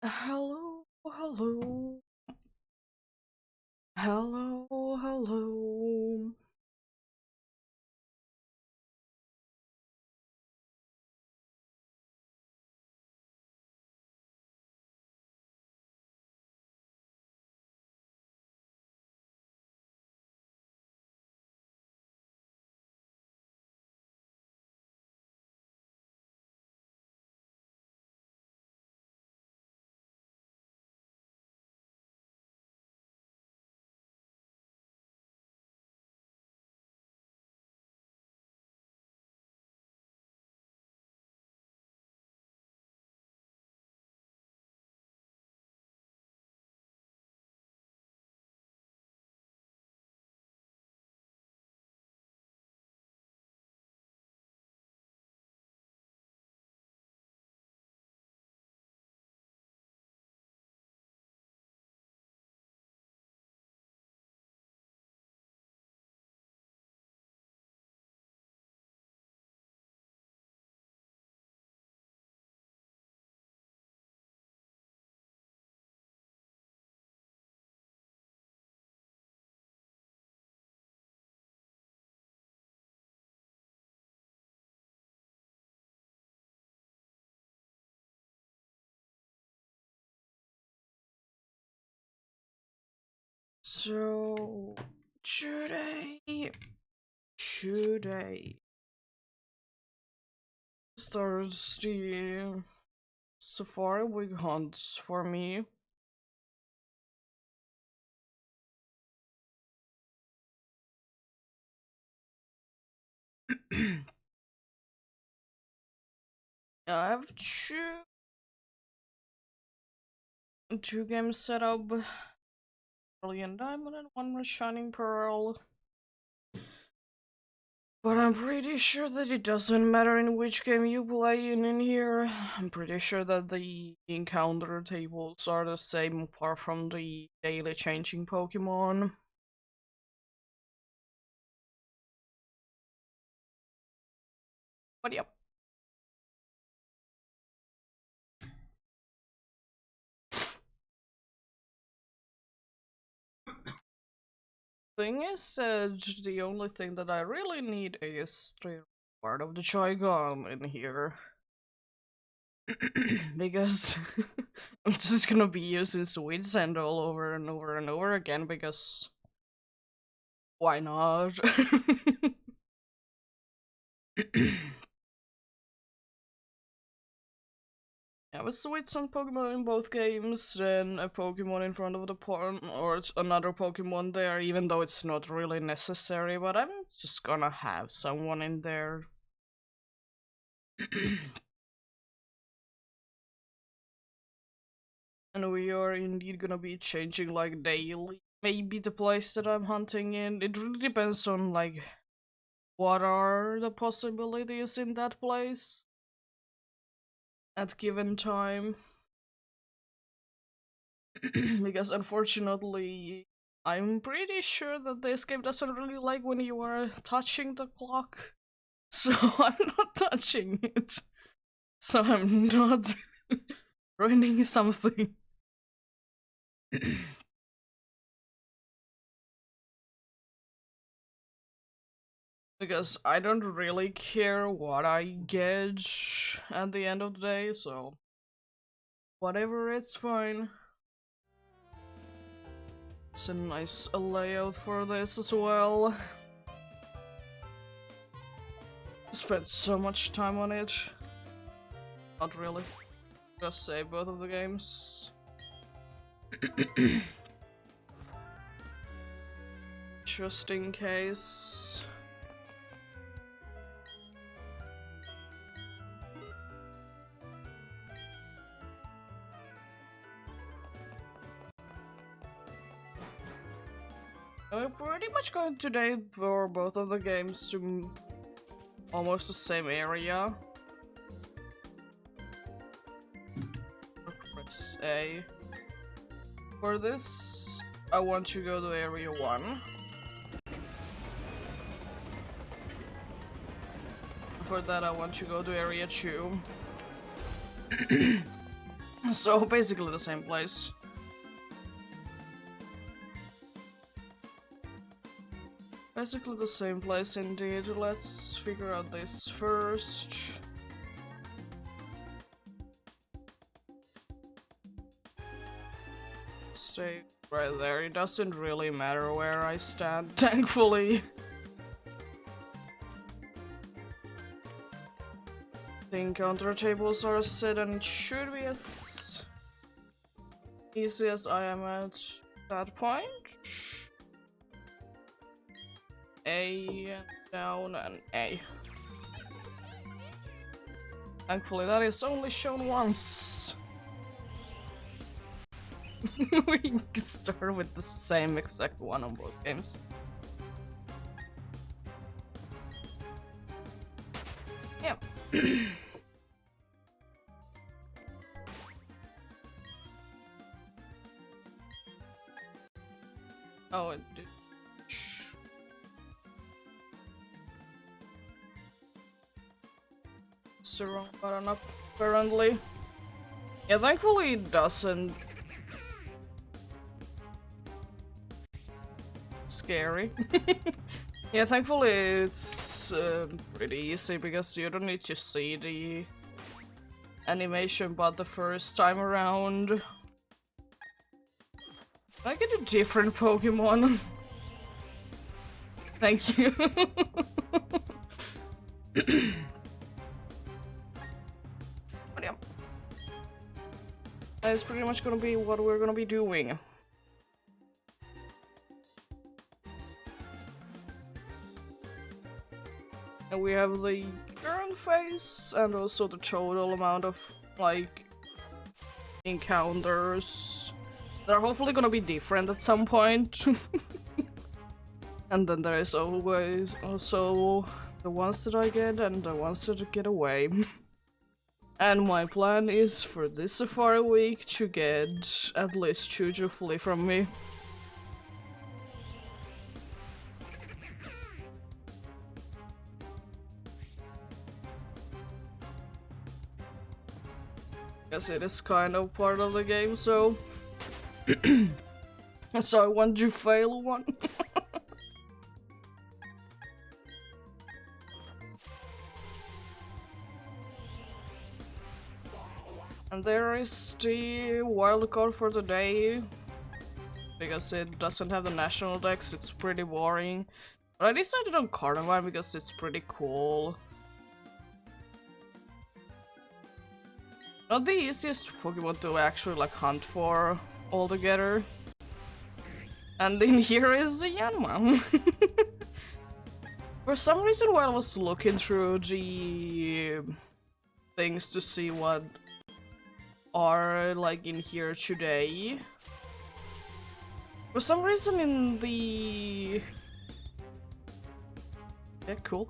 Hello, hello, hello, hello. So today starts the safari week hunts for me. I have two games set up, Brilliant Diamond and one with Shining Pearl. But I'm pretty sure that it doesn't matter in which game you play in here. I'm pretty sure that the encounter tables are the same apart from the daily changing Pokemon. But yep. Thing is that the only thing that I really need is the part of the Trigon in here. Because I'm just gonna be using Sweet Sand all over and over and over again because why not? Yeah, with Sweet Sand Pokemon in both games, then a Pokemon in front of the pond, or it's another Pokemon there, even though it's not really necessary, but I'm just gonna have someone in there. And we are indeed gonna be changing like daily. Maybe the place that I'm hunting in. It really depends on like what are the possibilities in that place at given time. Because unfortunately I'm pretty sure that this game doesn't really like when you are touching the clock. So I'm not touching it. So I'm not ruining something. Because I don't really care what I get at the end of the day, so whatever, it's fine. It's a nice layout for this as well. Spent so much time on it. Not really. Just save both of the games. Just in case. We're pretty much going today for both of the games to almost the same area. Press A. For this, I want to go to area 1. For that, I want to go to area 2. So basically the same place. Basically the same place indeed. Let's figure out this first. Stay right there. It doesn't really matter where I stand, thankfully. The encounter tables are set and it should be as easy as I am at that point. A, down, and A. Thankfully that is only shown once. We can start with the same exact one on both games. Yeah. Oh, it did. It's the wrong button up, apparently. Yeah, thankfully it doesn't. Scary. Yeah, thankfully it's pretty easy because you don't need to see the animation but the first time around. I get a different Pokemon. Thank you. But yeah. That is pretty much gonna be what we're gonna be doing. And we have the current phase and also the total amount of, like, encounters. They're hopefully gonna be different at some point. And then there is always also the ones that I get and the ones that get away. And my plan is for this Safari week to get at least 2 to flee from me. Guess it is kind of part of the game, so so I want to fail one. And there is the wildcard for the day. Because it doesn't have the national dex, it's pretty boring. But I decided on Carnivine because it's pretty cool. Not the easiest Pokemon to actually like hunt for altogether. And in here is a Yanma. For some reason while I was looking through the things to see what are like in here today, for some reason in the... Yeah, cool.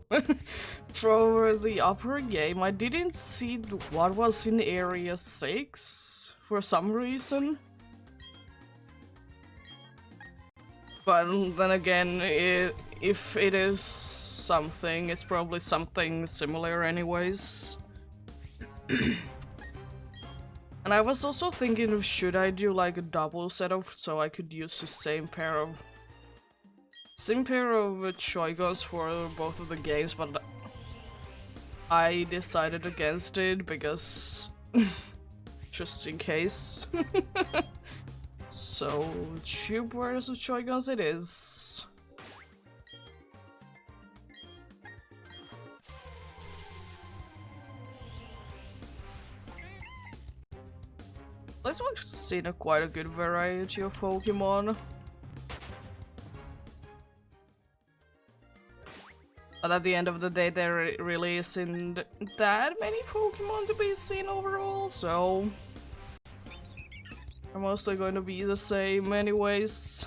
For the upper game, I didn't see what was in Area 6 for some reason. But then again, if it is something, it's probably something similar anyways. And I was also thinking of should I do like a double setup so I could use the same pair of Choigons for both of the games, but I decided against it because just in case. So 2 pairs of Choigons it is. This one's seen quite a good variety of Pokemon. But at the end of the day, there really isn't that many Pokemon to be seen overall, so they're mostly going to be the same anyways.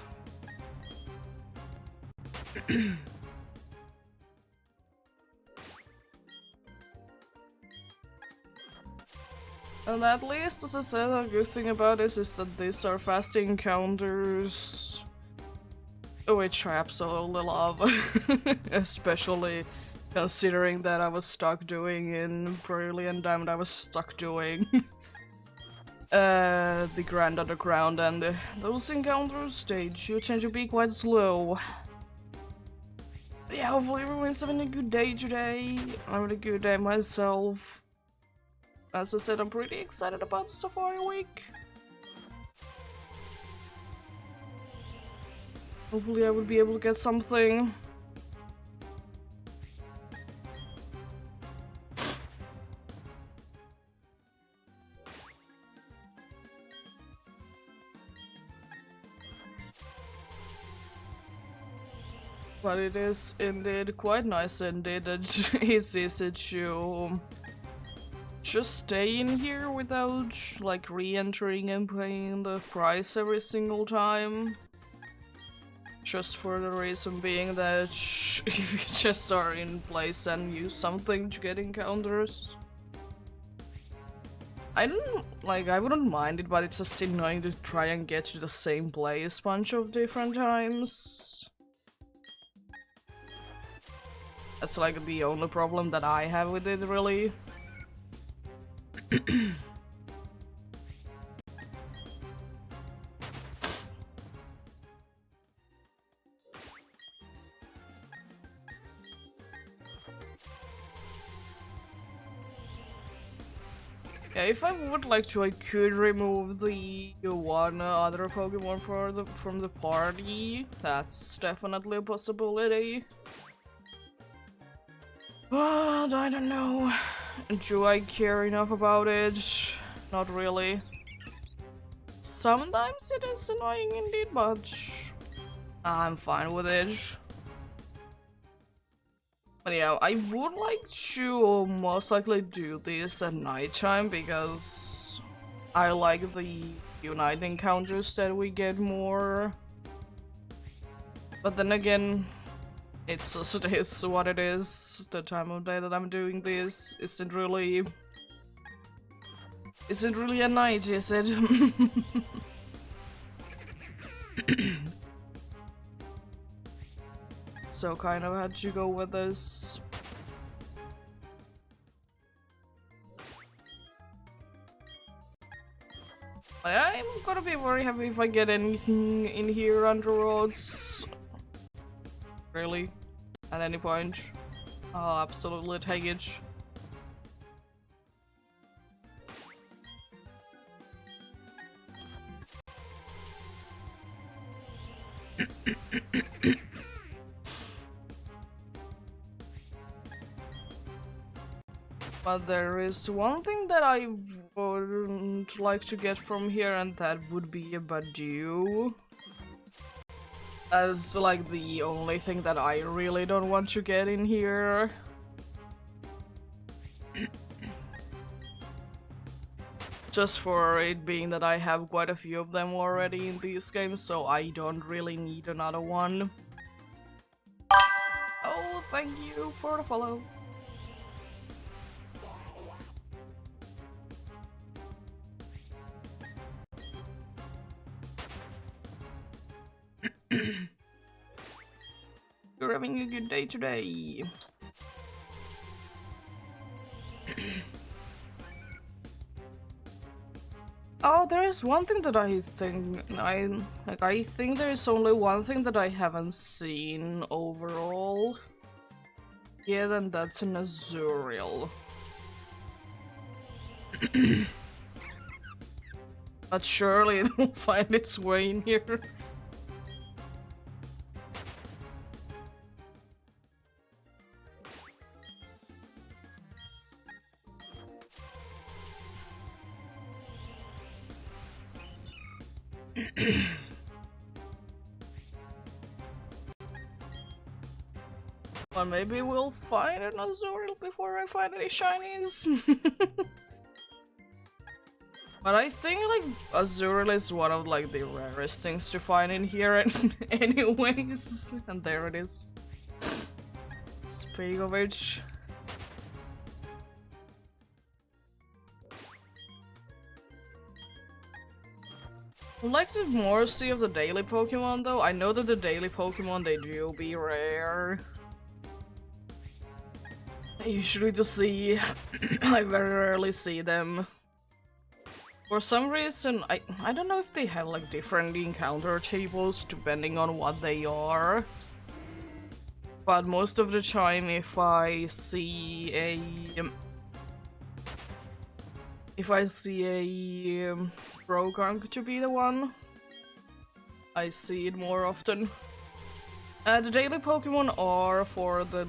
And at least, as I said, a good thing about this is that these are fast encounters, which I absolutely love, especially considering that I was stuck doing in Brilliant Diamond, I was stuck doing the Grand Underground, and those encounters, they do tend to be quite slow. But yeah, hopefully everyone's having a good day today. I'm having a good day myself. As I said, I'm pretty excited about the Safari Week. Hopefully I will be able to get something. But it is indeed quite nice indeed that it's easy to just stay in here without like re-entering and paying the price every single time. Just for the reason being that if you just are in place and use something to get encounters. I wouldn't mind it, but it's just annoying to try and get to the same place a bunch of different times. That's like the only problem that I have with it, really. Yeah, if I would like to, I could remove the one other Pokemon from the party. That's definitely a possibility. But I don't know. Do I care enough about it? Not really. Sometimes it is annoying indeed, but I'm fine with it. But yeah, I would like to most likely do this at nighttime because I like the Unite encounters that we get more. But then again, it's just it is what it is. The time of day that I'm doing this isn't really a night, is it? So kind of had to go with this. But I'm gonna be very happy if I get anything in here under roads. Really? At any point. I'll absolutely take it. But there is one thing that I wouldn't like to get from here, and that would be a Badoo. As like the only thing that I really don't want to get in here. Just for it being that I have quite a few of them already in these games, so I don't really need another one. Oh, thank you for the follow. You're having a good day today. Oh, there is one thing that I think I think there is only one thing that I haven't seen overall. Yeah, then that's an Azuriel. But surely it will find its way in here. Well, maybe we'll find an Azuriel before I find any shinies. But I think like Azuriel is one of like the rarest things to find in here anyways. And there it is. Speaking of which. I'd like to more see of the daily Pokemon though. I know that the daily Pokemon, they do be rare. I usually just see, I very rarely see them. For some reason, I don't know if they have like different encounter tables depending on what they are. But most of the time, if I see a Brogunk to be the one, I see it more often. The daily Pokemon are for the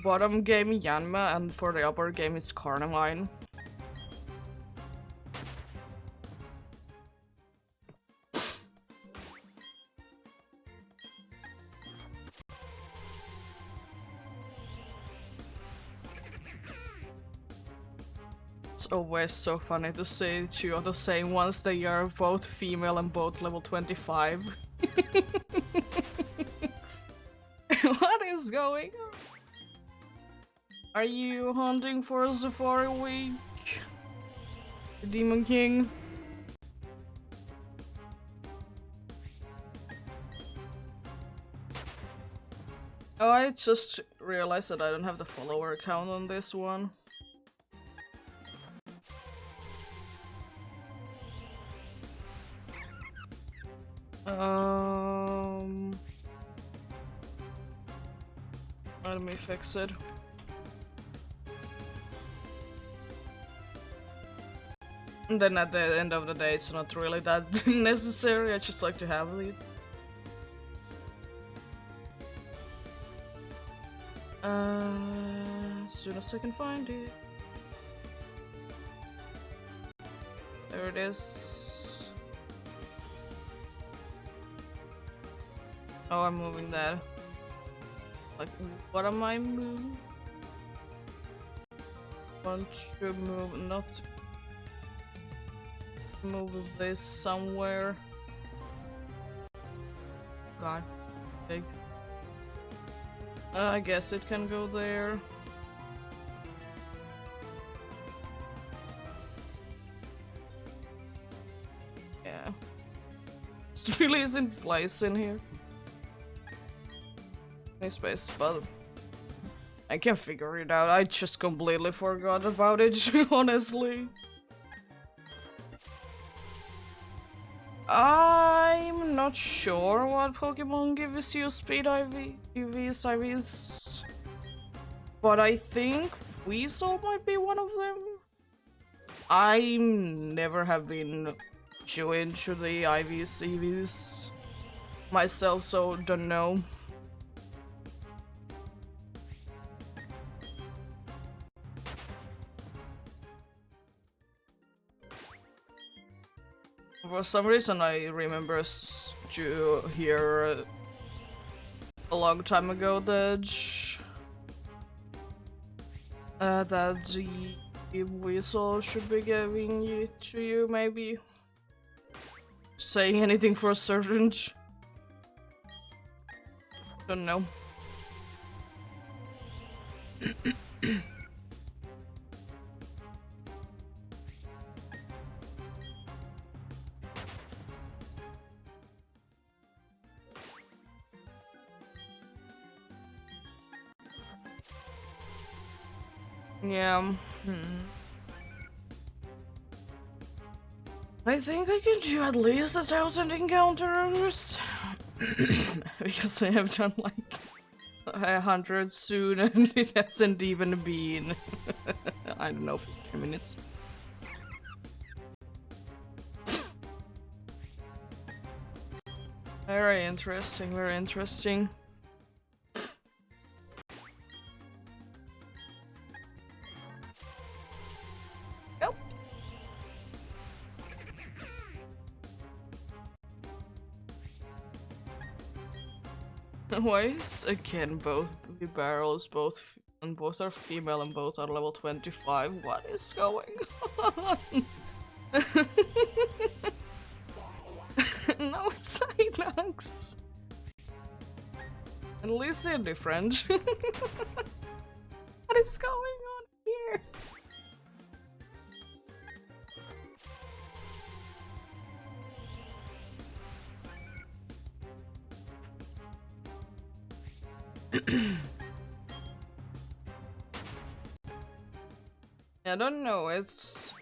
bottom game Yanma, and for the upper game it's Carnivine. It's always so funny to see two of the same ones. They are both female and both level 25. What is going on? Are you hunting for a Safari Week? Demon King? Oh, I just realized that I don't have the follower count on this one. Let me fix it. And then at the end of the day, it's not really that necessary. I just like to have it. As soon as I can find it. There it is. Oh, I'm moving that. Like, what am I moving? Want to move, not move this somewhere. God, big. I guess it can go there. Yeah. It really isn't place in here. Any space, but I can figure it out. I just completely forgot about it, honestly. I'm not sure what Pokemon gives you speed IVs, but I think Weasel might be one of them. I never have been too into the IVs, EVs myself, so don't know. For some reason, I remember to hear a long time ago that the Weasel should be giving it to you, maybe. Saying anything for certain. Don't know. Yeah. I think I can do at least 1,000 encounters. Because I have done like 100 soon and it hasn't even been, I don't know, 15 minutes. Very interesting, very interesting. Why is again both the barrels and both are female and both are level 25? What is going on? No, it's Inox. At least they're different. What is going on here? I don't know, it's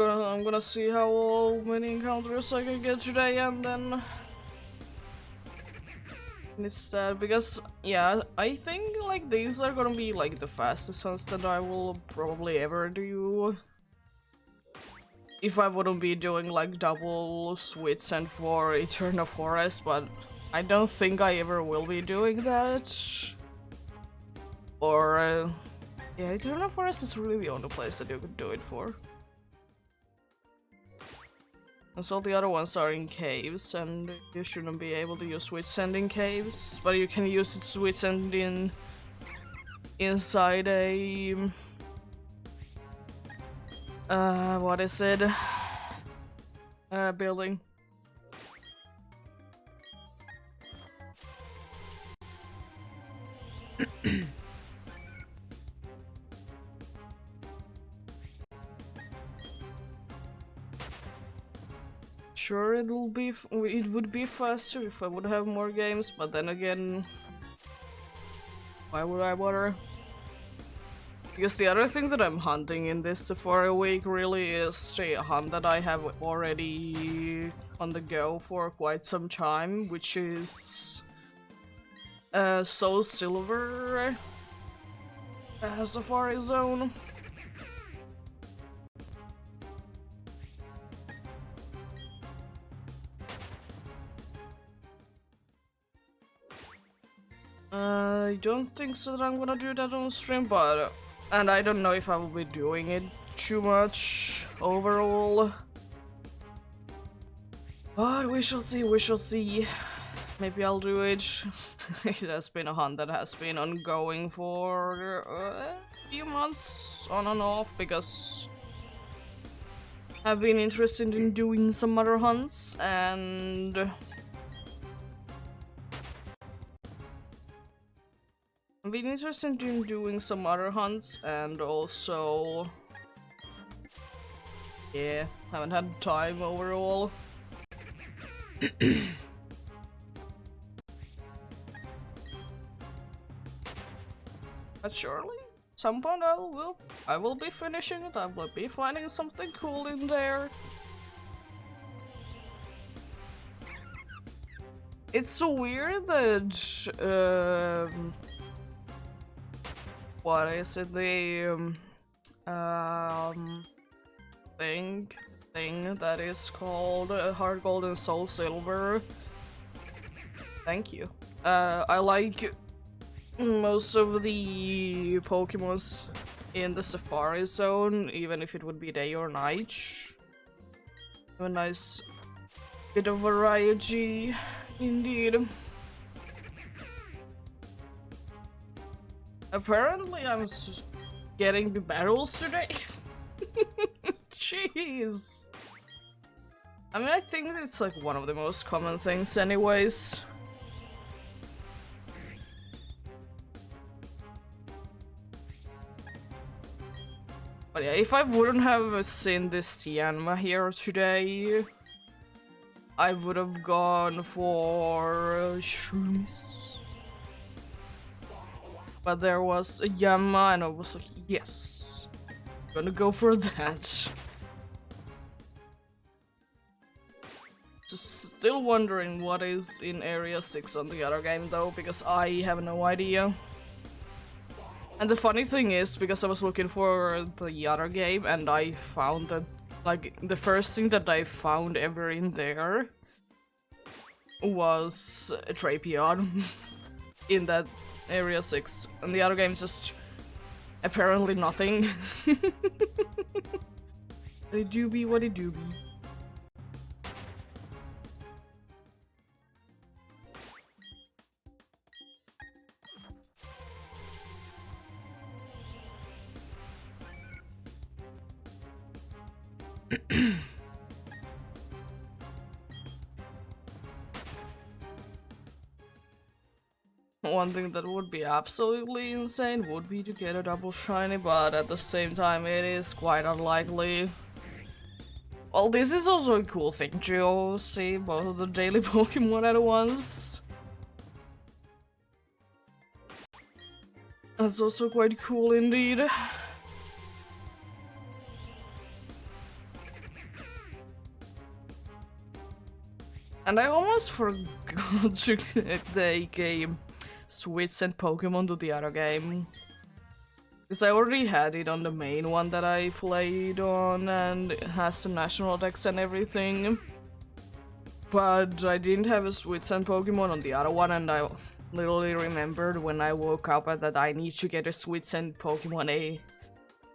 I'm gonna see how many encounters I can get today, and then instead, because yeah, I think like these are gonna be like the fastest ones that I will probably ever do. If I wouldn't be doing like double Sweet and for Eternal Forest, but I don't think I ever will be doing that. Or yeah, Eternal Forest is really the only place that you could do it for. And so all the other ones are in caves, and you shouldn't be able to use Sweet Sand in caves, but you can use it Sweet Sand in inside a what is it? Building. Sure, it would be faster if I would have more games, but then again, why would I bother? Because the other thing that I'm hunting in this Safari week really is the hunt that I have already on the go for quite some time, which is Soul Silver Safari Zone. I don't think so that I'm gonna do that on stream, but and I don't know if I will be doing it too much overall. But we shall see, we shall see. Maybe I'll do it. It has been a hunt that has been ongoing for a few months on and off because I've been interested in doing some other hunts, and I've been interested in doing some other hunts, and also yeah, haven't had time overall. But surely, some point I will be finishing it. I will be finding something cool in there. It's so weird that what is it, the thing that is called Heart Gold and Soul Silver. Thank you. I like most of the Pokemons in the Safari Zone, even if it would be day or night. A nice bit of variety, indeed. Apparently I'm getting the barrels today. Jeez. I mean, I think it's like one of the most common things anyways. But yeah, if I wouldn't have seen this Tianma here today, I would have gone for shrooms. But there was a Yama and I was like, yes, I'm gonna go for that. Just still wondering what is in Area 6 on the other game though, because I have no idea. And the funny thing is, because I was looking for the other game and I found that, like, the first thing that I found ever in there was a Trapeon in that Area 6. And the other game is just apparently nothing. What it do be, what it do be. One thing that would be absolutely insane would be to get a double shiny, but at the same time it is quite unlikely. Well, this is also a cool thing to see both of the daily Pokemon at once. That's also quite cool indeed. And I almost forgot to take a Switch and Pokemon to the other game. Because I already had it on the main one that I played on, and it has the national decks and everything. But I didn't have a Switch and Pokemon on the other one, and I literally remembered when I woke up that I need to get a Switch and Pokemon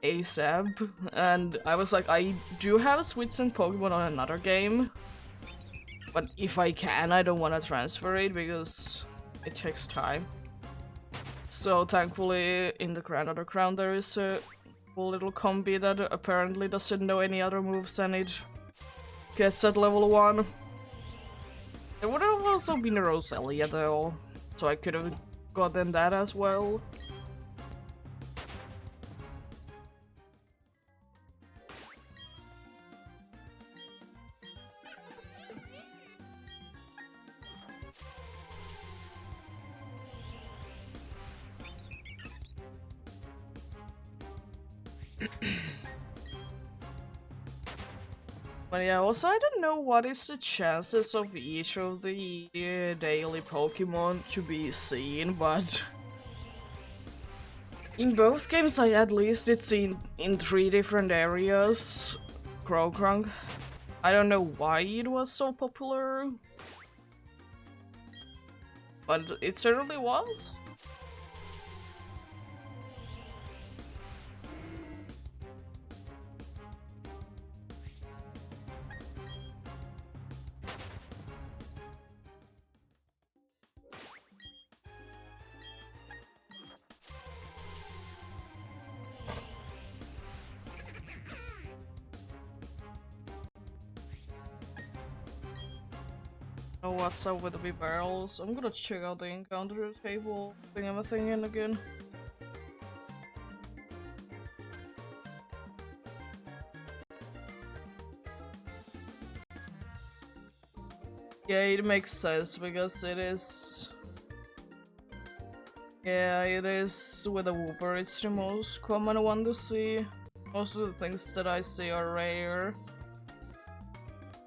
ASAP. And I was like, I do have a Switch and Pokemon on another game, but if I can, I don't want to transfer it because it takes time. So thankfully, in the Grand Underground there is a cool little combi that apparently doesn't know any other moves and it gets at level 1. There would have also been a Roselia though, so I could have gotten that as well. But yeah, also I don't know what is the chances of each of the daily Pokemon to be seen, but in both games I at least it's seen in 3 different areas. Croagunk. I don't know why it was so popular, but it certainly was. Oh, what's up with the big barrels? I'm gonna check out the encounter table thingamething again. Yeah, it makes sense because it is. Yeah, it is with a Wooper, it's the most common one to see. Most of the things that I see are rare.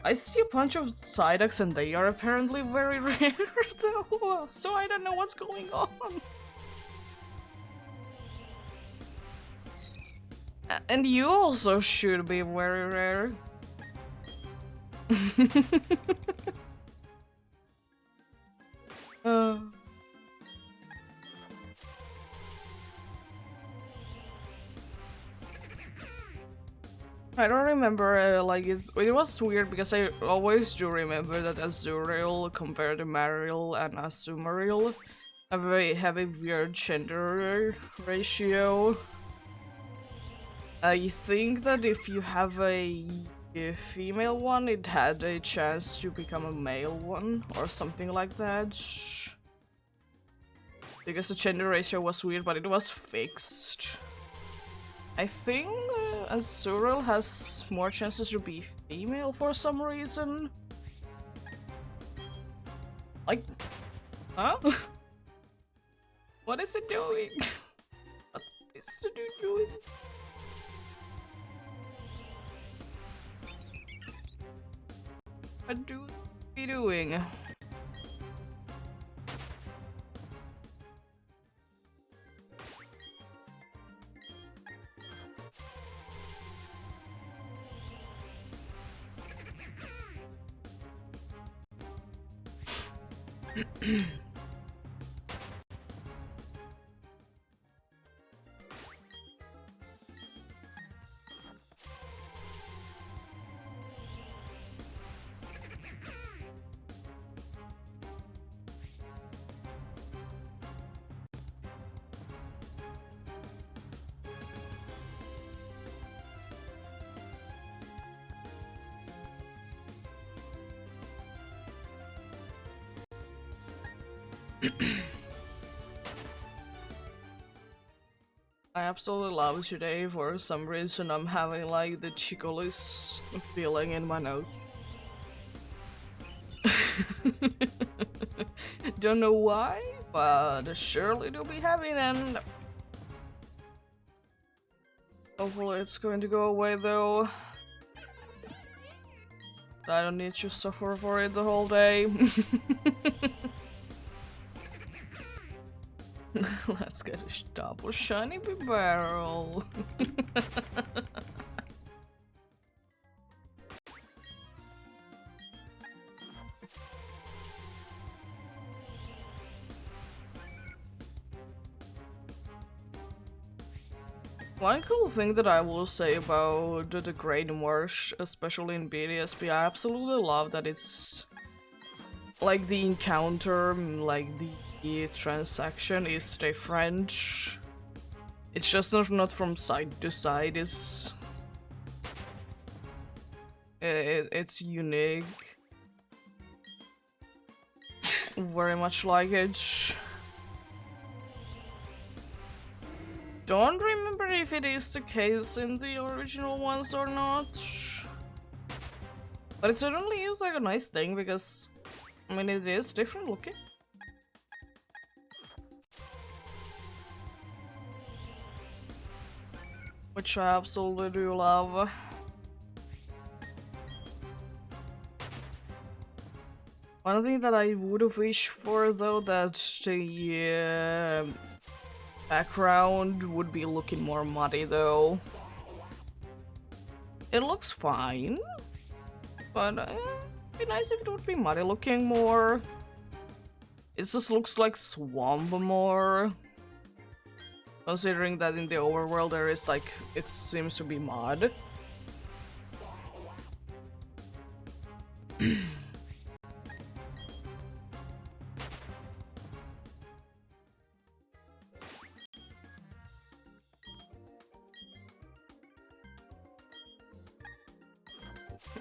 I see a bunch of Psyducks and they are apparently very rare though, so I don't know what's going on. And you also should be very rare. I don't remember, like, it was weird because I always do remember that Azurill compared to Marill and Azumarill have a weird gender ratio. I think that if you have a female one, it had a chance to become a male one or something like that. Because the gender ratio was weird, but it was fixed. I think Azurill has more chances to be female for some reason. Like, huh? What is it doing? What is it doing? What do it be doing? I absolutely love today. For some reason I'm having like the ticklish feeling in my nose. Don't know why, but surely do be having, and hopefully it's going to go away though. I don't need to suffer for it the whole day. Let's get a double shiny barrel. One cool thing that I will say about the Great Marsh, especially in BDSP, I absolutely love that it's like the encounter, like the transaction is different. It's just not from side to side, it's unique. Very much like it. Don't remember if it is the case in the original ones or not. But it certainly is like a nice thing because, I mean, it is different looking. Which I absolutely do love. One thing that I would have wished for though, that the background would be looking more muddy though. It looks fine, but it'd be nice if it would be muddy looking more. It just looks like swamp more. Considering that in the overworld there is like, it seems to be mud.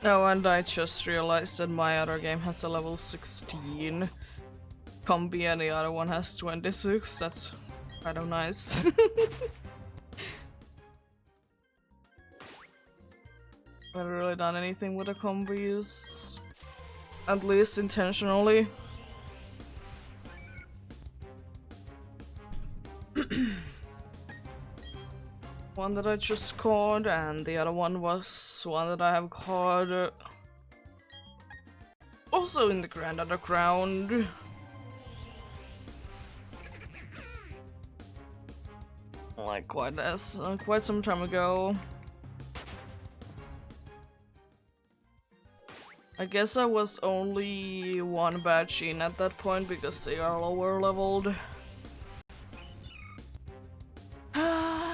Oh, and I just realized that my other game has a level 16 combi and the other one has 26. That's kind of nice. I haven't really done anything with the combis, at least intentionally. One that I just caught, and the other one was one that I have caught also in the Grand Underground. Like quite some time ago. I guess I was only one batch in at that point because they are lower leveled.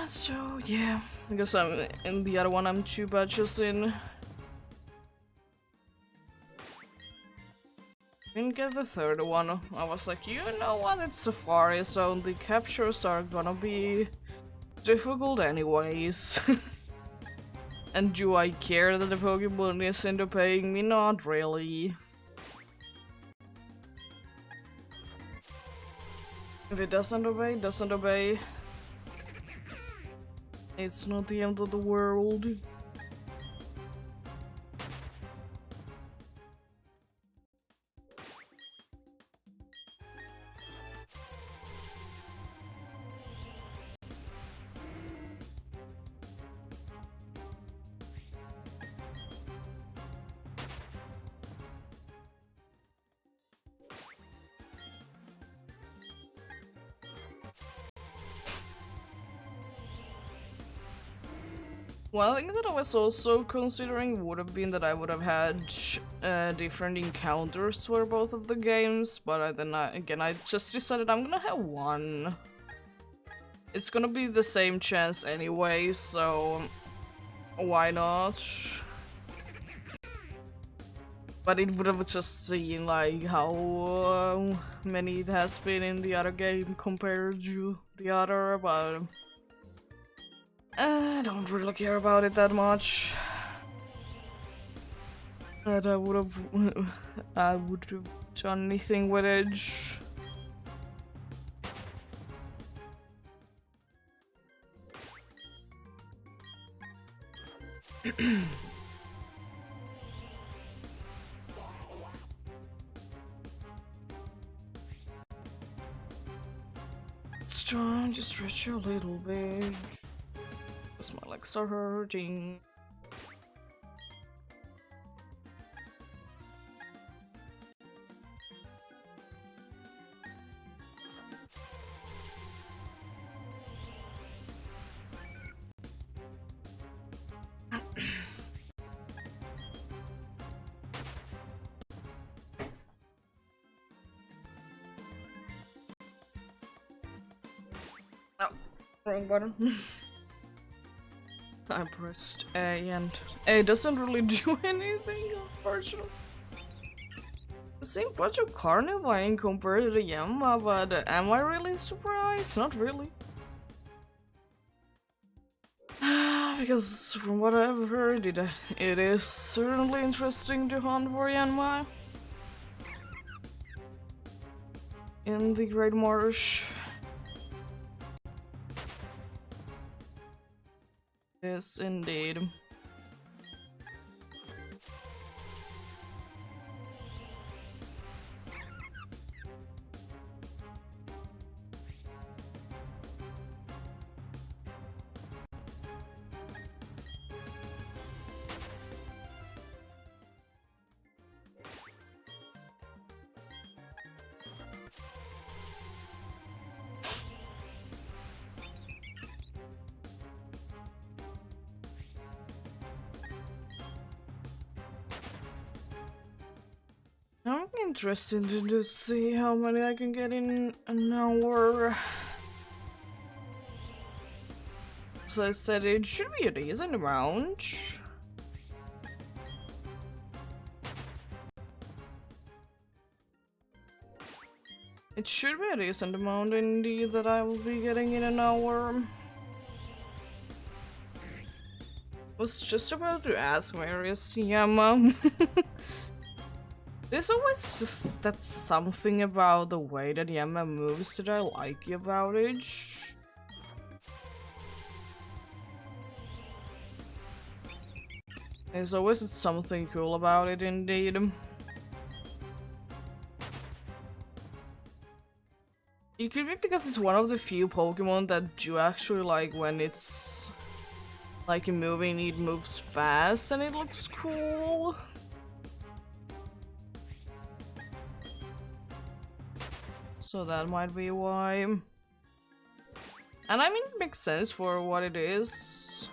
So yeah, I guess I'm in the other one. I'm 2 batches in. Didn't get the third one. I was like, you know what? It's Safari, so the captures are gonna be difficult anyways. And do I care that the Pokemon isn't obeying me? Not really. If it doesn't obey, it doesn't obey. It's not the end of the world. One thing that I was also considering would have been that I would have had different encounters for both of the games, but then I just decided I'm gonna have one. It's gonna be the same chance anyway, so why not? But it would have just seen like how many it has been in the other game compared to the other, but I don't really care about it that much. That I would have done anything with it. It's trying to stretch a little bit. My legs are hurting. Wrong button. I pressed A and A doesn't really do anything, unfortunately. The same bunch of Carnivine compared to the Yamma, but am I really surprised? Not really. Because from what I've heard, it is certainly interesting to hunt for Yanma in the Great Marsh. Yes, indeed. I'm interested to see how many I can get in an hour. So I said it should be a decent amount. It should be a decent amount indeed that I will be getting in an hour. Was just about to ask Marius Yama. There's always just that something about the way that Yama moves that I like about it. There's always something cool about it indeed. It could be because it's one of the few Pokemon that do actually like when it's like moving, it moves fast and it looks cool. So that might be why. And I mean, it makes sense for what it is.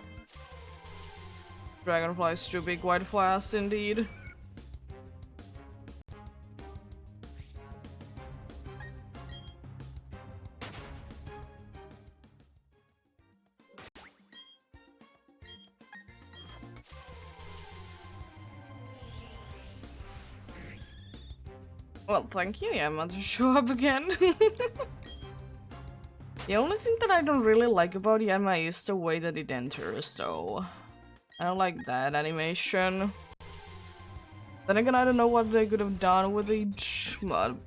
Dragonflies do be quite fast indeed. Well, thank you, Emma, to show up again. The only thing that I don't really like about Yama is the way that it enters, though. I don't like that animation. Then again, I don't know what they could have done with each mod.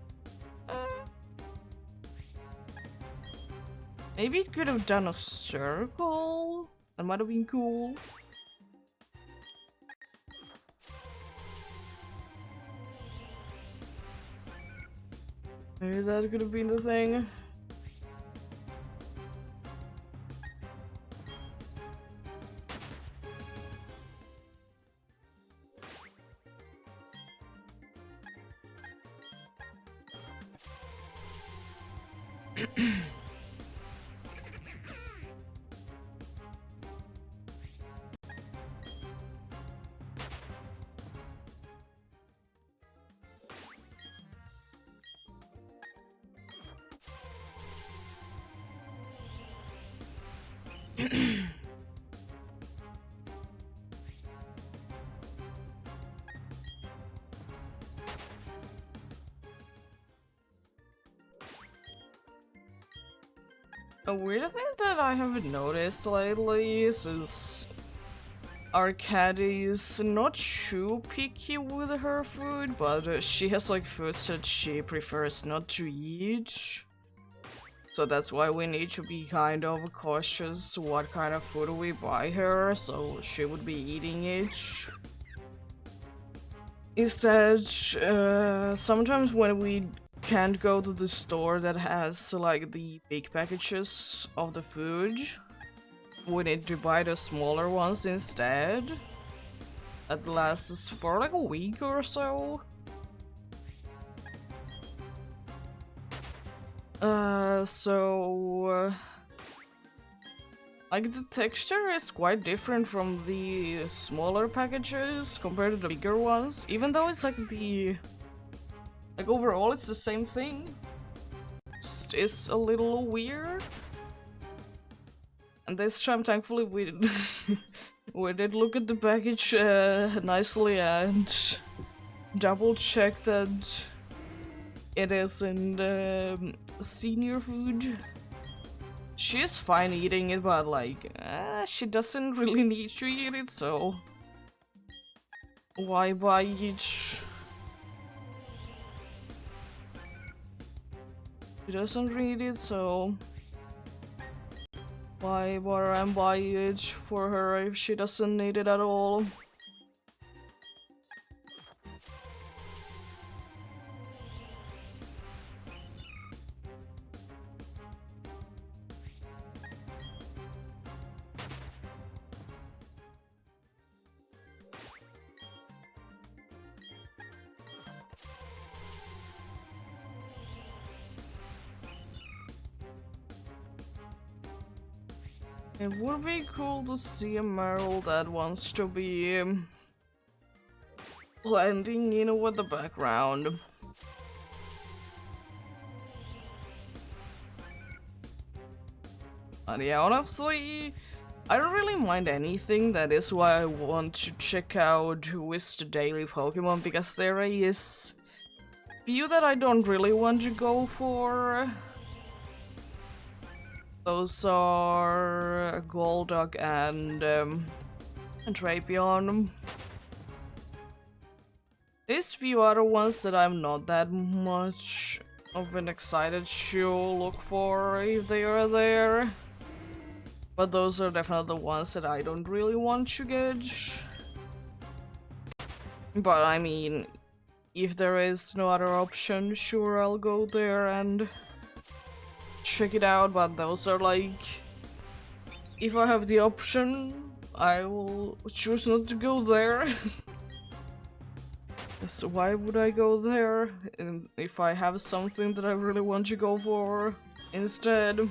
Maybe it could have done a circle? That might have been cool. Maybe that could have been the thing. A weird thing that I haven't noticed lately is Arcady is not too picky with her food, but she has like foods that she prefers not to eat. So that's why we need to be kind of cautious what kind of food we buy her, so she would be eating it. Is that sometimes when we can't go to the store that has like the big packages of the food, we need to buy the smaller ones instead. That lasts for like a week or so. Like the texture is quite different from the smaller packages compared to the bigger ones, even though it's like overall it's the same thing. It's a little weird. And this time, thankfully, we we did look at the package nicely and double check that it is in the senior food. She's fine eating it, but like, she doesn't really need to eat it, so why buy it? She doesn't read it, so why bother and buy it for her if she doesn't need it at all? It would be cool to see a Meryl that wants to be blending in with the background. But yeah, honestly, I don't really mind anything. That is why I want to check out who is the daily Pokemon, because there is few that I don't really want to go for. Those are Golduck and Drapion. There's few other ones that I'm not that much of an excited to look for if they are there. But those are definitely the ones that I don't really want to get. But I mean, if there is no other option, sure, I'll go there and check it out, but those are like, if I have the option, I will choose not to go there. So why would I go there if I have something that I really want to go for instead?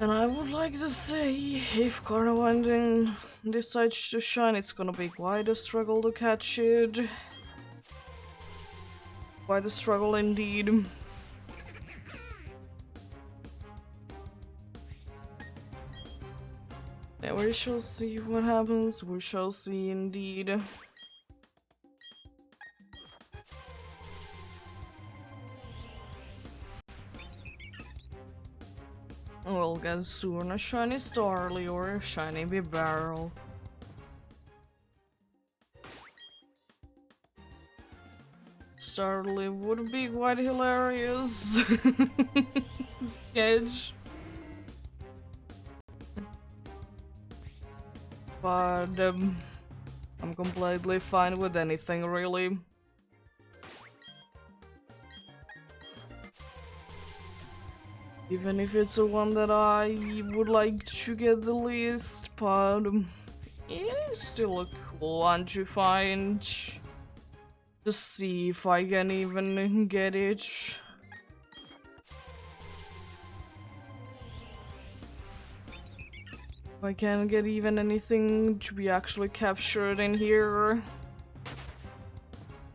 And I would like to say, if Carnivine decides to shine, it's gonna be quite a struggle to catch it. Quite a struggle indeed. Yeah, we shall see what happens, we shall see indeed. We'll get soon a shiny Starly or a shiny Bibarel. Starly would be quite hilarious. Edge. But I'm completely fine with anything really. Even if it's the one that I would like to get the least, but it is still a cool one to find. To see if I can even get it. If I can get even anything to be actually captured in here.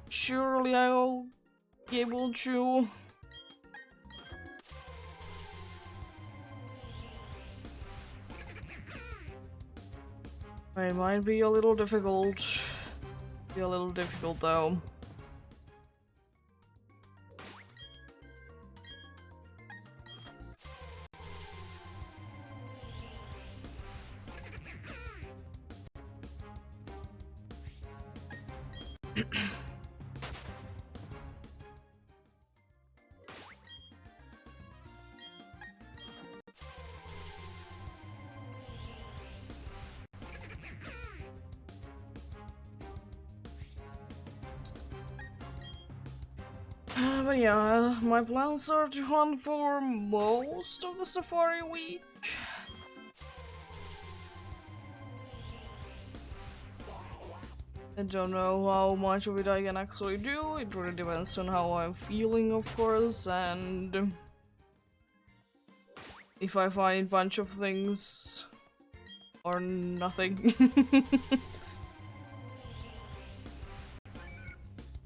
Surely I'll be able to. It might be a little difficult. Though. But yeah, my plans are to hunt for most of the safari week. I don't know how much of it I can actually do. It really depends on how I'm feeling, of course, and if I find a bunch of things or nothing.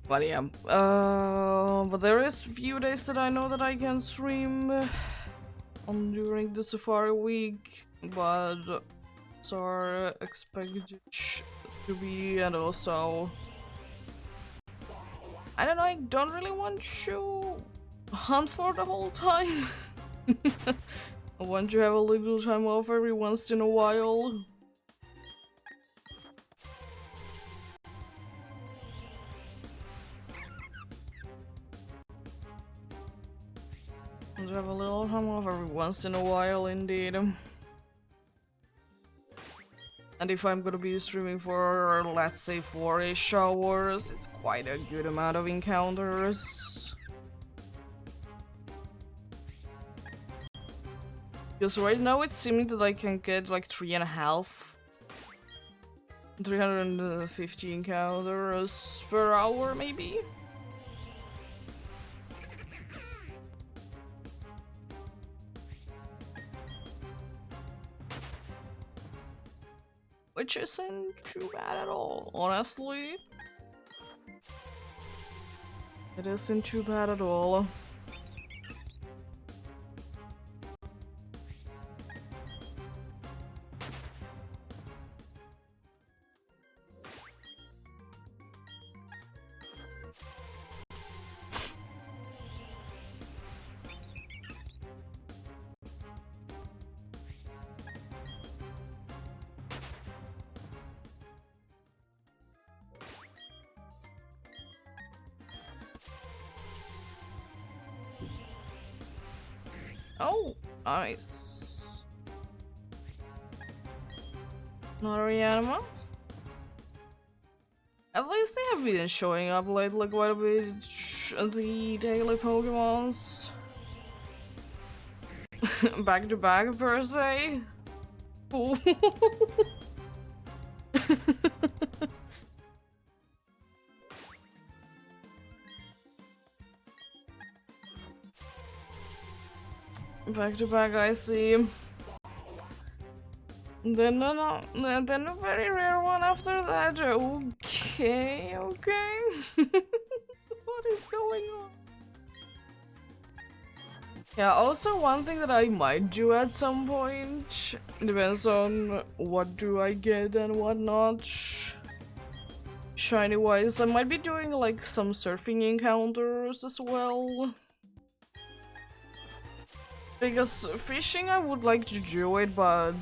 But yeah, but there is few days that I know that I can stream on during the Safari week, but are expected to be, and also I don't know, I don't really want to hunt for the whole time. I want to have a little time off every once in a while. To have a little time off every once in a while, indeed. And if I'm gonna be streaming for, let's say, 4-ish hours, it's quite a good amount of encounters. Because right now it's seeming that I can get like 350 encounters per hour, maybe? Which isn't too bad at all, honestly. It isn't too bad at all. Oh, nice. Not a reanima. At least they have been showing up lately quite a bit, the daily Pokemons. Back to back, per se. Ooh. Back to back, I see. Then then a very rare one after that. Okay, okay. What is going on? Yeah, also one thing that I might do at some point, depends on what do I get and what not. Shiny wise, I might be doing like some surfing encounters as well. Because fishing I would like to do it, but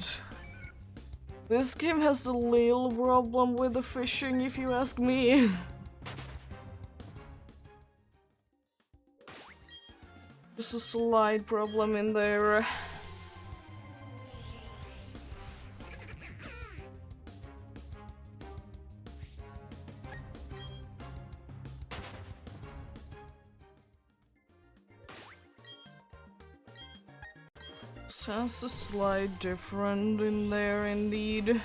this game has a little problem with the fishing, if you ask me. There's a slight problem in there. Sounds a slight different in there, indeed.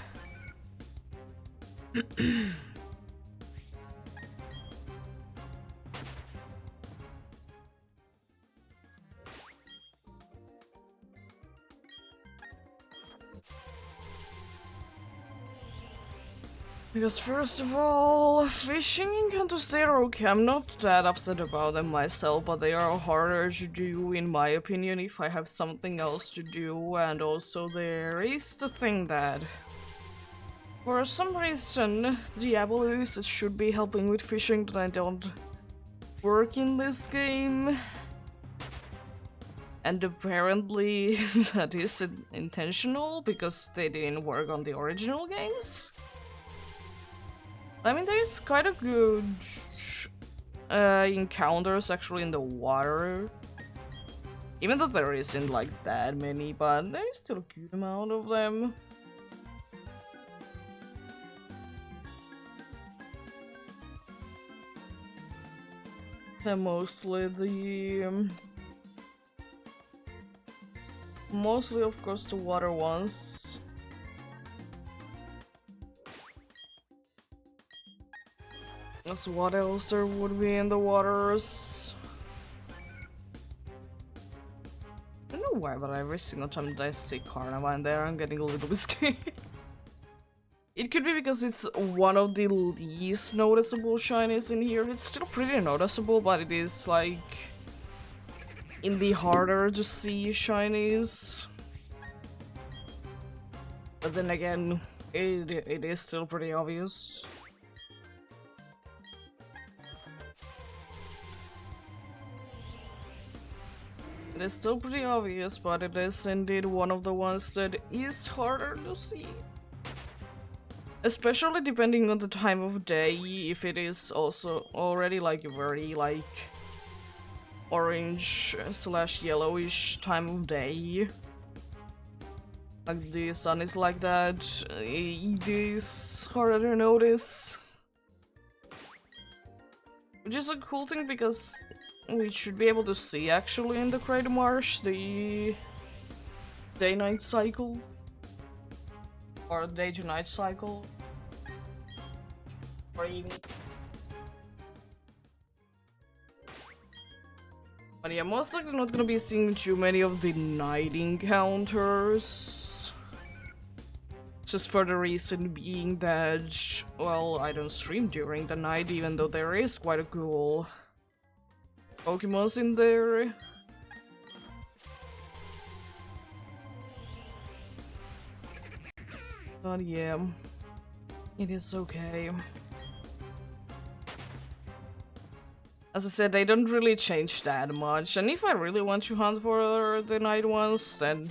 Because first of all, fishing encounters, they're okay. I'm not that upset about them myself, but they are harder to do in my opinion if I have something else to do. And also there is the thing that for some reason the abilities that should be helping with fishing that I don't work in this game. And apparently that is intentional because they didn't work on the original games. I mean, there's quite a good encounters actually in the water. Even though there isn't like that many, but there's still a good amount of them. They're mostly the... mostly, of course, the water ones. So what else there would be in the waters? I don't know why, but every single time that I see Carnival in there, I'm getting a little bit scared. It could be because it's one of the least noticeable shinies in here. It's still pretty noticeable, but it is like in the harder to see shinies. But then again, it is still pretty obvious. It is still pretty obvious, but it is indeed one of the ones that is harder to see. Especially depending on the time of day, if it is also already like a very like orange slash yellowish time of day. Like the sun is like that, it is harder to notice. Which is a cool thing because we should be able to see actually in the Great Marsh the day-night cycle. Or day-to-night cycle. Or evening. But yeah, most likely not gonna be seeing too many of the night encounters. Just for the reason being that, well, I don't stream during the night, even though there is quite a cool Pokemons in there. But yeah, it is okay. As I said, they don't really change that much, and if I really want to hunt for the night ones, then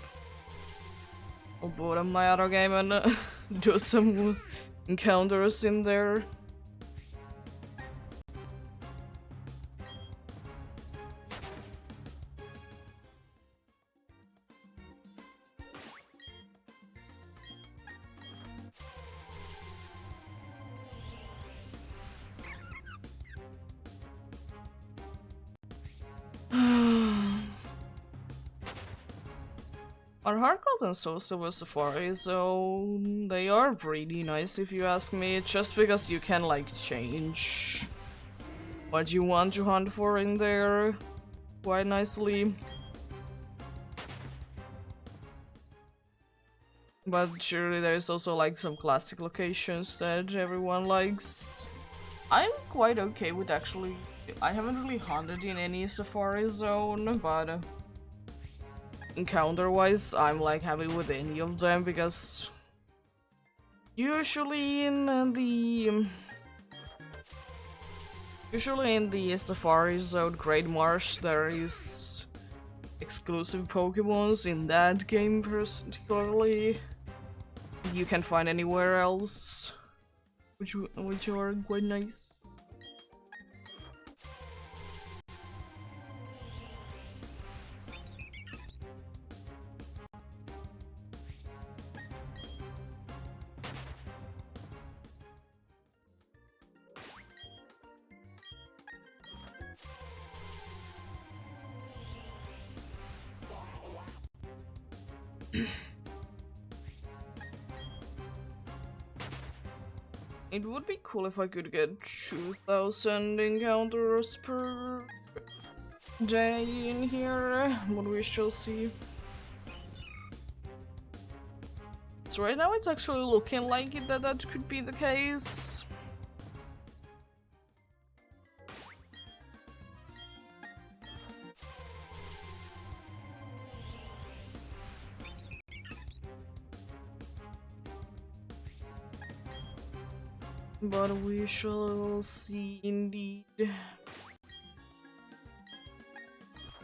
I'll boot up my other game and do some encounters in there. Our Hardcore and Sosa was Safari, so they are pretty nice if you ask me, just because you can like change what you want to hunt for in there quite nicely. But surely there's also like some classic locations that everyone likes. I'm quite okay with actually, I haven't really hunted in any Safari zone, but encounter-wise, I'm like happy with any of them because usually in the Safari Zone Great Marsh there is exclusive Pokemons in that game particularly you can't find anywhere else, which are quite nice. It would be cool if I could get 2000 encounters per day in here, but we shall see. So right now it's actually looking like it that could be the case. But we shall see indeed.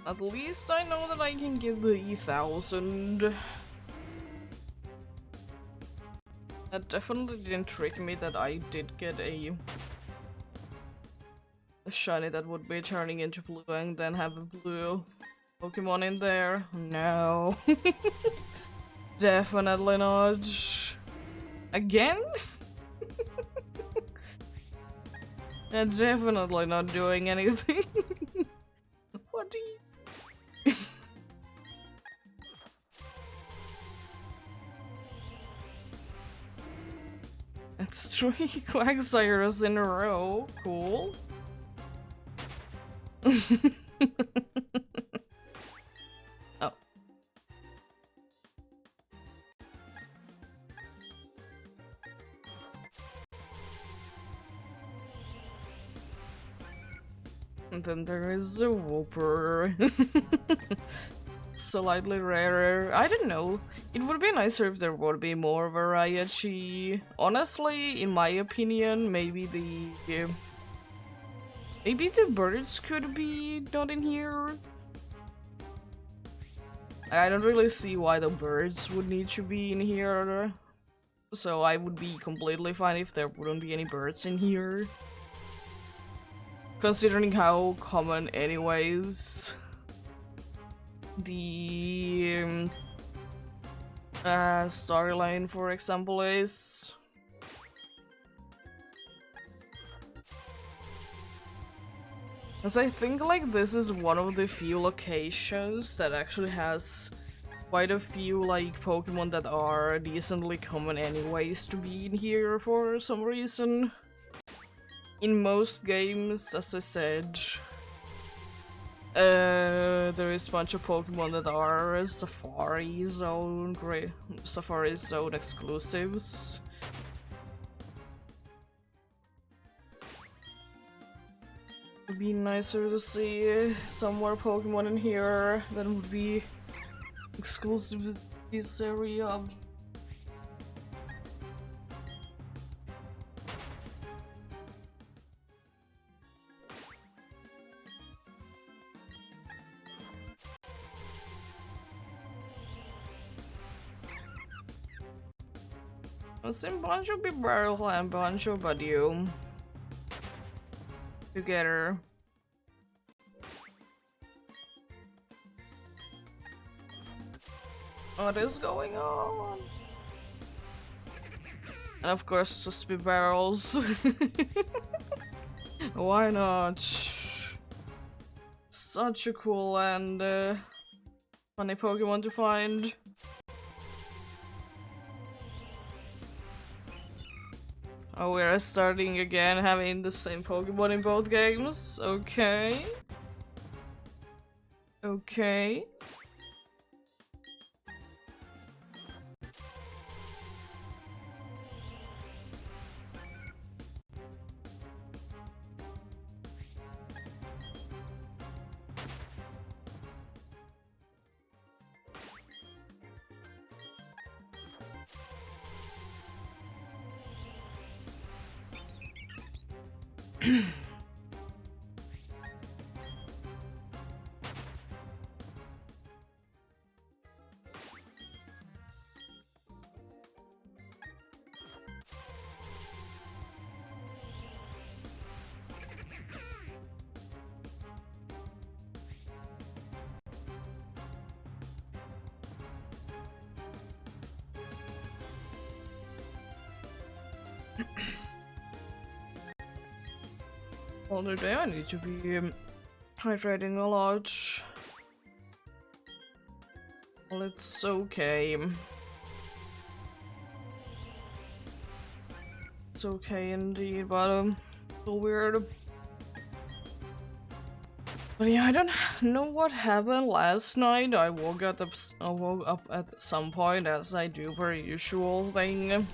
At least I know that I can get the 1000. That definitely didn't trick me that I did get a shiny that would be turning into blue and then have a blue Pokemon in there. No. Definitely not. Again? They're definitely not doing anything. What do you... That's 3 Quagsires in a row. Cool. Oh. And then there is a Whooper. Slightly rarer. I don't know. It would be nicer if there would be more variety. Honestly, in my opinion, maybe the birds could be not in here. I don't really see why the birds would need to be in here. So I would be completely fine if there wouldn't be any birds in here. Considering how common anyways the storyline, for example, is. Because I think like this is one of the few locations that actually has quite a few like Pokemon that are decently common anyways to be in here for some reason. In most games, as I said, there is a bunch of Pokemon that are Safari Zone exclusives. It'd be nicer to see some more Pokemon in here that would be exclusive to this area. Sim Banjo Bibarrel and Banjo Badiou together. What is going on? And of course, the Speed Barrels. Why not? Such a cool and funny Pokemon to find. Oh, we're starting again having the same Pokemon in both games. Okay. Okay. Well, today I need to be hydrating a lot. Well, it's okay. It's okay indeed, but a little weird. But yeah, I don't know what happened last night. I woke up at some point, as I do per usual thing.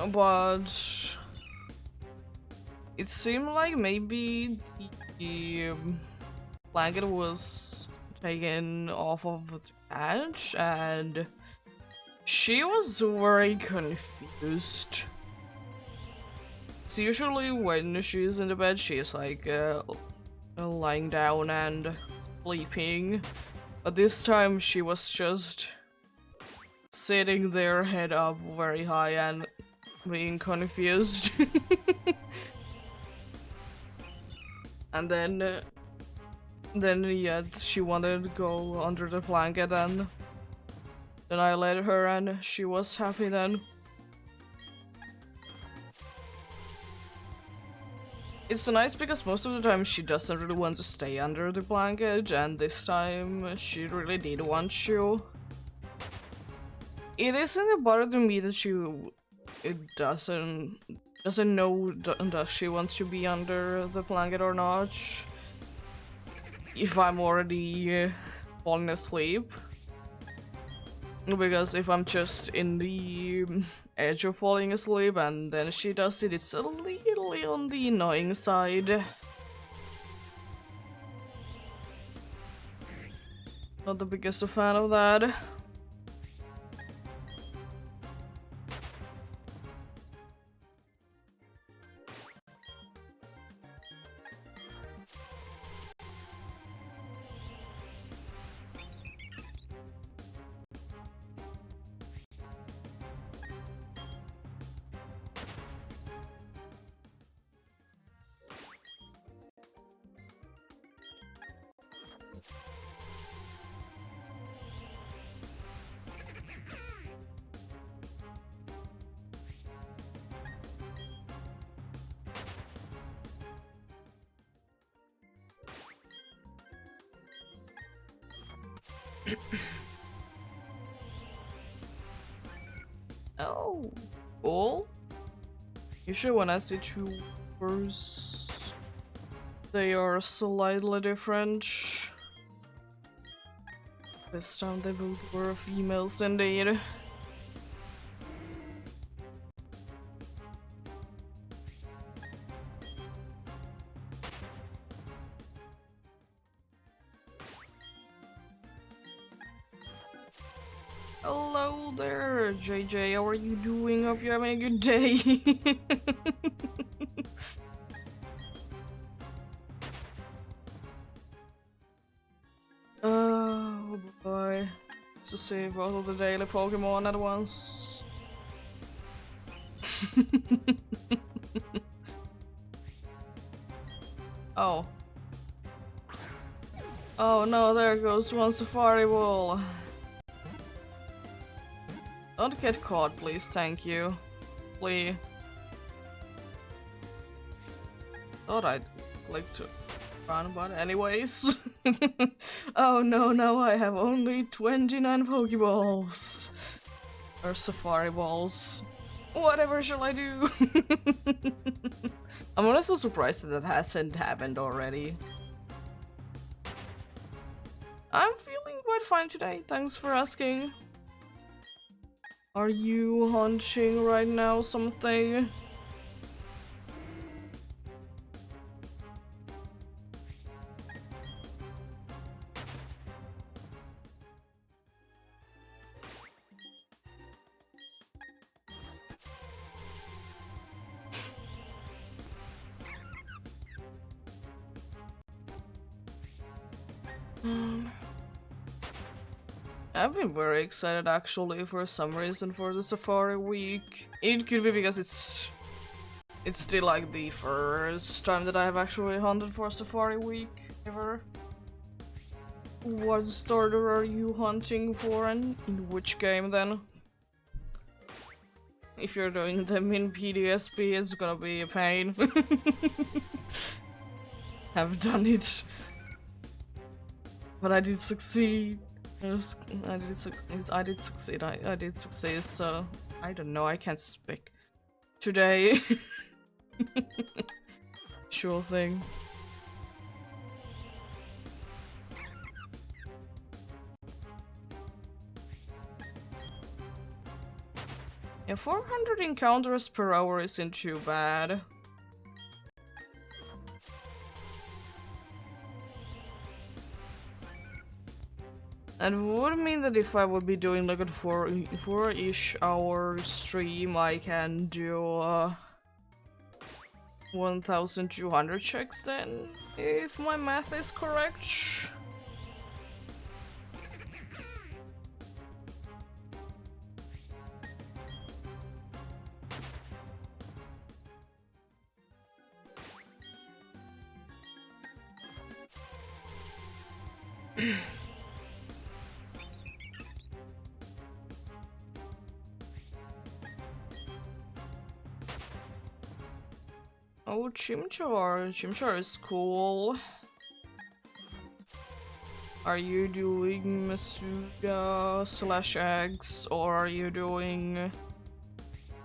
But it seemed like maybe the blanket was taken off of the edge, and she was very confused. So usually when she's in the bed, she's like lying down and sleeping, but this time she was just sitting there, head up very high and being confused. And then yeah, she wanted to go under the blanket, and then I let her, and she was happy then. It's nice because most of the time she doesn't really want to stay under the blanket, and this time she really did want to. It isn't a bother to me that she it doesn't know does she wants to be under the blanket or not. If I'm already falling asleep. Because if I'm just in the edge of falling asleep and then she does it, it's a little on the annoying side. Not the biggest fan of that. Oh, cool. Usually when I see two words, they are slightly different. This time they both were females indeed. Hello there, JJ. How are you doing? Hope you're having a good day. Oh boy. Let's just see both of the daily Pokemon at once. Oh. Oh no, there goes one Safari Ball. Don't get caught, please, thank you. Please. Thought I'd like to run, but anyways. Oh no, I have only 29 Pokeballs. Or Safari Balls. Whatever shall I do? I'm honestly surprised that hasn't happened already. I'm feeling quite fine today, thanks for asking. Are you hunching right now something? I've been very excited actually for some reason for the Safari week. It could be because it's still like the first time that I have actually hunted for Safari week ever. What starter are you hunting for and in which game then? If you're doing them in PDSP, it's gonna be a pain. Have done it. But I did succeed. I did succeed, so I don't know, I can't speak today. Sure thing. Yeah, 400 encounters per hour isn't too bad. That would mean that if I would be doing like a 4-ish hour stream, I can do 1,200 checks then, if my math is correct. Oh, Chimchar. Chimchar is cool. Are you doing Masuda / eggs, or are you doing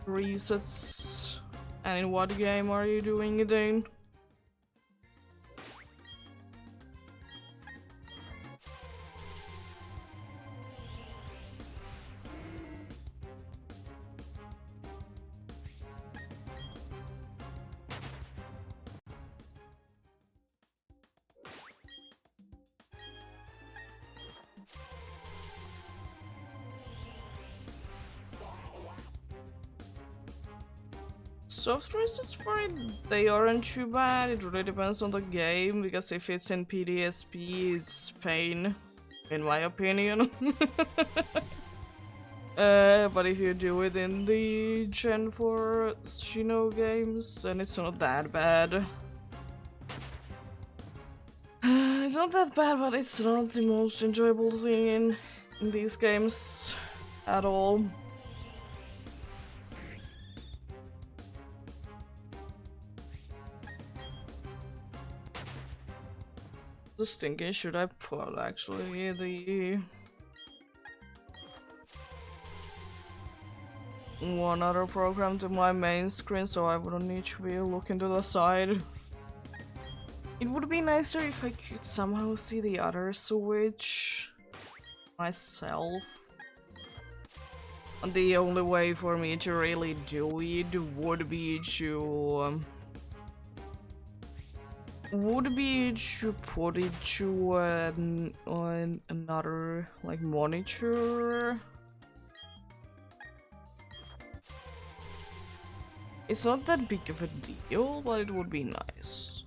resets. And in what game are you doing it in? Soft resets for it, they aren't too bad. It really depends on the game, because if it's in PDSP, it's pain, in my opinion. But if you do it in the Gen 4 Shino games, then it's not that bad. It's not that bad, but it's not the most enjoyable thing in these games at all. Just thinking, should I put actually the one other program to my main screen so I wouldn't need to be looking to the side? It would be nicer if I could somehow see the other switch myself. And the only way for me to really do it would be to put it to on another like monitor. It's not that big of a deal, but it would be nice.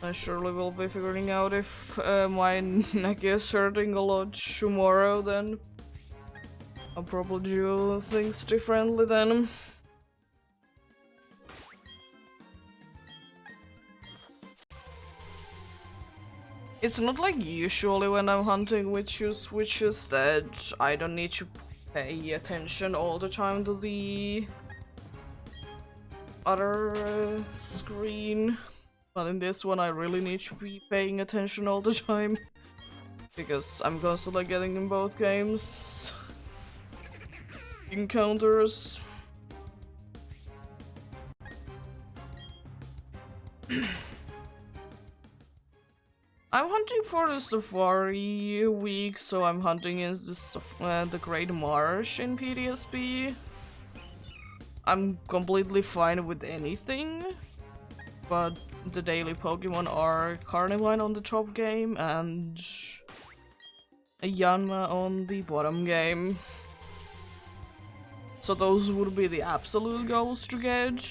I surely will be figuring out if my neck is hurting a lot tomorrow, then I'll probably do things differently then. It's not like usually when I'm hunting with two switches that I don't need to pay attention all the time to the other screen. But in this one I really need to be paying attention all the time, because I'm constantly getting in both games encounters. I'm hunting for the Safari week, so I'm hunting in the Great Marsh in PDSP. I'm completely fine with anything, but the daily Pokemon are Carnivine on the top game and a Yanma on the bottom game. So those would be the absolute goals to get.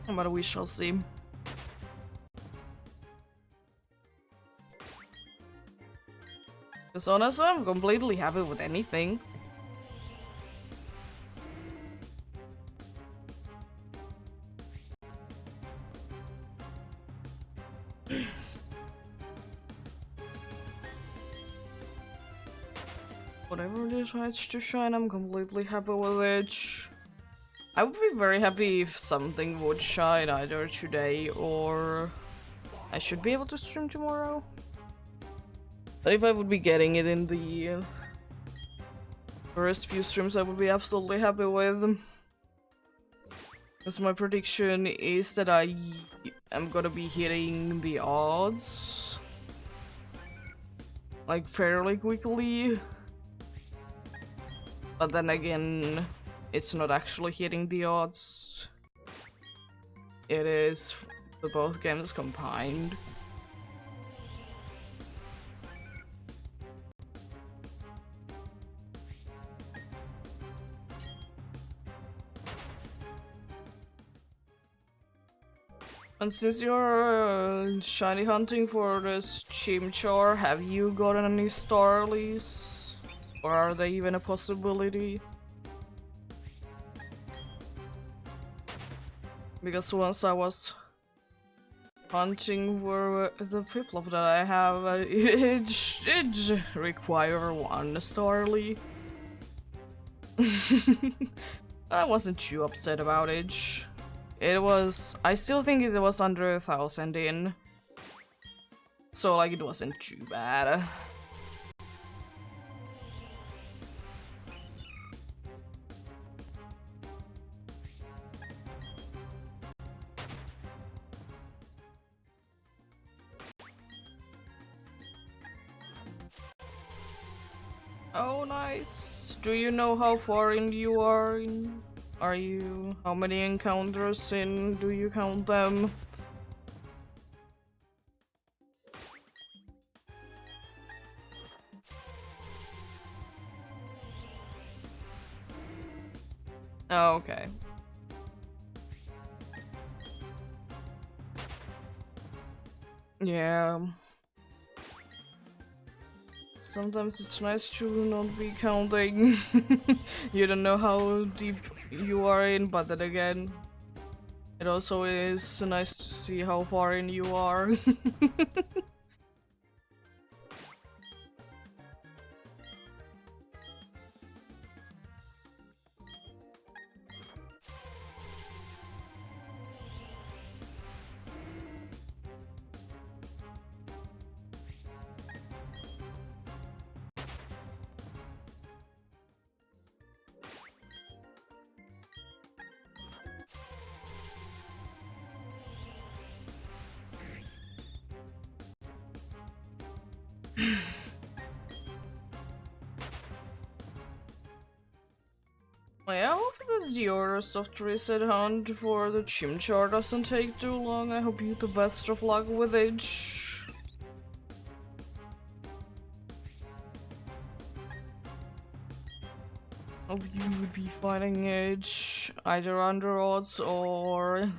But we shall see. Because honestly, I'm completely happy with anything. Whatever decides to shine, I'm completely happy with it. I would be very happy if something would shine either today or I should be able to stream tomorrow. But if I would be getting it in the first few streams, I would be absolutely happy with. Because my prediction is that I am gonna be hitting the odds like fairly quickly. But then again, it's not actually hitting the odds. It is the both games combined. And since you're shiny hunting for this Chimchar, have you gotten any Starlies? Or are they even a possibility? Because once I was hunting for the Piplup that I have, it did require one Starly. I wasn't too upset about it. It was... I still think it was under 1,000 in. So, like, it wasn't too bad. Oh, nice. Do you know how far in you are in? Are you... How many encounters in? Do you count them? Oh, okay. Yeah. Sometimes it's nice to not be counting. You don't know how deep you are in, but then again, it also is nice to see how far in you are. Yeah, hopefully the order soft reset hunt for the chimchar doesn't take too long. I hope you the best of luck with it. Hope you would be fighting it either under odds or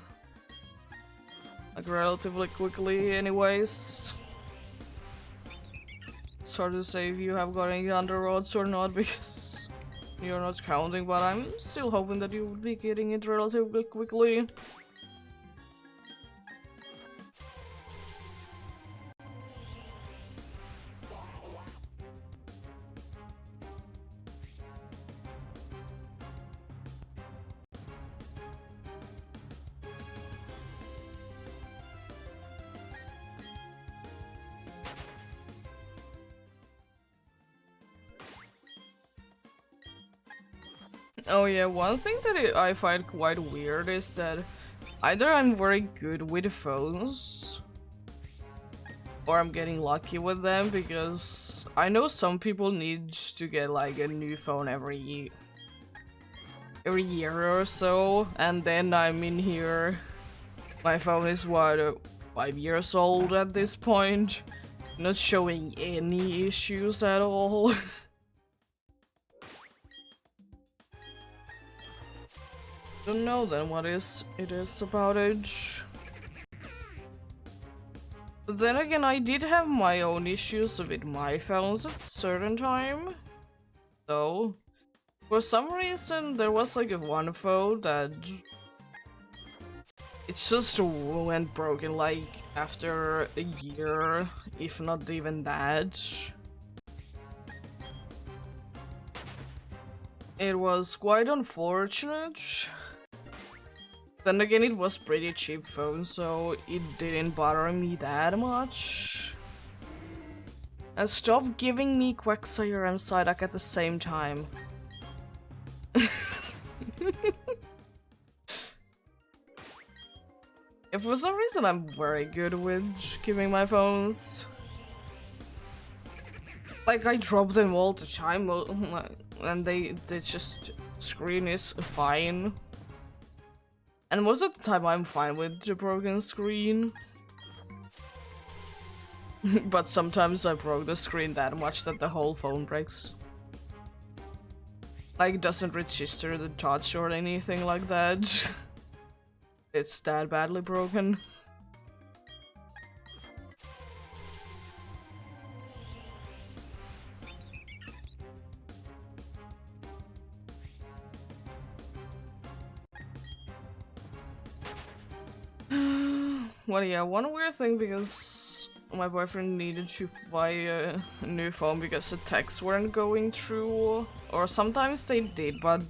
like relatively quickly anyways. It's hard to say if you have got any under odds or not because you're not counting, but I'm still hoping that you would be getting it relatively quickly. Oh yeah, one thing that I find quite weird is that either I'm very good with phones or I'm getting lucky with them, because I know some people need to get like a new phone every year or so, and then I'm in here. My phone is what, 5 years old at this point, not showing any issues at all. Don't know then what it is about it. But then again, I did have my own issues with my phones at a certain time, though. For some reason, there was like a one phone that it just went broken like after a year, if not even that. It was quite unfortunate. Then again, it was pretty cheap phone, so it didn't bother me that much. And stop giving me Quagsire and Psyduck at the same time. If for some reason I'm very good with giving my phones. Like, I drop them all the time, and they just screen is fine. And most of the time I'm fine with the broken screen. But sometimes I broke the screen that much that the whole phone breaks. Like, it doesn't register the touch or anything like that. It's that badly broken. Well, yeah, one weird thing, because my boyfriend needed to buy a new phone because the texts weren't going through, or sometimes they did, but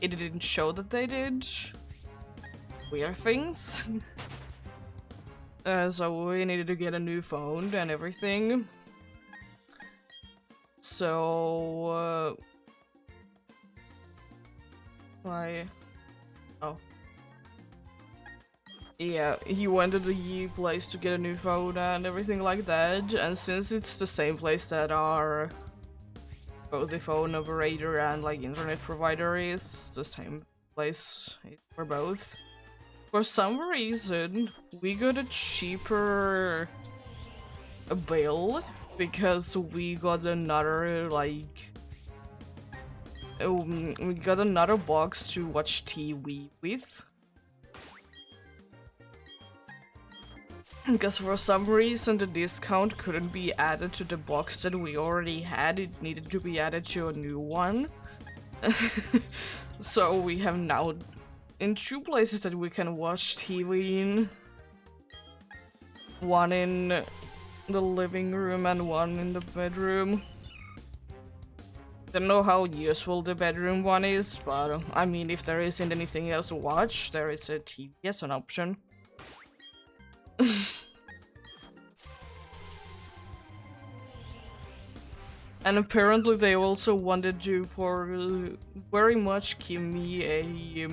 it didn't show that they did weird things. So we needed to get a new phone and everything. So, oh. Yeah, he went to the place to get a new phone and everything like that, and since it's the same place that our both the phone operator and like internet provider is the same place for both, for some reason we got a cheaper bill because we got another like we got another box to watch TV with. Because for some reason the discount couldn't be added to the box that we already had, it needed to be added to a new one. So we have now in two places that we can watch TV in. One in the living room and one in the bedroom. Don't know how useful the bedroom one is, but I mean if there isn't anything else to watch, there is a TV as an option. And apparently they also wanted to very much give me a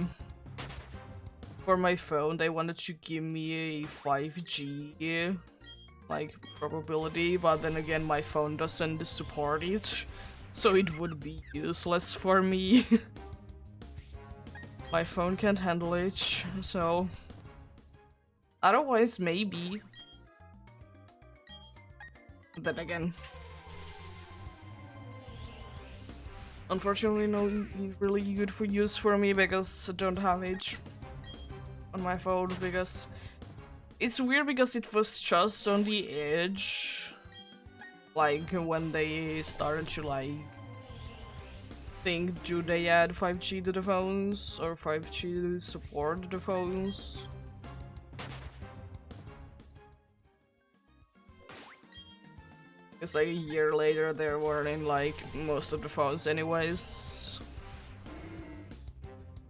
for my phone they wanted to give me a 5G like probability, but then again my phone doesn't support it, so it would be useless for me. My phone can't handle it, so otherwise maybe. Then again, unfortunately no really good for use for me because I don't have it on my phone, because it's weird because it was just on the edge, like when they started to like think, do they add 5G to the phones or 5G support the phones? It's like a year later they weren't in like most of the phones anyways.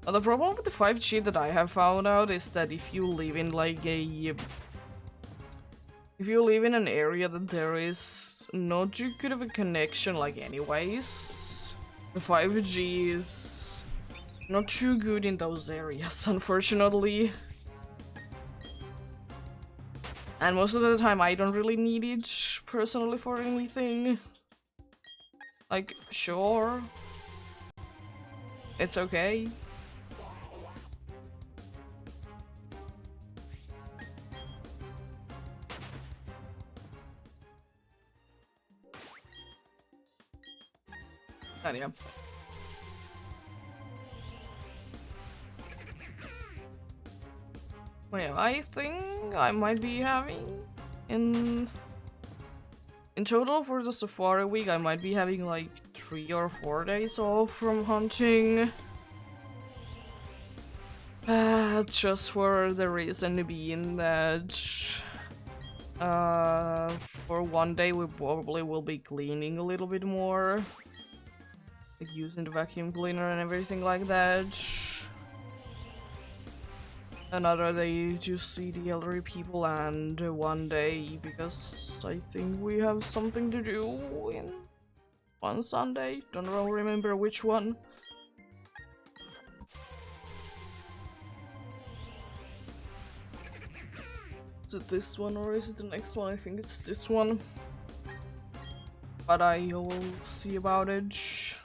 But the problem with the 5G that I have found out is that if you live in like if you live in an area that there is not too good of a connection like anyways, the 5G is not too good in those areas, unfortunately. And most of the time I don't really need it personally for anything. Like, sure, it's okay. And yeah. Well, yeah, I think I might be having in total for the safari week I might be having like 3 or 4 days off from hunting. Just for the reason being that for one day we probably will be cleaning a little bit more, like using the vacuum cleaner and everything like that. Another day to see the elderly people, and one day because I think we have something to do in one Sunday. Don't remember which one. Is it this one or is it the next one? I think it's this one. But I will see about it.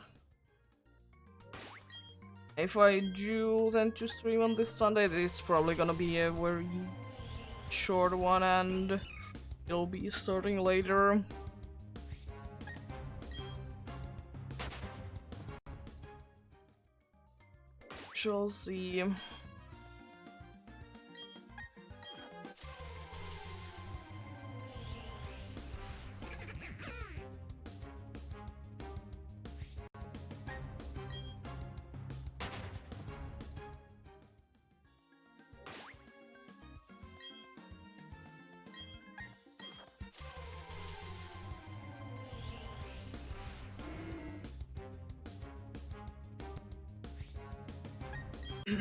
If I do then to stream on this Sunday, it's probably gonna be a very short one and it'll be starting later. Shall see. And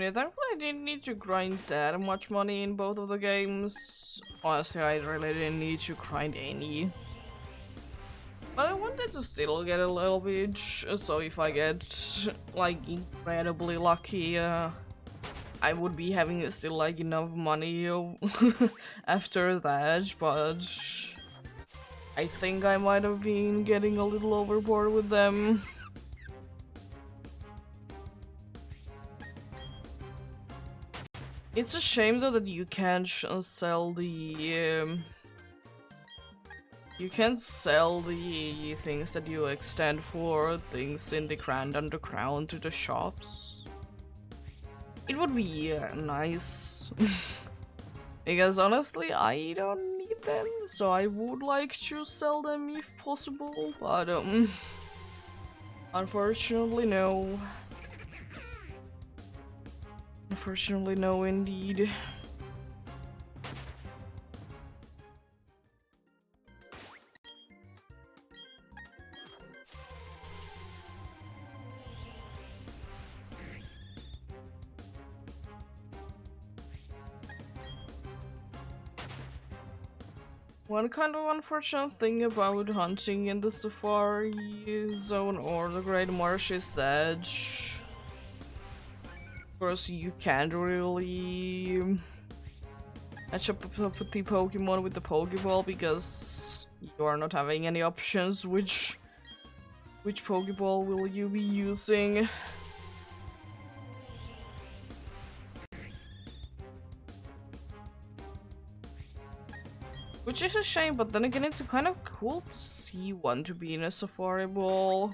I thankfully I didn't need to grind that much money in both of the games. Honestly, I really didn't need to grind any. But I wanted to still get a little bit, so if I get like incredibly lucky, I would be having still like enough money after that, but I think I might have been getting a little overboard with them. It's a shame though that you can't sell the you can't sell the things that you extend for things in the Grand Underground to the shops. It would be nice. Because honestly, I don't need them, so I would like to sell them if possible, but unfortunately no. Unfortunately no indeed. One kind of unfortunate thing about hunting in the Safari Zone or the Great Marsh is that, of course, you can't really match up the Pokemon with the Pokeball because you are not having any options. Which Pokeball will you be using? Which is a shame, but then again, it's kind of cool to see one to be in a Safari Ball.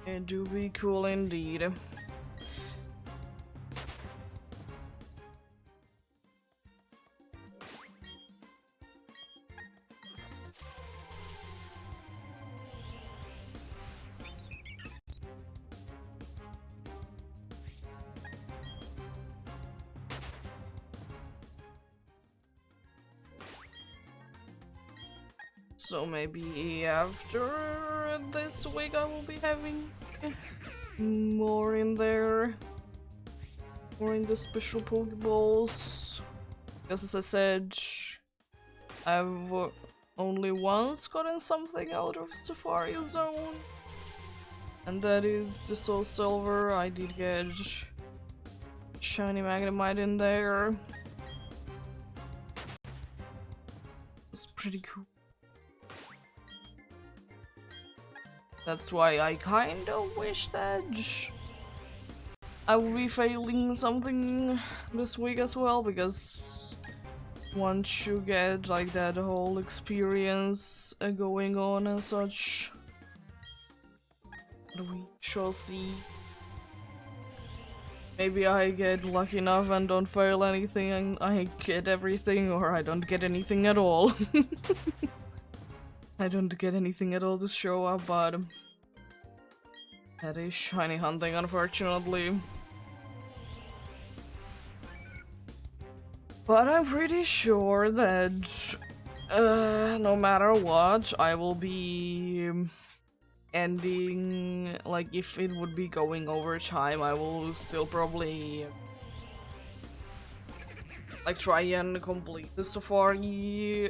It do be cool indeed. So maybe after this week I will be having more in there. More in the special Pokeballs. Because as I said, I've only once gotten something out of Safari Zone. And that is the Soul Silver. I did get Shiny Magnemite in there. It's pretty cool. That's why I kinda wish that I would be failing something this week as well, because once you get like that whole experience going on and such, we shall see. Maybe I get lucky enough and don't fail anything and I get everything, or I don't get anything at all. I don't get anything at all to show up, but that is shiny hunting, unfortunately. But I'm pretty sure that no matter what, I will be ending, like if it would be going over time, I will still probably like try and complete the Safari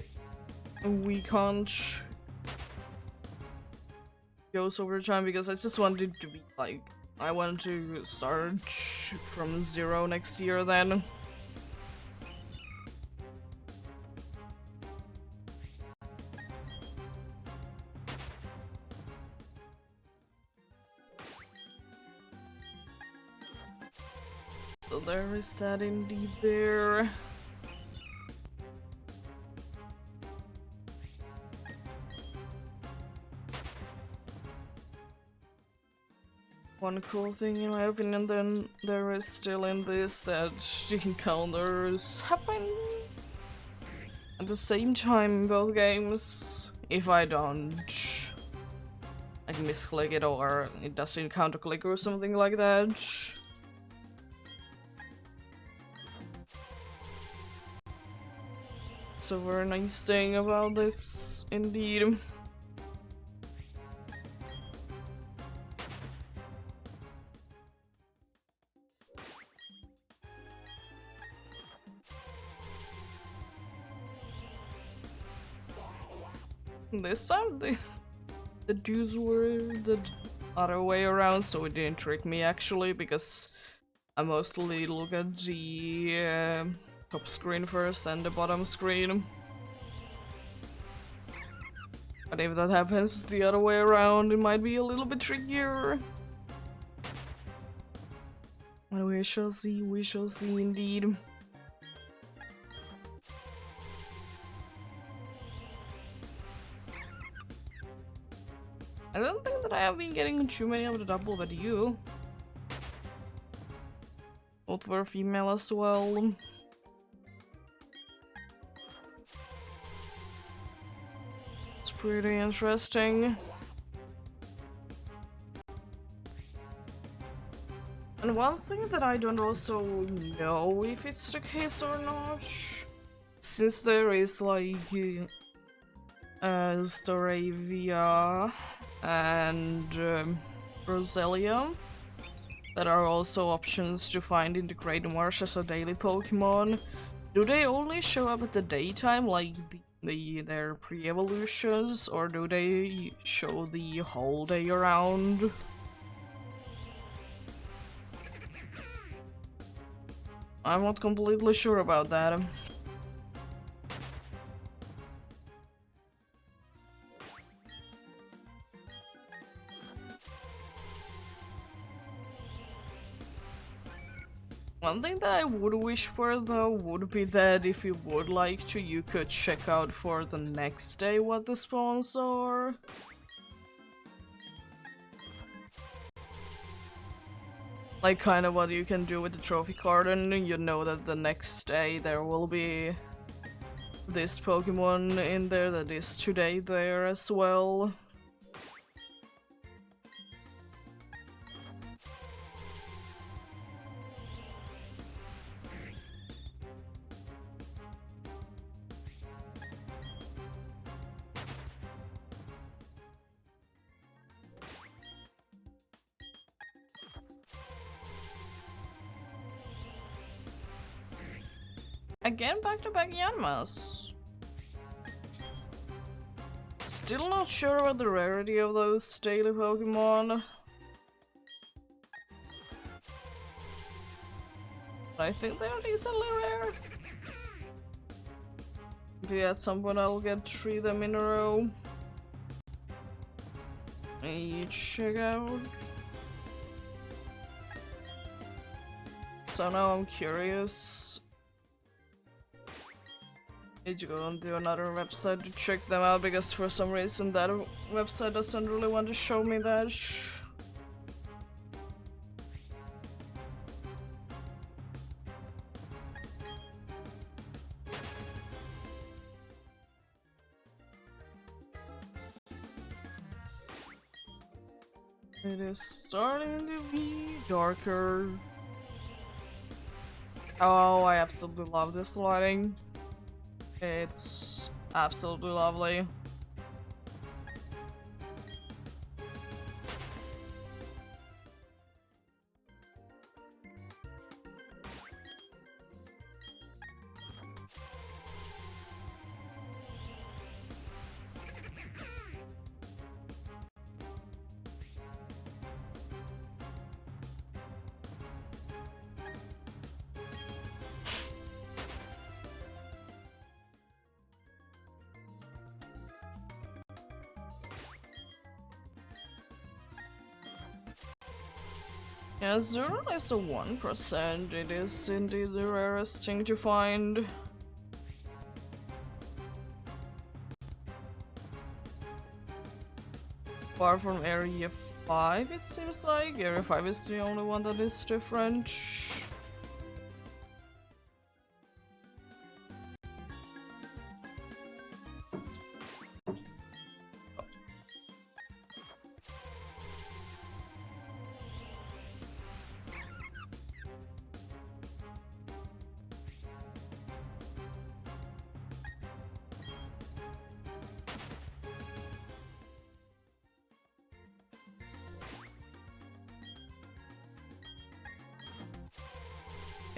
weekend goes over time, because I just wanted to be like, I want to start from 0 next year then. So there is that indeed there. One cool thing in my opinion then there is still in this, that the encounters happen at the same time in both games. If I don't like misclick it or it doesn't counter click or something like that. It's a very nice thing about this, indeed. This time the dudes were the other way around, so it didn't trick me actually, because I mostly look at the top screen first and the bottom screen. But if that happens the other way around, it might be a little bit trickier. But we shall see indeed. I don't think that I have been getting too many of the double with you. Both were female as well. It's pretty interesting. And one thing that I don't also know if it's the case or not, since there is like Staravia and Roselia that are also options to find in the Great Marsh as a daily Pokemon. Do they only show up at the daytime, like their pre-evolutions, or do they show the whole day around? I'm not completely sure about that. One thing that I would wish for though would be that if you would like to, you could check out for the next day what the spawns are. Like kind of what you can do with the trophy card, and you know that the next day there will be this Pokemon in there that is today there as well. Again, back-to-back Yanmas. Still not sure about the rarity of those daily Pokemon. But I think they're decently rare. Maybe at some point I'll get 3 of them in a row. Let me check out. So now I'm curious. Need to go onto another website to check them out, because for some reason that website doesn't really want to show me that. It is starting to be darker. Oh, I absolutely love this lighting. It's absolutely lovely. Yeah, Zero is a 1%. It is indeed the rarest thing to find. Apart from Area 5, it seems like. Area 5 is the only one that is different.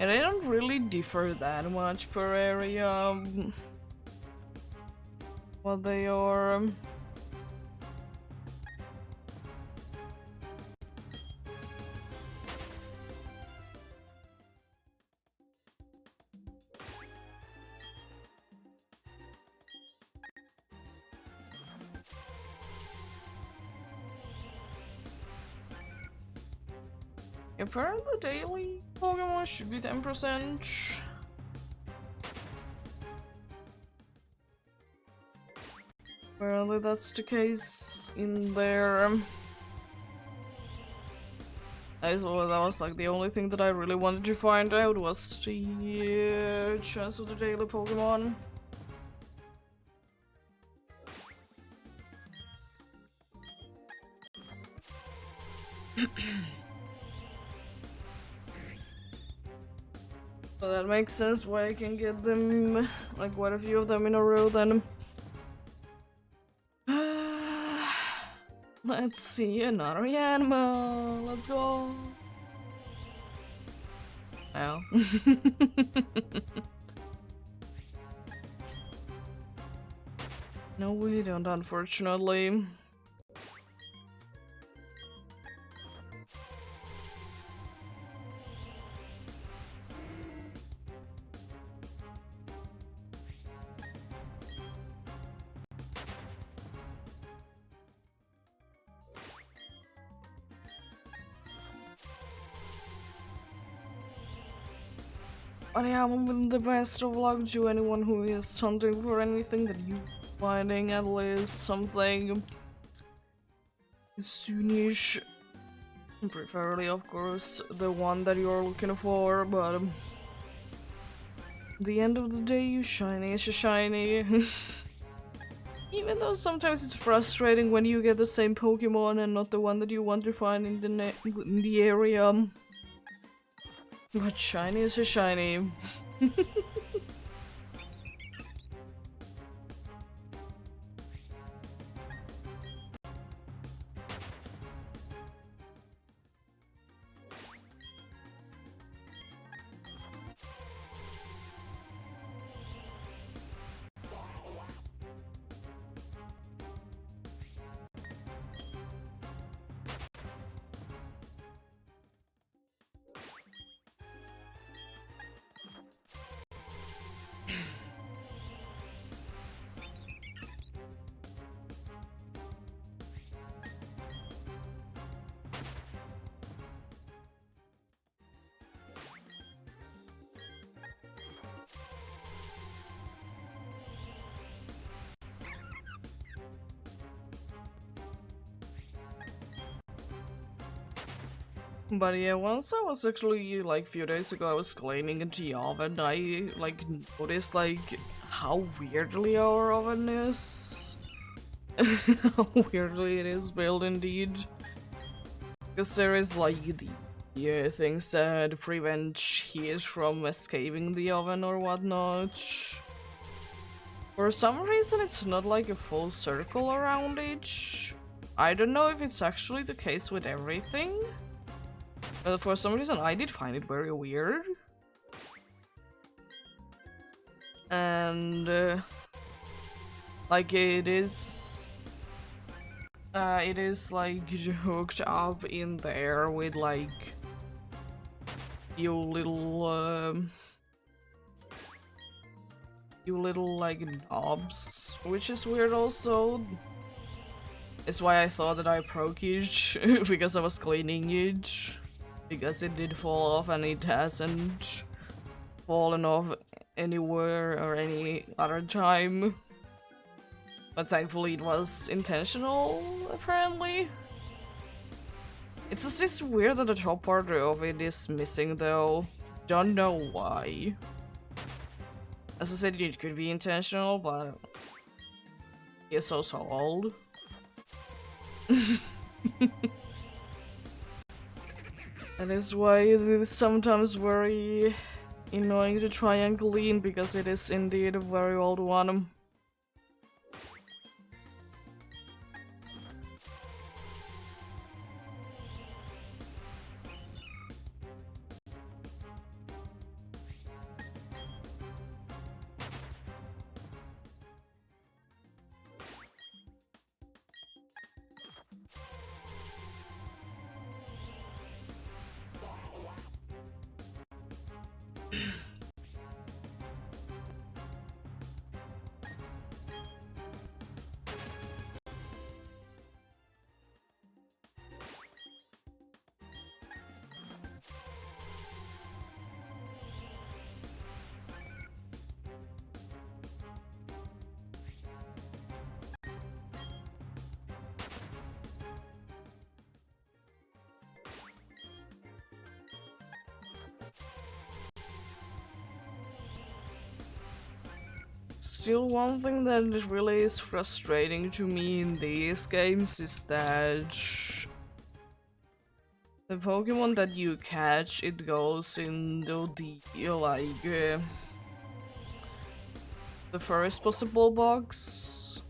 And they don't really differ that much per area. What they are. Apparently daily Pokemon should be 10%. Apparently that's the case in there. As well, that was like the only thing that I really wanted to find out was the chance of the daily Pokemon. So that makes sense why I can get them, like quite a few of them in a row then. Let's see, another animal. Let's go. Ow. No, we don't, unfortunately. But yeah, with the best of luck to anyone who is hunting for anything that you finding at least something soonish. Preferably, of course, the one that you're looking for, but at the end of the day, shiny is a shiny. Even though sometimes it's frustrating when you get the same Pokemon and not the one that you want to find in the area. But shiny is a shiny. But yeah, once I was actually, like, a few days ago, I was cleaning the oven, I, like, noticed, like, how weirdly our oven is. How weirdly it is built, indeed. Because there is, like, the things that prevent heat from escaping the oven or whatnot. For some reason, it's not, like, a full circle around it. I don't know if it's actually the case with everything. But for some reason, I did find it very weird. And, like, it is, like, hooked up in there with, like, you little, like, knobs, which is weird also. It's why I thought that I broke it, because I was cleaning it. Because it did fall off and it hasn't fallen off anywhere or any other time. But thankfully it was intentional, apparently. It's just weird that the top part of it is missing though. Don't know why. As I said, it could be intentional, but it's so old. That is why it is sometimes very annoying to try and clean, because it is indeed a very old one. Still, one thing that really is frustrating to me in these games is that the Pokemon that you catch, it goes into the like the first possible box,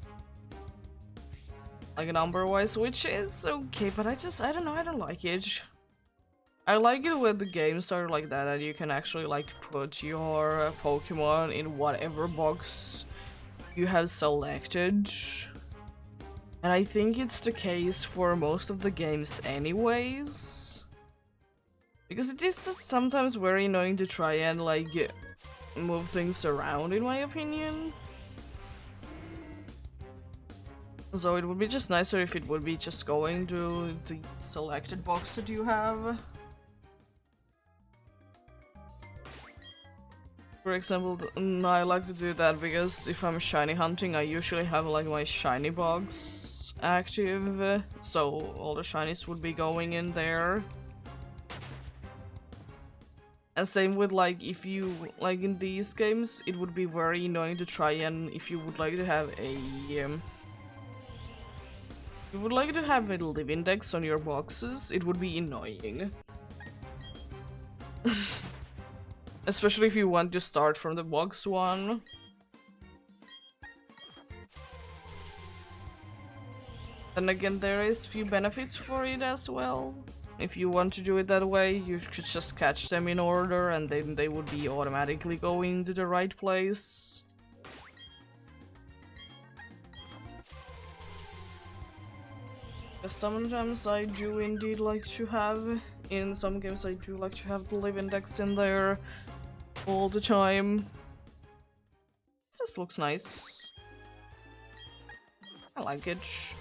like number-wise, which is okay, but I don't know, I don't like it. I like it when the games are like that, and you can actually like put your Pokemon in whatever box you have selected. And I think it's the case for most of the games anyways. Because it is just sometimes very annoying to try and like move things around, in my opinion. So it would be just nicer if it would be just going to the selected box that you have. For example, I like to do that because if I'm shiny hunting, I usually have like my shiny box active, so all the shinies would be going in there. And same with like if you like in these games, it would be very annoying to try and if you would like to have a live index on your boxes, it would be annoying. Especially if you want to start from the box one. Then again, there is few benefits for it as well. If you want to do it that way, you could just catch them in order and then they would be automatically going to the right place. Sometimes I do indeed like to have, in some games I do like to have the live index in there all the time. This looks nice. I like it.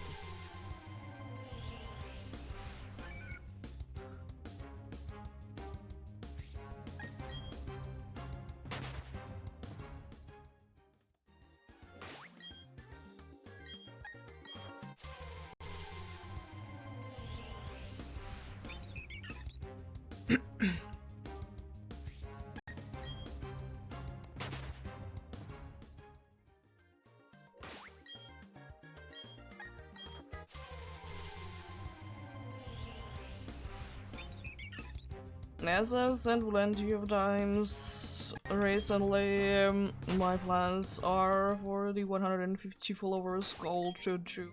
As I've said plenty of times recently, my plans are for the 150 followers goal to do.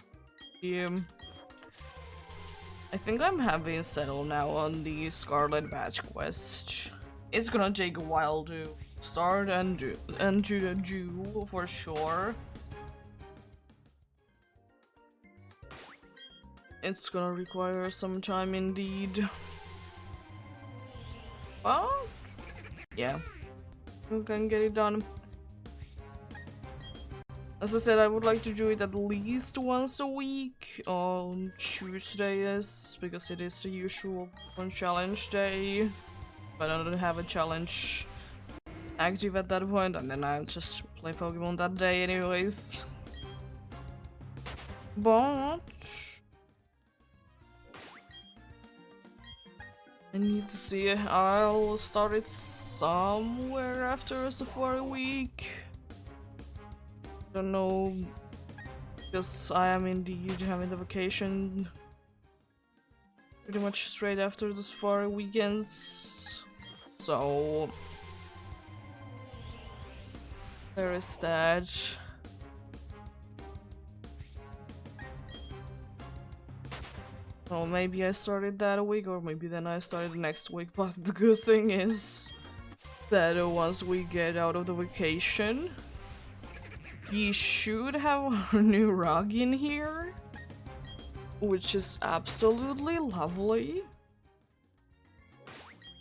I think I'm having settled now on the Scarlet Badge quest. It's gonna take a while to start and do for sure. It's gonna require some time indeed. But yeah, we can get it done. As I said, I would like to do it at least once a week on Tuesdays, because it is the usual one challenge day. But I don't have a challenge active at that point, and then I'll just play Pokemon that day anyways. But I need to see. I'll start it somewhere after a Safari week. Don't know, because I am indeed having the vacation pretty much straight after the Safari weekends. So there is that. Well, maybe I started that a week, or maybe then I started the next week, but the good thing is that once we get out of the vacation, you should have our new rug in here, which is absolutely lovely.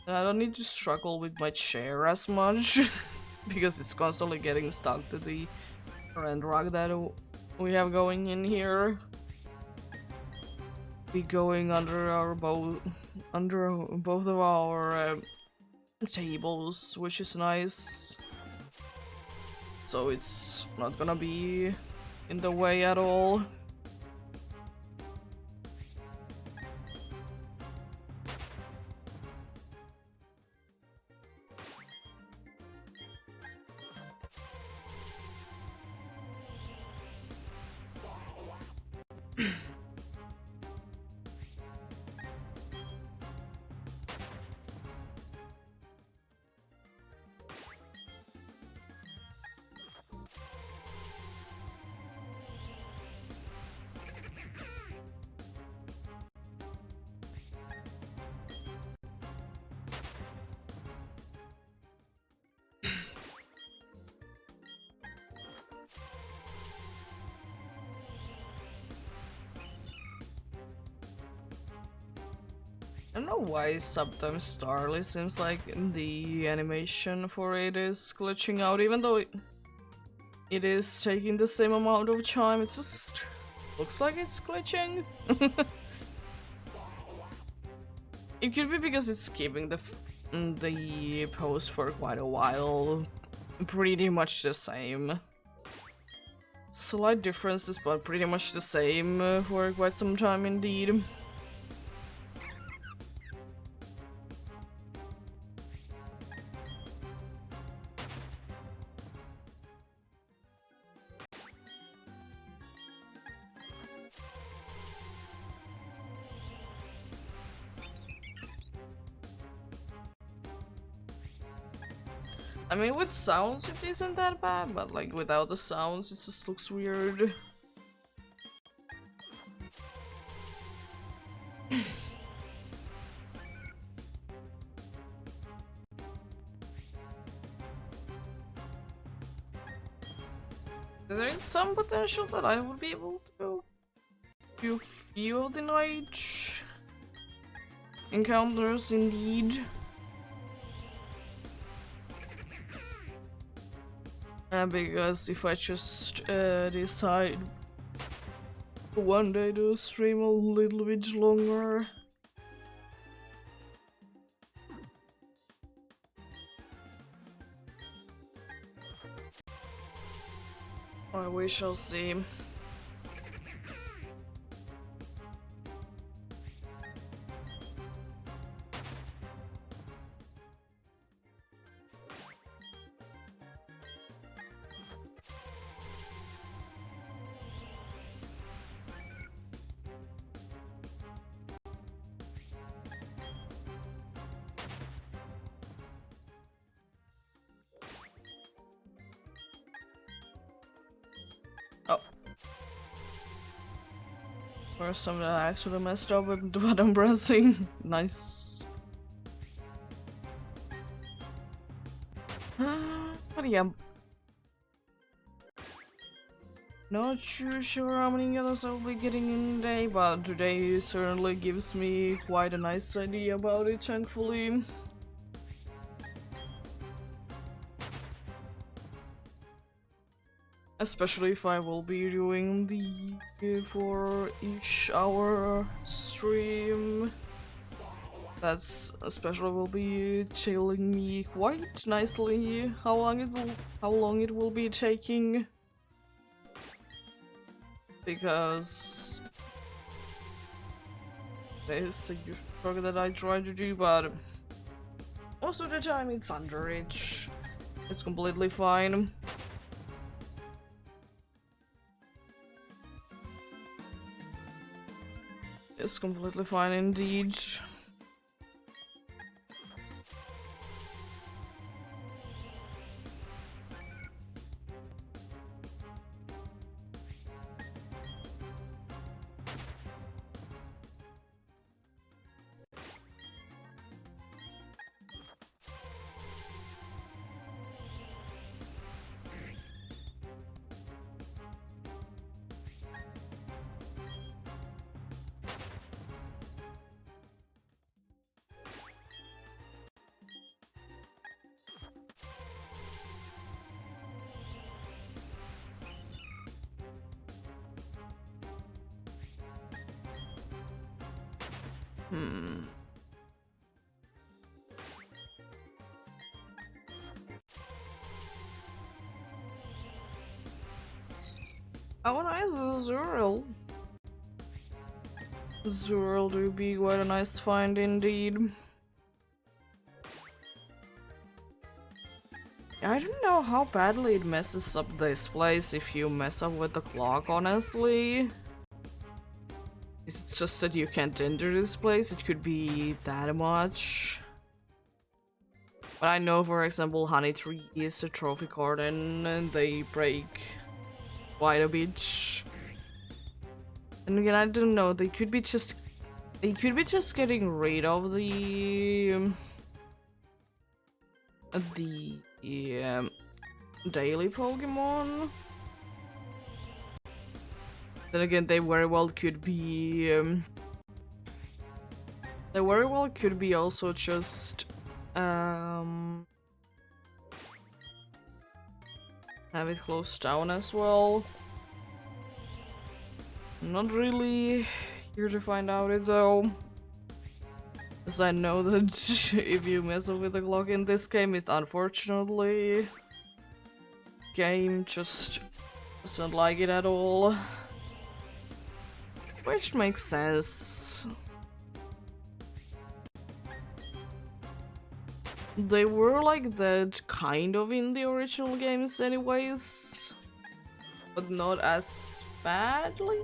And I don't need to struggle with my chair as much, because it's constantly getting stuck to the current rug that we have going in here. Be going under both of our tables, which is nice. So it's not gonna be in the way at all. I don't know why sometimes Starly seems like the animation for it is glitching out, even though it is taking the same amount of time. It just looks like it's glitching. It could be because it's keeping the pose for quite a while, pretty much the same. Slight differences, but pretty much the same for quite some time indeed. I mean, with sounds it isn't that bad, but like without the sounds it just looks weird. There is some potential that I would be able to go to a few of the night encounters indeed. Because if I just decide one day to stream a little bit longer, we shall see. Or something I actually messed up with the button pressing. Nice. But yeah. Not too sure how many others I'll be getting in today, but today certainly gives me quite a nice idea about it, thankfully. Especially if I will be doing the for each hour stream. That's especially will be telling me quite nicely how long it will be taking. Because there's a usual struggle that I try to do, but most of the time it's under it. It's completely fine. It's completely fine indeed. Oh, nice, Zurl. Zurl do be quite a nice find indeed. I don't know how badly it messes up this place if you mess up with the clock, honestly. It's just that you can't enter this place. It could be that much. But I know, for example, Honey Tree is a trophy garden and they break quite a bit. And again, I don't know, they could be just getting rid of the daily Pokemon. Then again, they very well could be also just have it closed down as well. I'm not really here to find out it though, as I know that if you mess up with the clock in this game, it unfortunately game just doesn't like it at all, which makes sense. They were like that kind of in the original games anyways, but not as badly.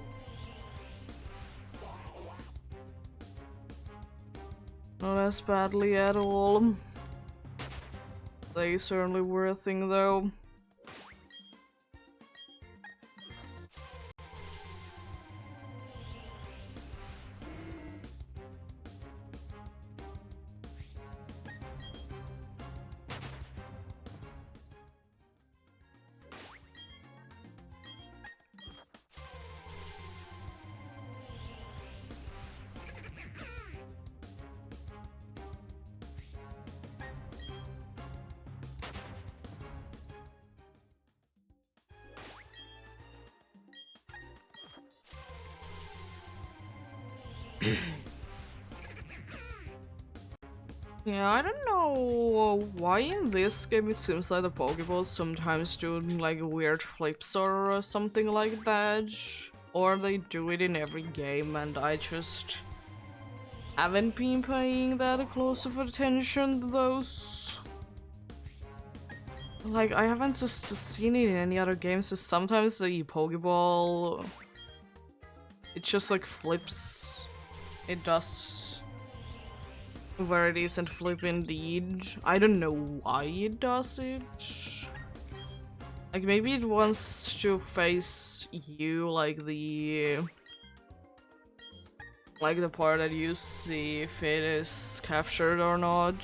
Not as badly at all. They certainly were a thing though. Yeah, I don't know why in this game it seems like the Pokeballs sometimes do like weird flips or something like that. Or they do it in every game and I just haven't been paying that close of attention to those. Like, I haven't just seen it in any other games, so sometimes the Pokeball, it just like flips. It does where it isn't flip indeed. I don't know why it does it. Like, maybe it wants to face you, like the part that you see if it is captured or not.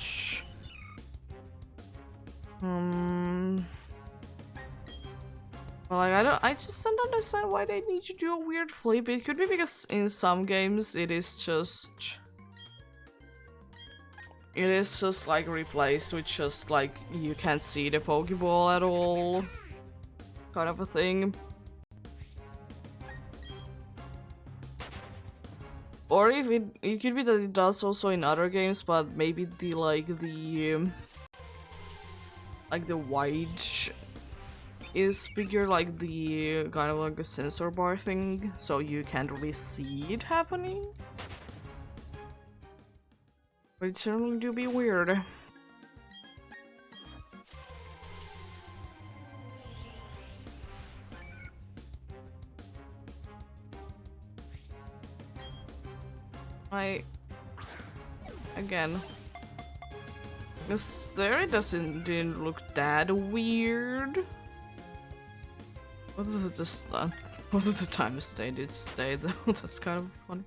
Well, like, I just don't understand why they need to do a weird flip. It could be because in some games it is just like replaced with just like you can't see the Pokeball at all, kind of a thing. Or if it could be that it does also in other games, but maybe the wide is bigger, like the kind of like a sensor bar thing, so you can't really see it happening. But it certainly do be weird. Again, this there it didn't look that weird. What is this? What is the times they did stay though? That's kind of funny.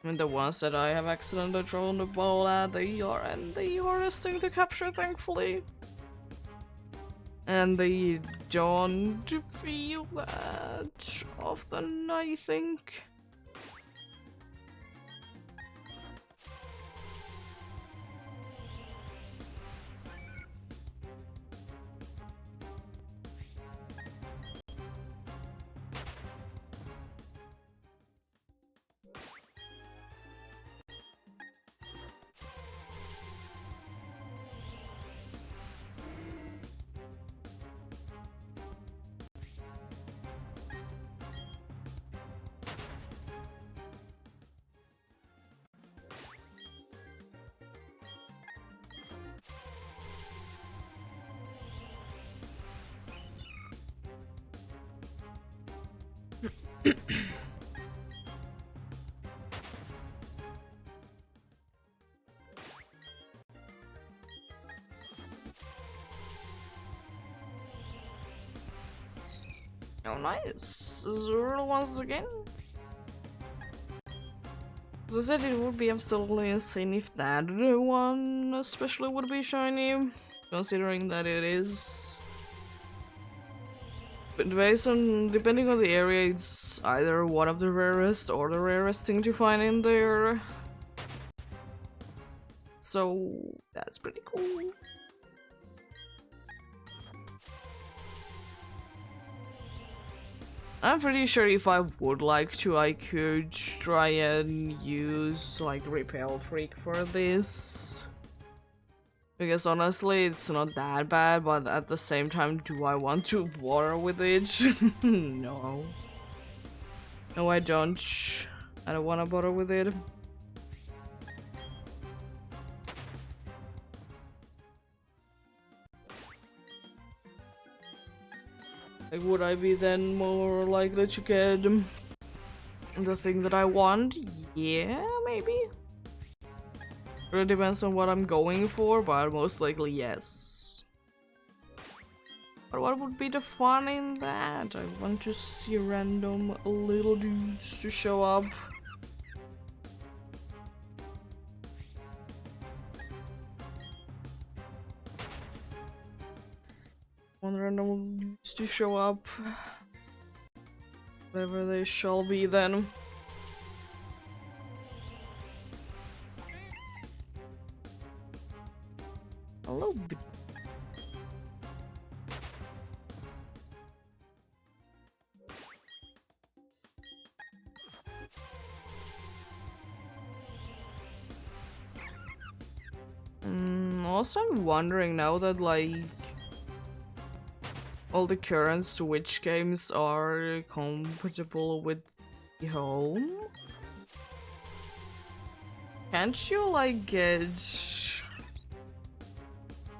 I mean, the ones that I have accidentally thrown the ball at, they are the hardest thing to capture, thankfully. And they don't feel that often, I think. Oh, nice. Zero once again. As I said, it would be absolutely insane if that one especially would be shiny, considering that it is. But depending on the area, it's either one of the rarest or the rarest thing to find in there. So that's pretty cool. I'm pretty sure if I would like to, I could try and use like Repel Freak for this. Because honestly, it's not that bad, but at the same time, do I want to bother with it? No. No, I don't. I don't want to bother with it. Like, would I be then more likely to get the thing that I want? Yeah, maybe. It depends on what I'm going for, but most likely yes. But what would be the fun in that? I want to see random little dudes to show up. Want random dudes to show up. Whatever they shall be then. Hello, also I'm wondering now that like all the current Switch games are compatible with the home. Can't you like get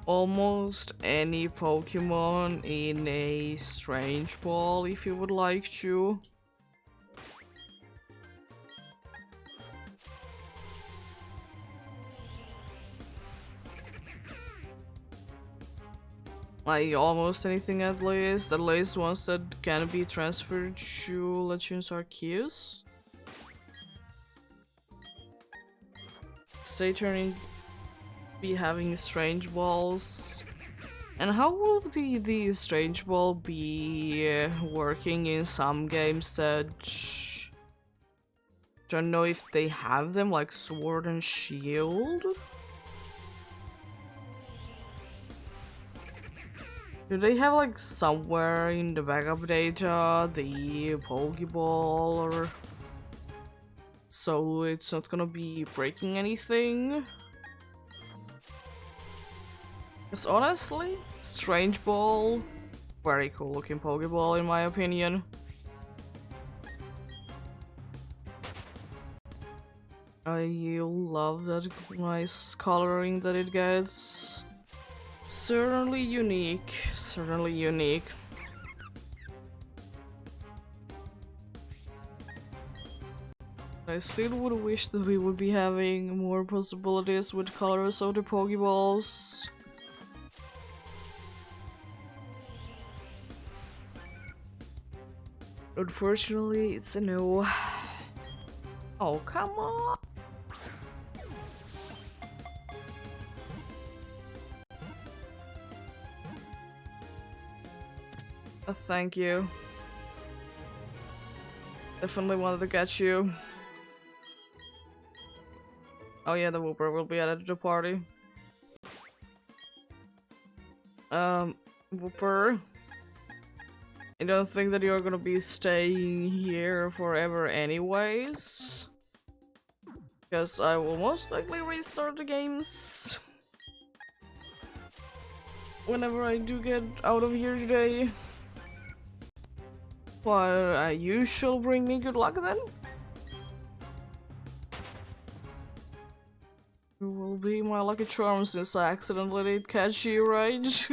almost any Pokemon in a Strange Ball if you would like to? Like almost anything at least ones that can be transferred to Legends Arceus. Stay turning be having Strange Balls. And how will the Strange Ball be working in some games that don't know if they have them, like Sword and Shield? Do they have like somewhere in the backup data the Pokeball or so it's not gonna be breaking anything? Because honestly, Strange Ball, very cool looking Pokeball in my opinion. I love that nice coloring that it gets. Certainly unique, certainly unique. I still would wish that we would be having more possibilities with colors of the Pokeballs. Unfortunately, it's a no. Oh, come on! Thank you. Definitely wanted to catch you. Oh yeah, the Whooper will be added to the party. Whooper. I don't think that you're gonna be staying here forever anyways. Because I will most likely restart the games whenever I do get out of here today. But you shall bring me good luck then. You will be my lucky charm since I accidentally did catch you, right?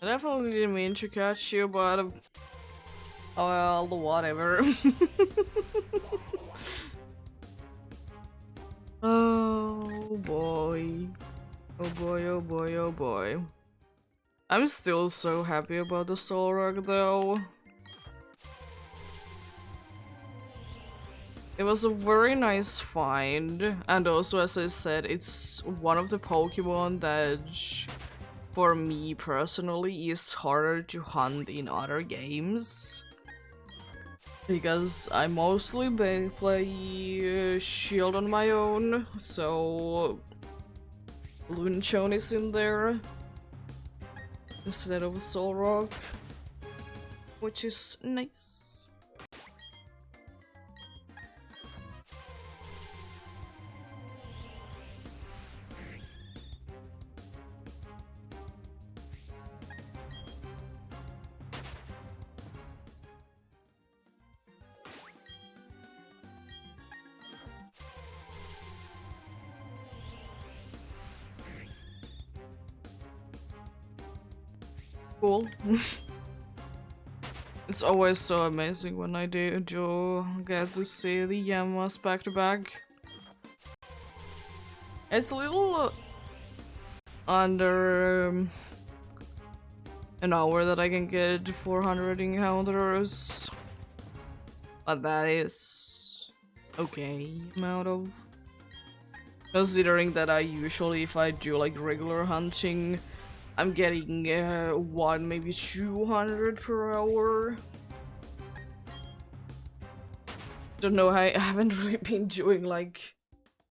I definitely didn't mean to catch you, but oh well, whatever. Oh boy. Oh boy, oh boy, oh boy. I'm still so happy about the Soul Rock though. It was a very nice find, and also as I said, it's one of the Pokemon that, for me personally, is harder to hunt in other games. Because I mostly play Shield on my own, so Lunechone is in there instead of Solrock, which is nice. Cool. It's always so amazing when I do get to see the Yamas back to back. It's a little under an hour that I can get 400 encounters, but that is okay amount of. Considering that I usually, if I do like regular hunting, I'm getting one, maybe 200 per hour. Don't know, I haven't really been doing like,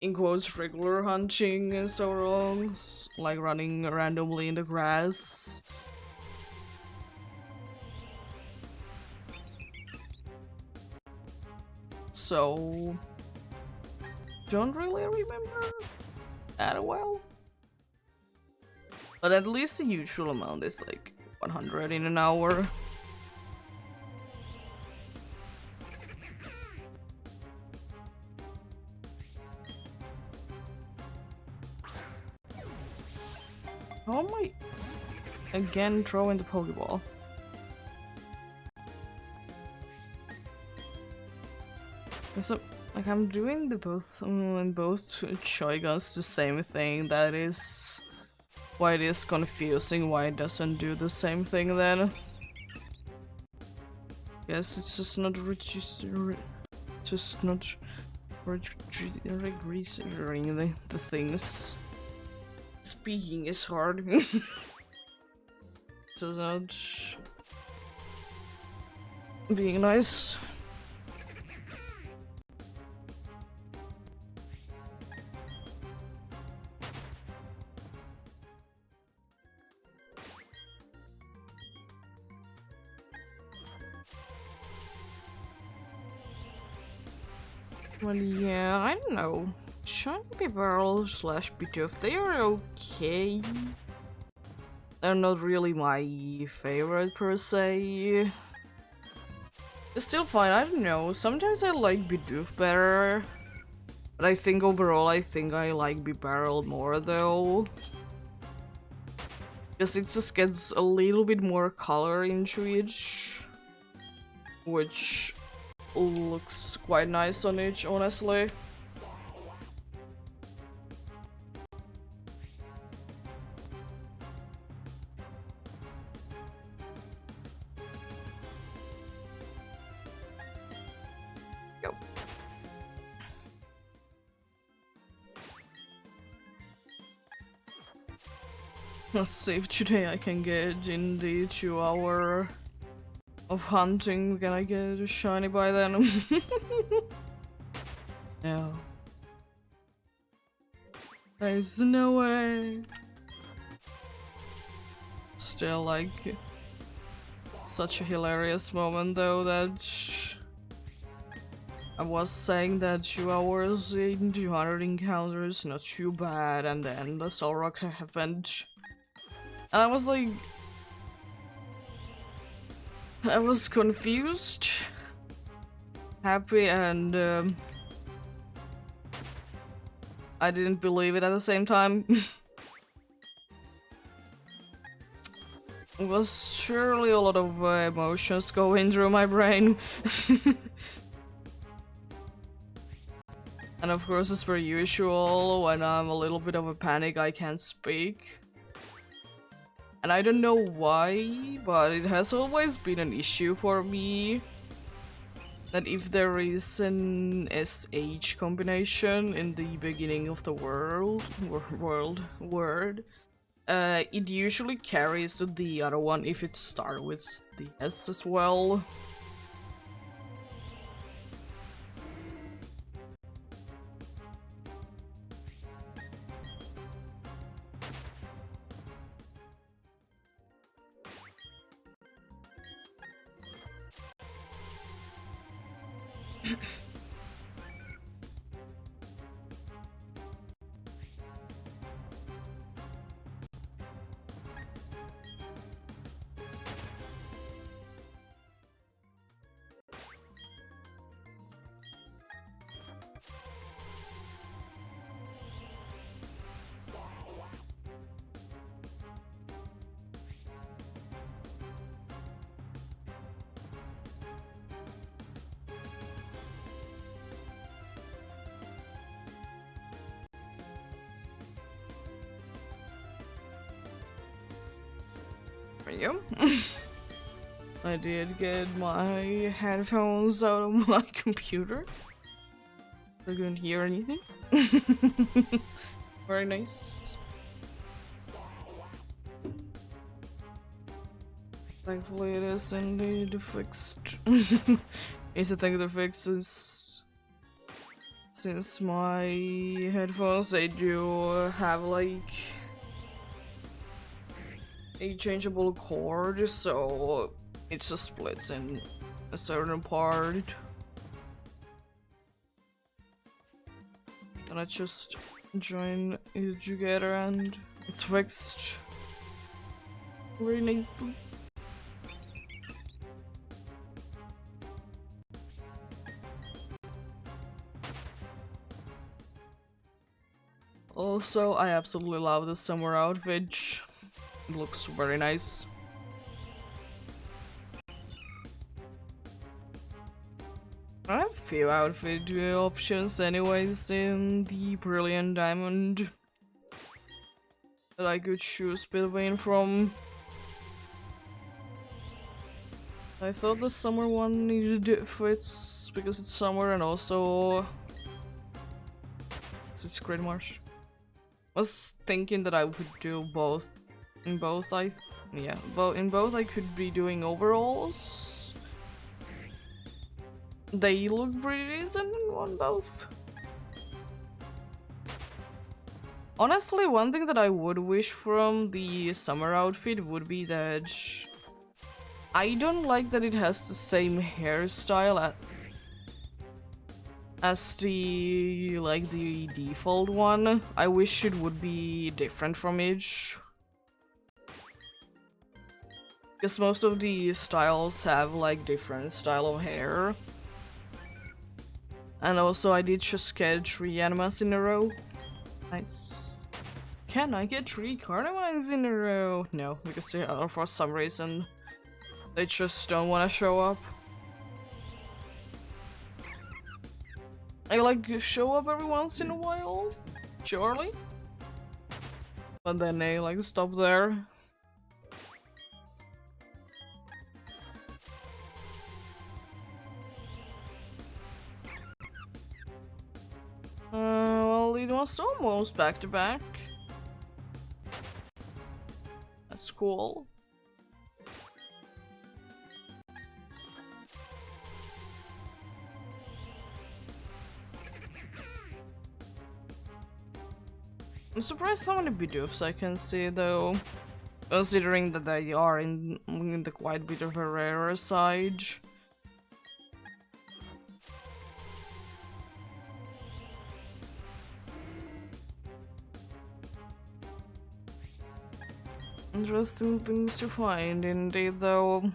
in quotes, regular hunting in so long, like running randomly in the grass. So, don't really remember that well. But at least the usual amount is like 100 in an hour. How am I again throwing the Pokeball? So, like, I'm doing the both in both Choigans the same thing. That is why it is confusing why it doesn't do the same thing then. Yes, it's just not registering the things. Speaking is hard. Does not being nice. Well, yeah, I don't know. Shiny Bibarel slash Bidoof, they are okay. They're not really my favorite per se. It's still fine, I don't know. Sometimes I like Bidoof better. But I think overall I like Bibarel more though. Because it just gets a little bit more color into it. Which looks quite nice on it, honestly. Go. Let's see if today I can get in the 2 hour of hunting. Can I get a shiny by then? No. There's no way. Still, like, such a hilarious moment though that I was saying that 2 hours in 200 encounters, not too bad, and then the Soul Rock happened. And I was like, I was confused, happy, and I didn't believe it at the same time. was surely a lot of emotions going through my brain. And of course, as per usual, when I'm a little bit of a panic, I can't speak. And I don't know why, but it has always been an issue for me that if there is an SH combination in the beginning of the word, it usually carries to the other one if it starts with the S as well. I did get my headphones out of my computer. I couldn't hear anything. Very nice. Thankfully it is indeed fixed. It's a thing to fix is since my headphones, they do have like a changeable cord, so it just splits in a certain part. And I just join it together and it's fixed very nicely. Also, I absolutely love the summer outfit. It looks very nice. I have a few outfit options anyways in the Brilliant Diamond that I could choose between from. I thought the summer one needed fits because it's summer and also it's Great Marsh. Was thinking that I would do both. In both, in both I could be doing overalls. They look pretty decent on both. Honestly, one thing that I would wish from the summer outfit would be that I don't like that it has the same hairstyle as the default one. I wish it would be different from each. Because most of the styles have like different style of hair. And also I did just get 3 animas in a row. Nice. Can I get 3 carnivines in a row? No, because they are, for some reason they just don't want to show up. I like show up every once in a while, surely. But then they like stop there. Well, it was almost back to back. That's cool. I'm surprised how many Bidoofs I can see though, considering that they are in the quite bit of a rarer side. Interesting things to find indeed though.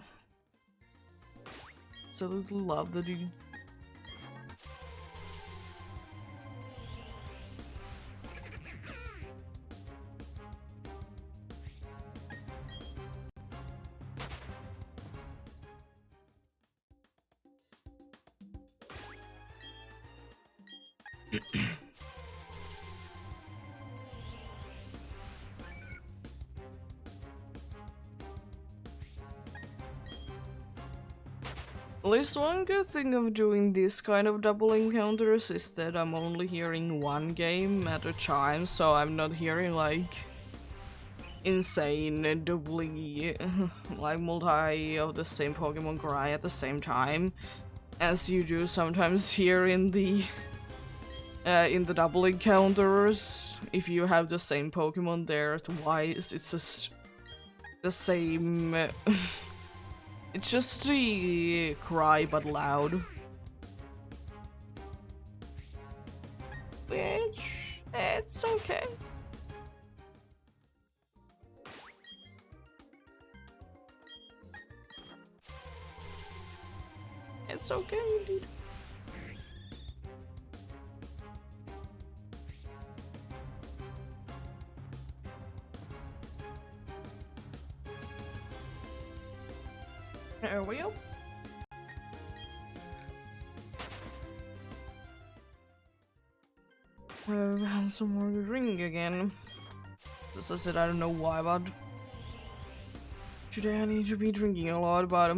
Absolutely love the dude. At least one good thing of doing this kind of double encounters is that I'm only hearing one game at a time, so I'm not hearing like insane doubly like multi of the same Pokemon cry at the same time as you do sometimes here in the double encounters. If you have the same Pokemon there twice, it's just the same. It's just the cry but loud. Which, it's okay. It's okay indeed. There we go. I've had some more to drink again. As I said, I don't know why, but today I need to be drinking a lot, but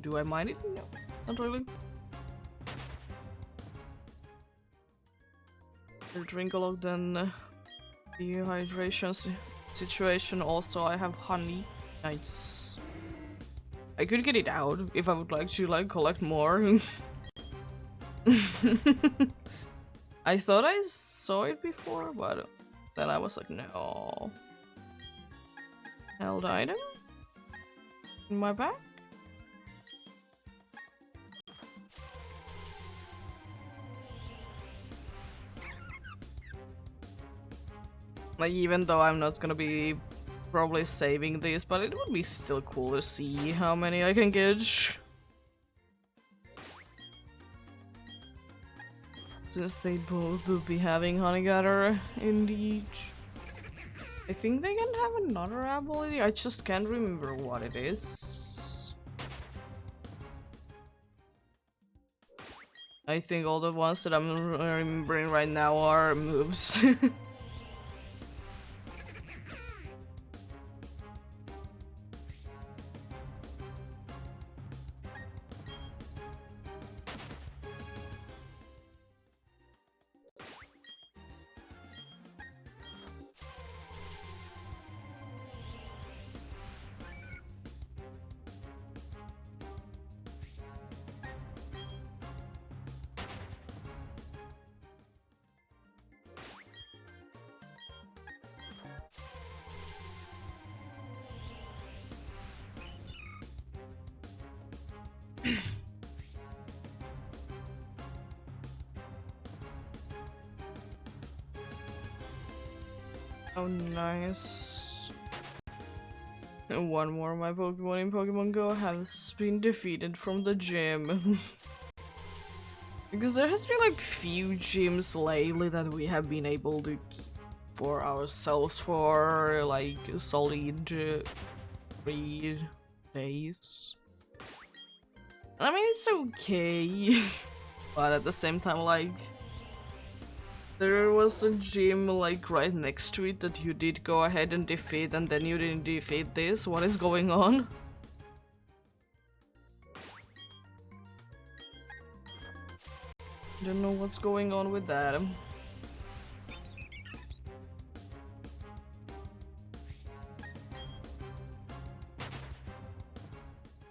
do I mind it? No, not really. I drink a lot, then dehydration situation. Also, I have honey. Nice. I could get it out if I would like to like collect more. I thought I saw it before, but then I was like, no. Held item? In my bag? Like, even though I'm not gonna be probably saving these, but it would be still cool to see how many I can get. Since they both will be having Honey Gather indeed. I think they can have another ability, I just can't remember what it is. I think all the ones that I'm remembering right now are moves. Oh, nice. And one more of my Pokemon in Pokemon Go has been defeated from the gym. Because there has been like few gyms lately that we have been able to keep for ourselves for like a solid 3 days. I mean, it's okay. But at the same time, like, there was a gym like right next to it that you did go ahead and defeat, and then you didn't defeat this. What is going on? Don't know what's going on with that.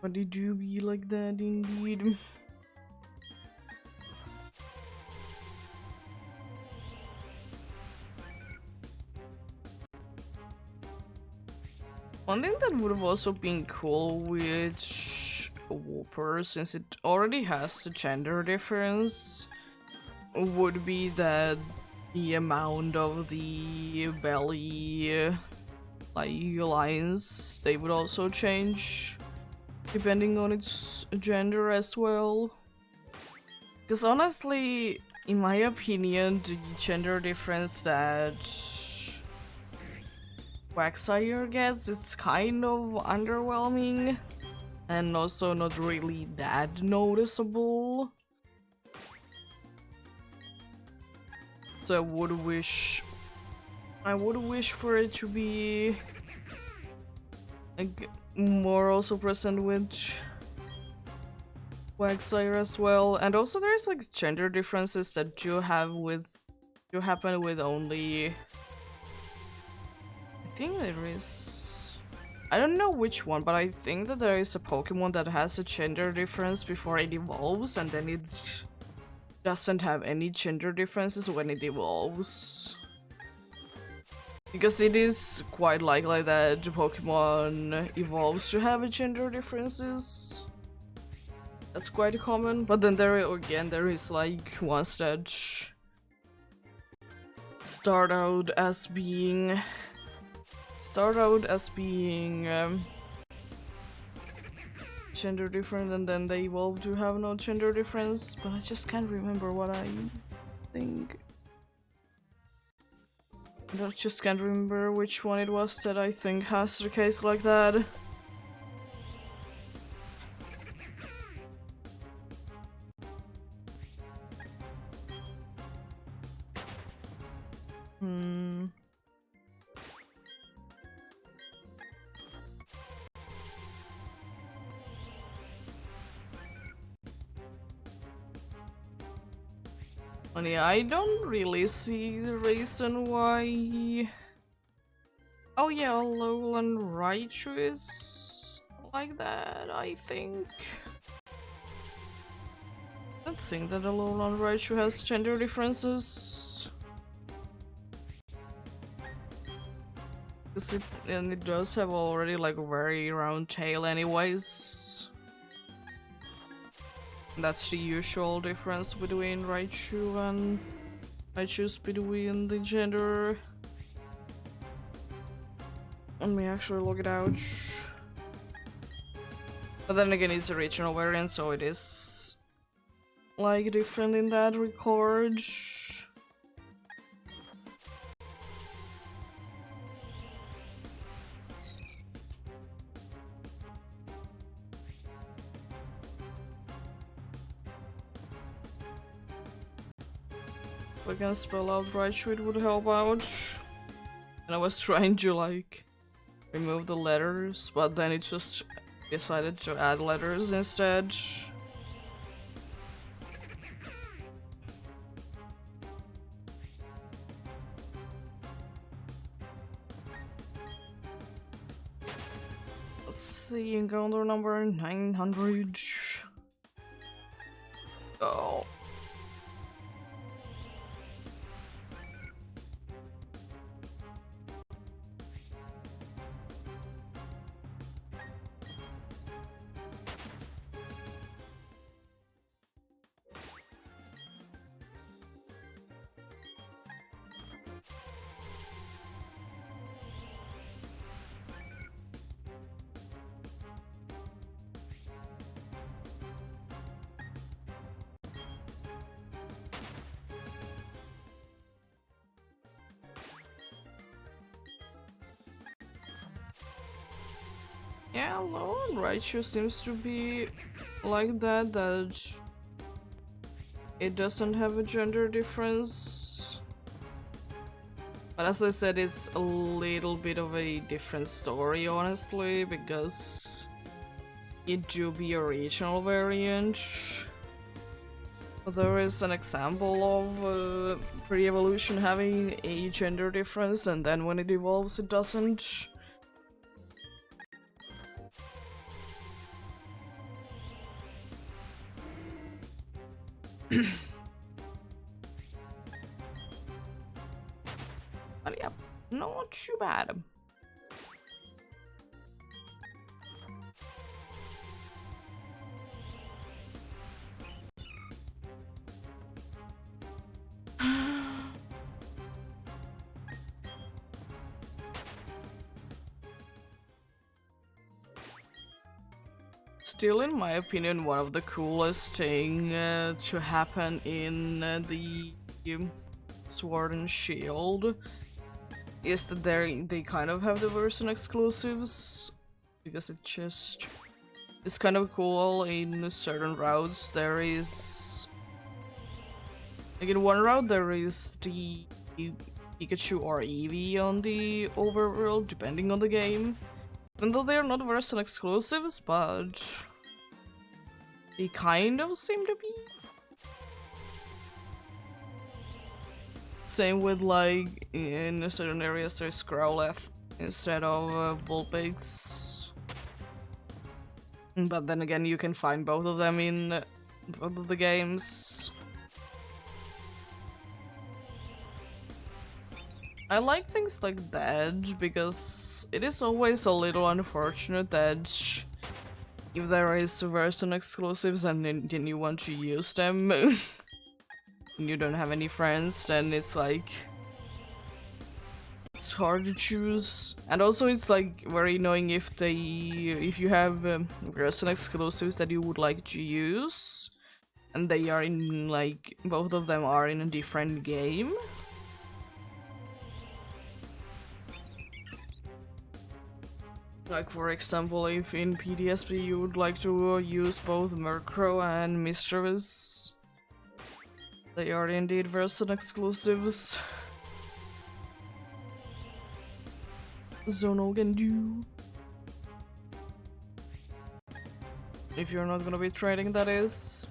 But it do be like that indeed. One thing that would have also been cool with Whooper, since it already has the gender difference, would be that the amount of the belly lines, they would also change depending on its gender as well. Because honestly, in my opinion, the gender difference that Quagsire gets, it's kind of underwhelming and also not really that noticeable. So I would wish for it to be like more also present with Quagsire as well. And also there's like gender differences that do happen with only, I think there is, I don't know which one, but I think that there is a Pokemon that has a gender difference before it evolves, and then it doesn't have any gender differences when it evolves. Because it is quite likely that the Pokemon evolves to have a gender differences. That's quite common. But then there is like ones that start out as being gender different, and then they evolve to have no gender difference. But I just can't remember what I think. I just can't remember which one it was that I think has the case like that. And yeah, I don't really see the reason why. Oh yeah, Alolan Raichu is like that, I think. I don't think that Alolan Raichu has gender differences. And it does have already like a very round tail anyways. That's the usual difference between Raichu and Raichu's between the gender. Let me actually look it out. But then again, it's a regional variant, so it is like different in that regard. If I can spell out Raichu, it would help out. And I was trying to like remove the letters, but then it just decided to add letters instead. Let's see, encounter number 900. Oh. Yeah, Alolan Raichu seems to be like that it doesn't have a gender difference. But as I said, it's a little bit of a different story, honestly, because it do be a regional variant. But there is an example of pre-evolution having a gender difference, and then when it evolves, it doesn't. But yeah, not too bad. Still, in my opinion, one of the coolest thing to happen in the Sword and Shield is that they kind of have the version exclusives, because it's kind of cool. In certain routes there is Like in one route there is the Pikachu or Eevee on the overworld, depending on the game. Even though they are not version exclusives, but they kind of seem to be. Same with like in certain areas there's Growlithe instead of Vulpix. But then again, you can find both of them in both of the games. I like things like that because it is always a little unfortunate that if there is version exclusives and then you want to use them and you don't have any friends, then it's like it's hard to choose. And also it's like very annoying if you have version exclusives that you would like to use and they are in like both of them are in a different game. Like for example, if in PDSP you would like to use both Murkrow and Mischievous, they are indeed version exclusives. So no can do. If you're not gonna be trading, that is.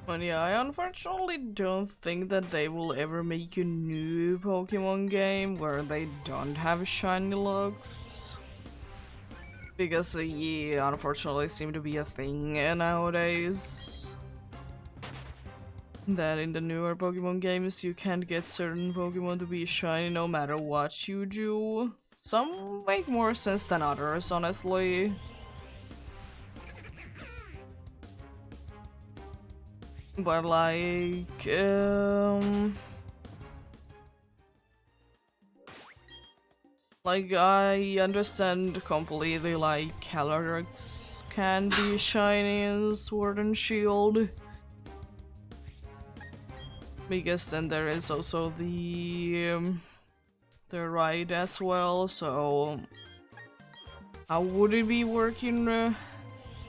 But yeah, I unfortunately don't think that they will ever make a new Pokemon game where they don't have shiny looks. Because they unfortunately seem to be a thing nowadays. That in the newer Pokemon games you can't get certain Pokemon to be shiny no matter what you do. Some make more sense than others, honestly. But like, I understand completely like Calyrex can be shiny in Sword and Shield. Because then there is also the ride as well, so how would it be working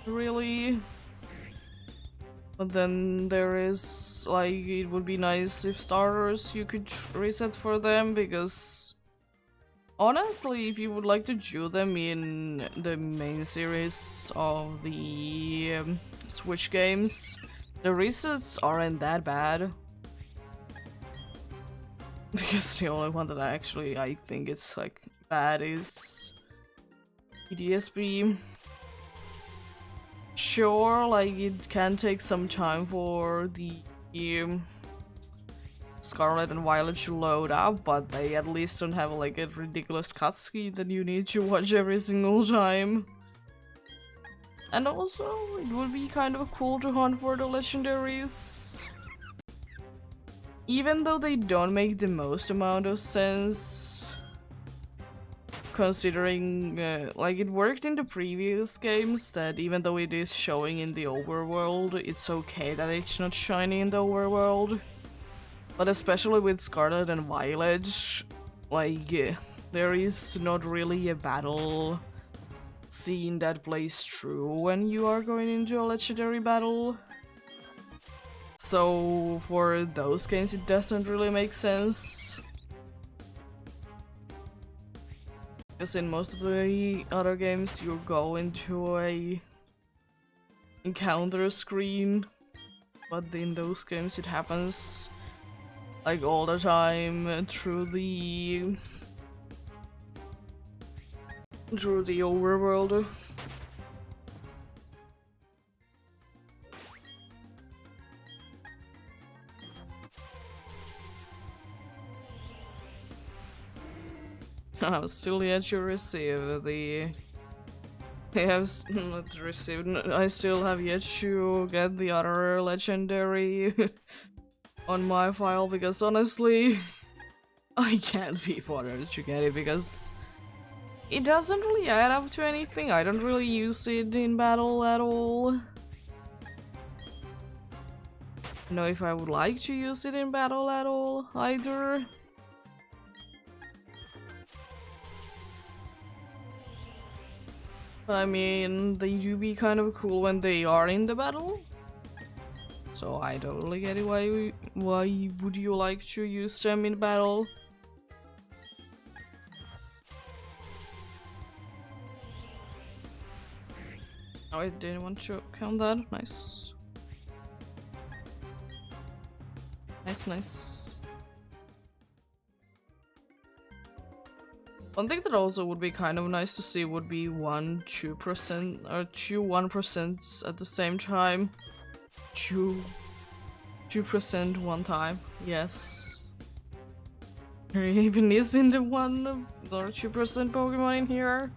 really? But then there is, like, it would be nice if starters you could reset for them, because honestly, if you would like to do them in the main series of the Switch games, the resets aren't that bad. Because the only one that I think is like bad is EDSB. Sure, like it can take some time for the Scarlet and Violet to load up, but they at least don't have like a ridiculous cutscene that you need to watch every single time. And also, it would be kind of cool to hunt for the legendaries. Even though they don't make the most amount of sense, considering like it worked in the previous games that even though it is showing in the overworld, it's okay that it's not shiny in the overworld. But especially with Scarlet and Violet, like there is not really a battle scene that plays true when you are going into a legendary battle. So for those games it doesn't really make sense. Because in most of the other games you go into a encounter screen, but in those games it happens like all the time through the overworld. I'm still yet to receive the... I have not received... I still have yet to get the other legendary on my file, because honestly I can't be bothered to get it because it doesn't really add up to anything. I don't really use it in battle at all. I don't know if I would like to use it in battle at all either. But I mean, they do be kind of cool when they are in the battle. So I don't really get it. Why would you like to use them in battle? Oh, I didn't want to count that. Nice. Nice. One thing that also would be kind of nice to see would be 1-2% or 2-1% at the same time. 2% one time. Yes. There even isn't the 1 or 2% Pokemon in here.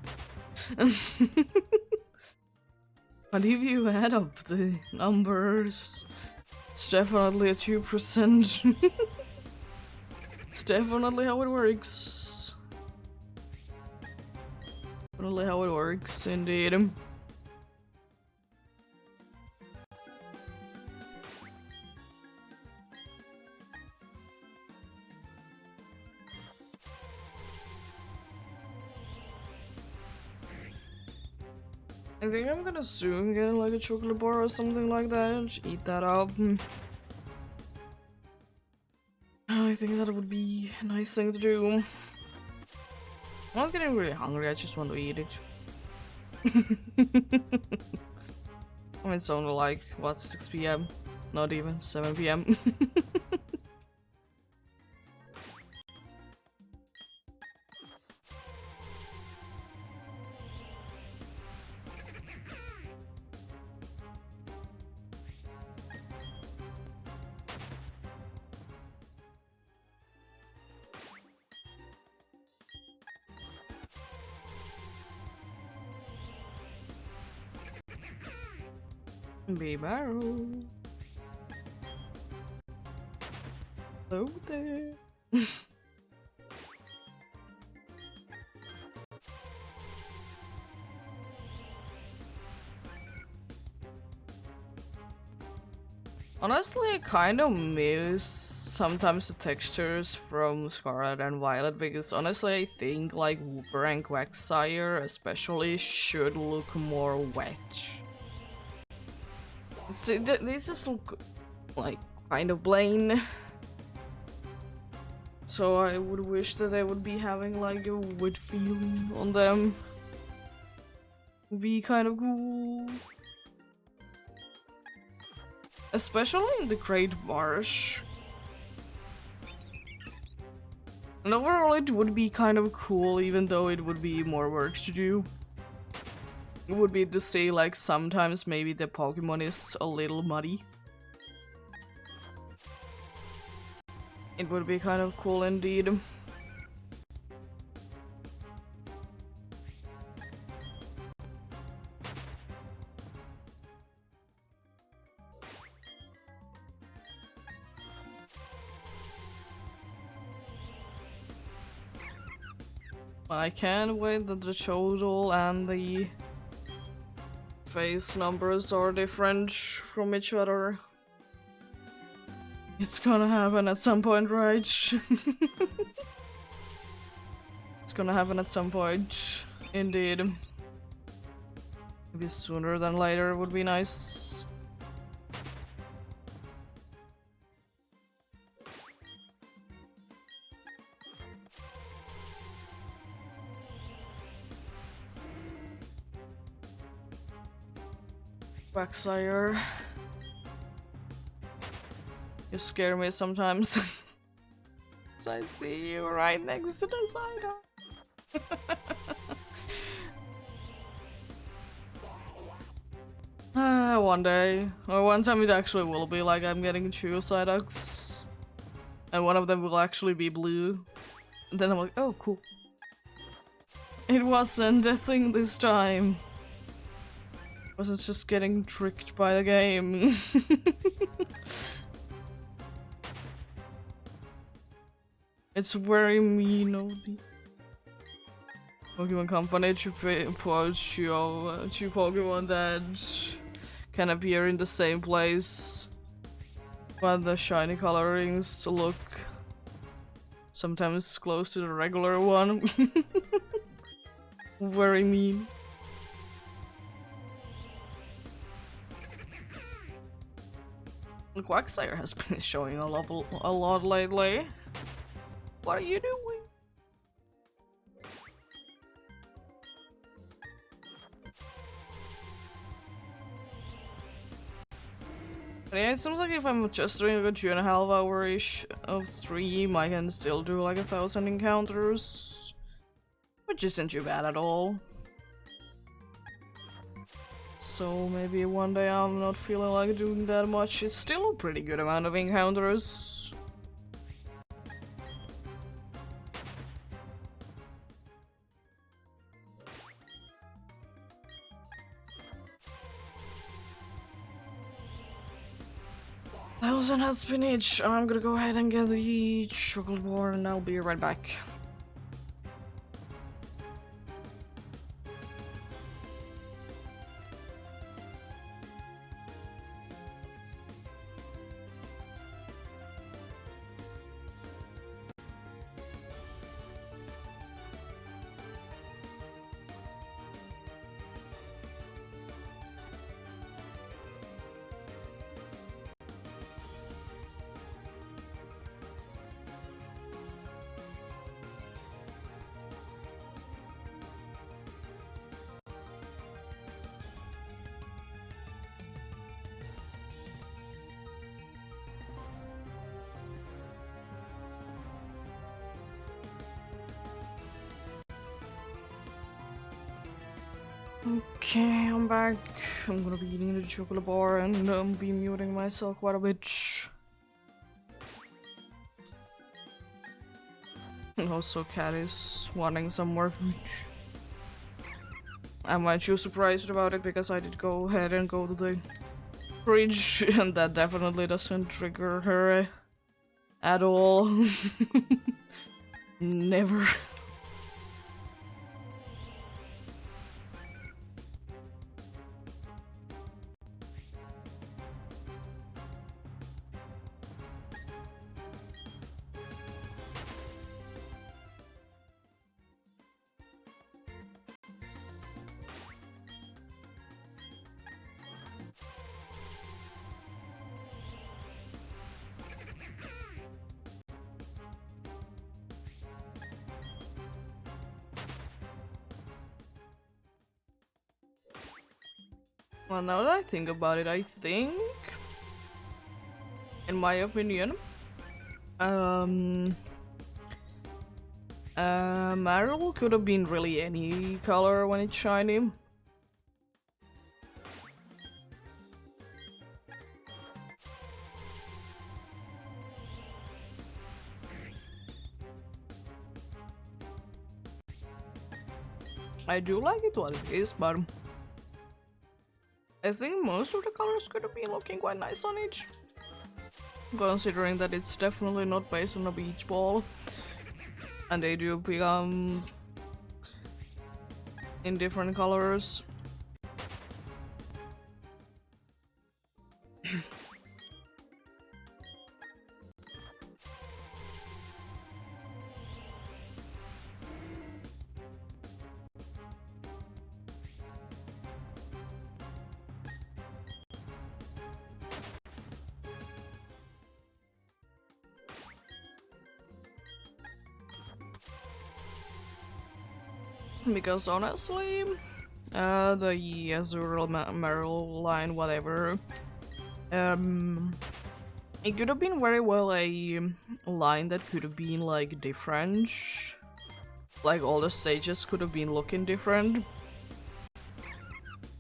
But if you add up the numbers, it's definitely a 2%. It's definitely how it works. Definitely how it works, indeed. I think I'm gonna soon get like a chocolate bar or something like that and eat that up. I think that would be a nice thing to do. I'm not getting really hungry, I just want to eat it. I mean, it's only like, what, 6 PM? Not even 7 PM. Be barrel. Hello there. Honestly, I kind of miss sometimes the textures from Scarlet and Violet, because honestly I think like Wooper and Quagsire especially should look more wet. See, these just look like kind of plain. So I would wish that they would be having like a wood feeling on them. Would be kind of cool. Especially in the Great Marsh. And overall it would be kind of cool, even though it would be more work to do. It would be to say like sometimes maybe the Pokemon is a little muddy. It would be kind of cool indeed. I can't wait that the total and the face numbers are different from each other. It's gonna happen at some point, right? It's gonna happen at some point, indeed. Maybe sooner than later would be nice. Quagsire. You scare me sometimes. I see you right next to the cider. One day, or one time it actually will be like I'm getting two Psyducks, and one of them will actually be blue. And then I'm like, oh cool. It wasn't a thing this time. I wasn't just getting tricked by the game. It's very mean of the Pokemon Company to poach your two Pokemon that can appear in the same place, but the shiny colorings look sometimes close to the regular one. Very mean. The Quagsire has been showing a lot lately. What are you doing? But yeah, it seems like if I'm just doing like a 2.5 hour-ish of stream, I can still do like 1,000 encounters. Which isn't too bad at all. So maybe one day I'm not feeling like doing that much. It's still a pretty good amount of encounters. Thousand has spinach. I'm gonna go ahead and get the chocolate bar and I'll be right back. Okay, I'm back. I'm gonna be eating the chocolate bar and be muting myself quite a bit. And also Cat is wanting some more food. Am I too surprised about it because I did go ahead and go to the fridge and that definitely doesn't trigger her at all. Never. Well, now that I think about it, I think, in my opinion, Marill could have been really any color when it's shiny. I do like it what it is, but I think most of the colors could have been looking quite nice on it. Considering that it's definitely not based on a beach ball. And they do become in different colors. Because honestly, the Azure Meryl line, whatever, it could have been very well a line that could have been like different. Like all the stages could have been looking different.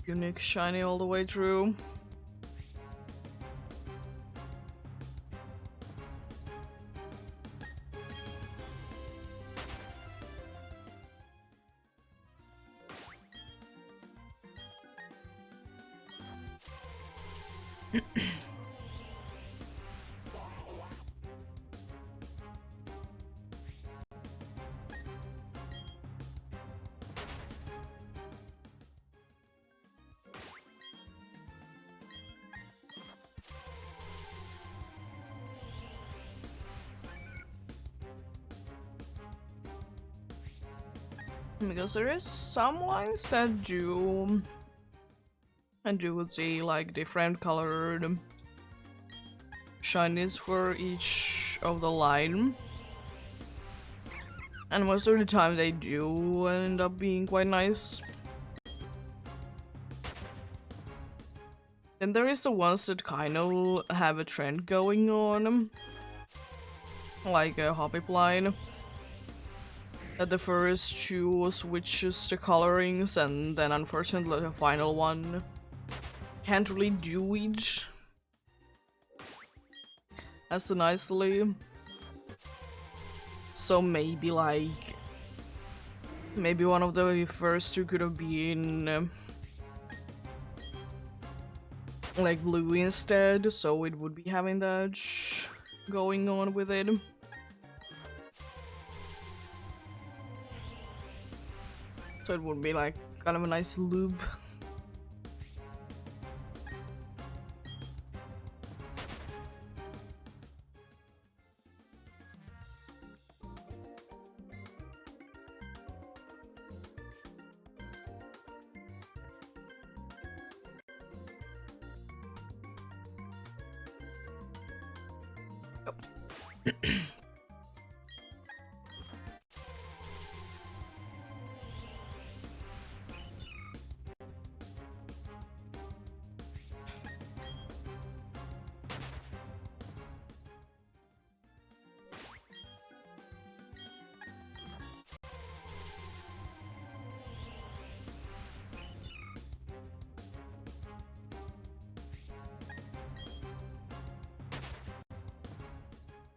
Unique shiny all the way through. Because there is some lines that do the like different colored shinies for each of the line, and most of the time they do end up being quite nice. Then there is the ones that kind of have a trend going on, like a Hoppip line. That the first two switches the colorings, and then unfortunately the final one can't really do it as nicely. So maybe one of the first two could have been like blue instead, so it would be having that going on with it. So it would be like kind of a nice loop.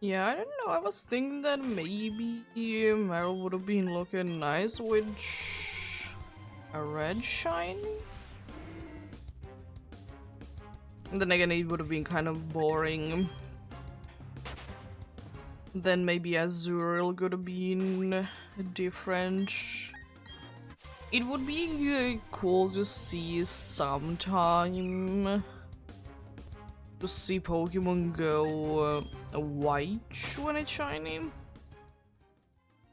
Yeah, I don't know, I was thinking that maybe Meryl would have been looking nice with a red shiny. And then again, it would have been kind of boring. Then maybe Azurill could have been different. It would be cool to see sometime. To see Pokemon go white when it's shiny.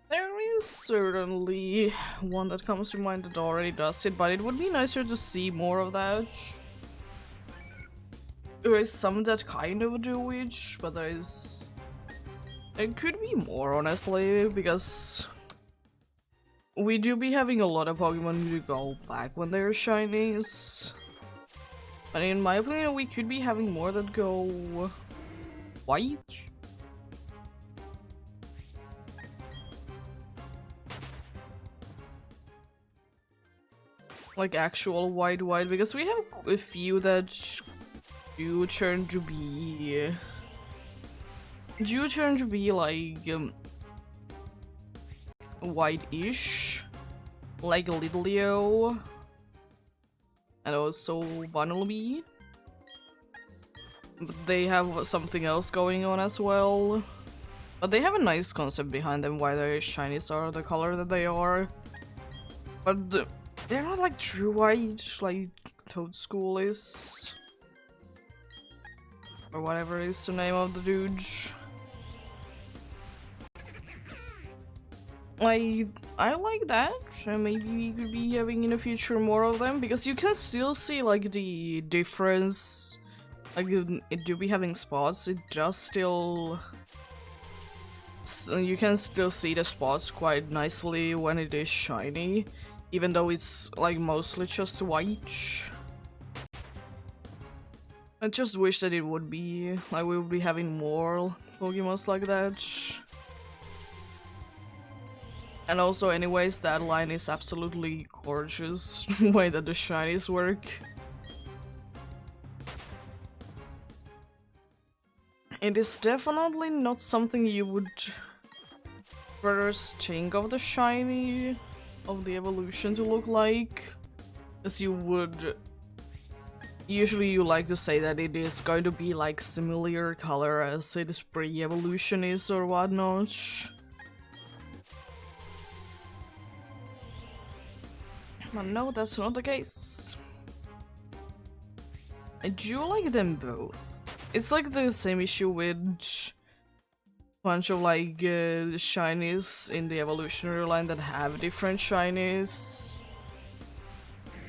There is certainly one that comes to mind that already does it, but it would be nicer to see more of that. There is some that kind of do it, but there could be more, honestly, because we do be having a lot of Pokemon to go back when they're shinies. But in my opinion, we could be having more that go white. Like actual white, because we have a few that do turn to be like white-ish, like Litleo. And also Bunnelby. But they have something else going on as well. But they have a nice concept behind them why their shinies are the color that they are. But they're not like true white, like Toadstool is. Or whatever is the name of the dude. I like that, and maybe we could be having in the future more of them, because you can still see like the difference. Like it do be having spots, it does still So you can still see the spots quite nicely when it is shiny, even though it's like mostly just white. I just wish that it would be like we would be having more Pokemons like that. And also, anyways, that line is absolutely gorgeous, the way that the shinies work. It is definitely not something you would first think of the shiny of the evolution to look like, as you would usually you like to say that it is going to be like similar color as its pre-evolution is or whatnot. But no, that's not the case. I do like them both. It's like the same issue with bunch of like shinies in the evolutionary line that have different shinies.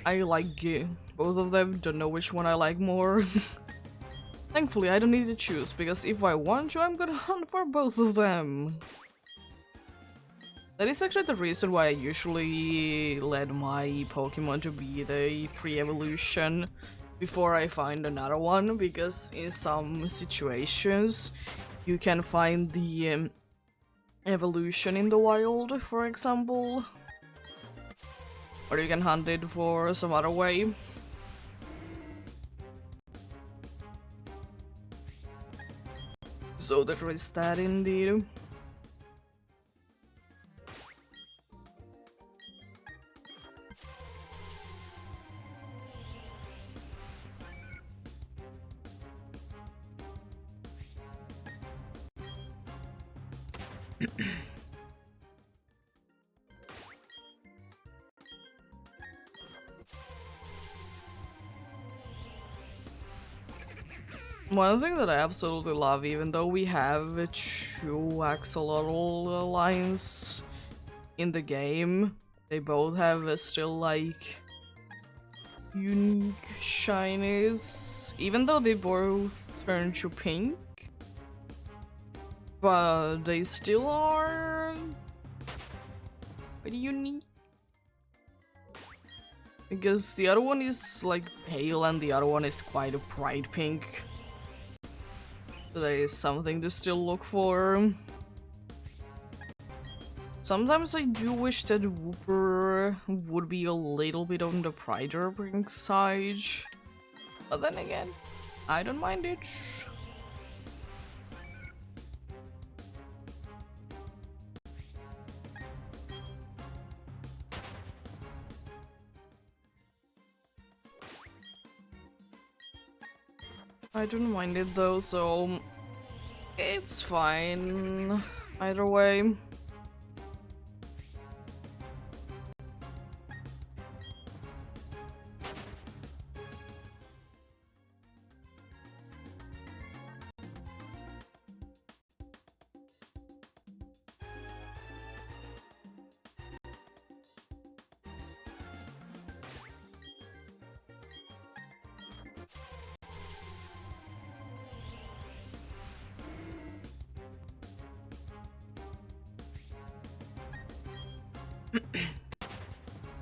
I like both of them, don't know which one I like more. Thankfully, I don't need to choose, because if I want to, I'm gonna hunt for both of them. That is actually the reason why I usually let my Pokemon to be the pre-evolution before I find another one, because in some situations you can find the evolution in the wild, for example. Or you can hunt it for some other way. So there is that indeed. One thing that I absolutely love, even though we have two axolotl lines in the game, they both have still like unique shinies, even though they both turn to pink, but they still are pretty unique. Because the other one is like pale and the other one is quite a bright pink. So there is something to still look for. Sometimes I do wish that Wooper would be a little bit on the brighter pink side. But then again, I don't mind it. I don't mind it though, so it's fine either way.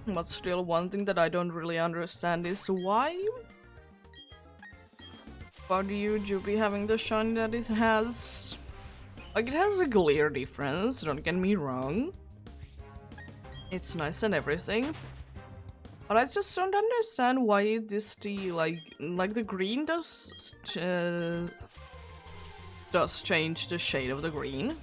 But still, one thing that I don't really understand is why do be having the shine that it has? Like, it has a clear difference, don't get me wrong. It's nice and everything. But I just don't understand why this like the green does change the shade of the green.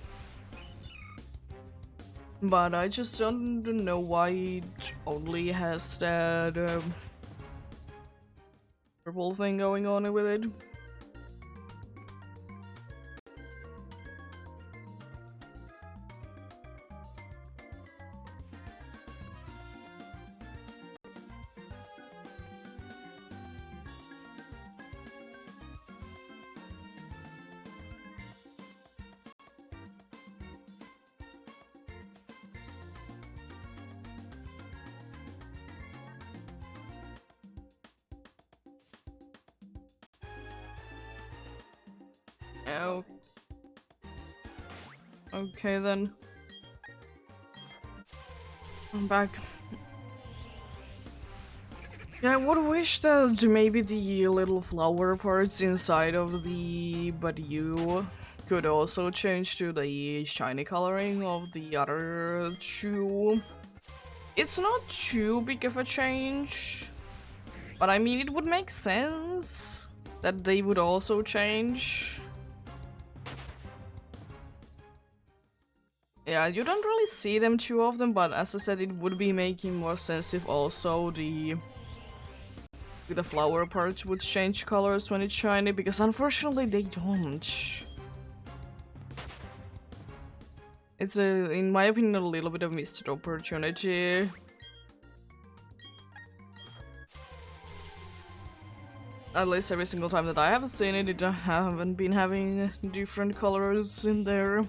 But I just don't know why it only has that purple thing going on with it. Oh. Okay then. I'm back. Yeah, I would wish that maybe the little flower parts inside of the Badu could also change to the shiny coloring of the other two. It's not too big of a change, but I mean it would make sense that they would also change. Yeah, you don't really see them too often, but as I said, it would be making more sense if also the flower parts would change colors when it's shiny, because unfortunately they don't. It's in my opinion, a little bit of missed opportunity. At least every single time that I have seen it, it haven't been having different colors in there.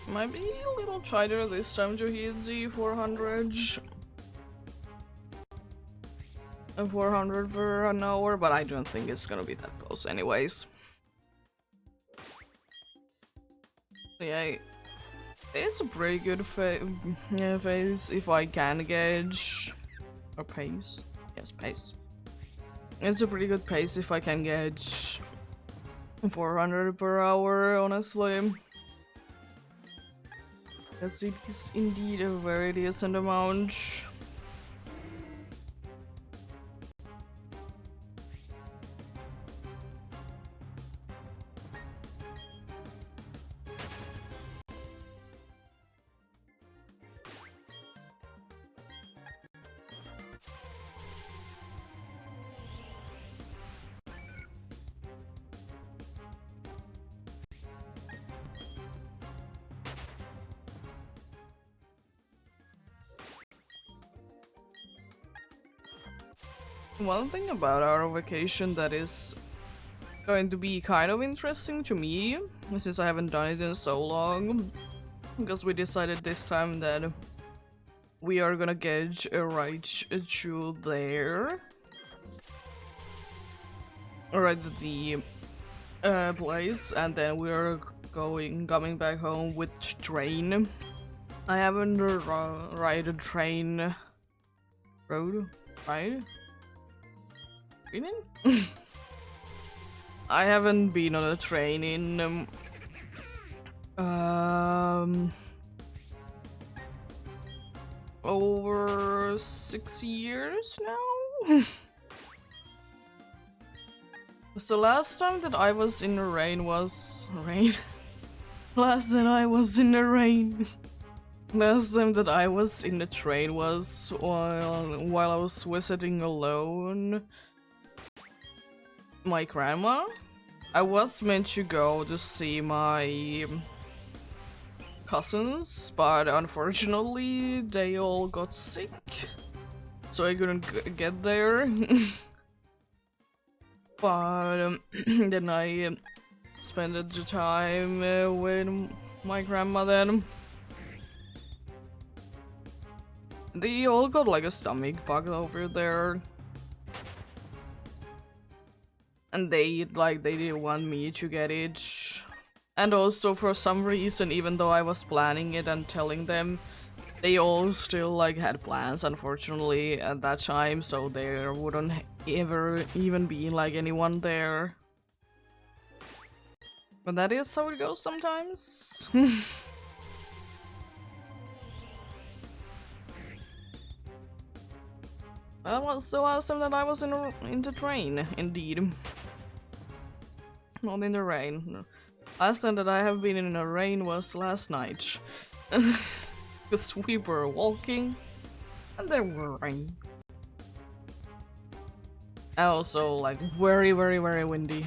Might be a little tighter this time to hit the 400. 400 per an hour, but I don't think it's gonna be that close anyways. Yeah, it's a pretty good phase if I can gauge. Or pace? Yes, pace. It's a pretty good pace if I can gauge 400 per hour, honestly. Yes, it is indeed a very decent amount. One thing about our vacation that is going to be kind of interesting to me, since I haven't done it in so long, because we decided this time that we are gonna get a ride to there. Right to the place, and then we're coming back home with train. I haven't ride a train ride? I haven't been on a train in over 6 years now. So last time that I was in the rain was last time I was in the rain. Last time that I was in the train was while I was visiting alone my grandma. I was meant to go to see my cousins, but unfortunately they all got sick, so I couldn't get there. But then I spent the time with my grandma then. They all got like a stomach bug over there. And they didn't want me to get it. And also for some reason, even though I was planning it and telling them, they all still like had plans, unfortunately, at that time, so there wouldn't ever even be like anyone there. But that is how it goes sometimes. That was the last time that I was in the train, indeed. Not in the rain. No. Last time that I have been in the rain was last night. Because we were walking and there were rain. And also like very windy.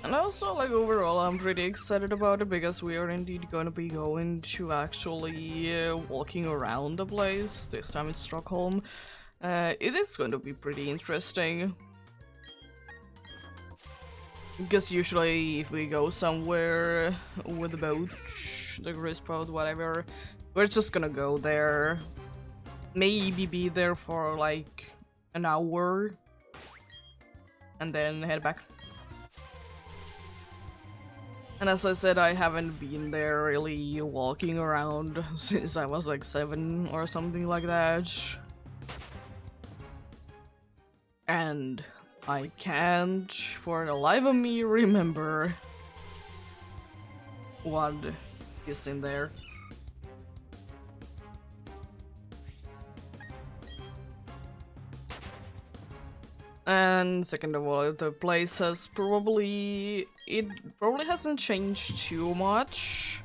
And also, like, overall, I'm pretty excited about it because we are indeed going to be going to actually walking around the place, this time in Stockholm. It is going to be pretty interesting. Because usually if we go somewhere with a boat, the cruise boat, whatever, we're just gonna go there, maybe be there for like an hour, and then head back. And as I said, I haven't been there really walking around since I was like 7 or something like that. And I can't, for the life of me, remember what is in there. And second of all, the place has probably hasn't changed too much,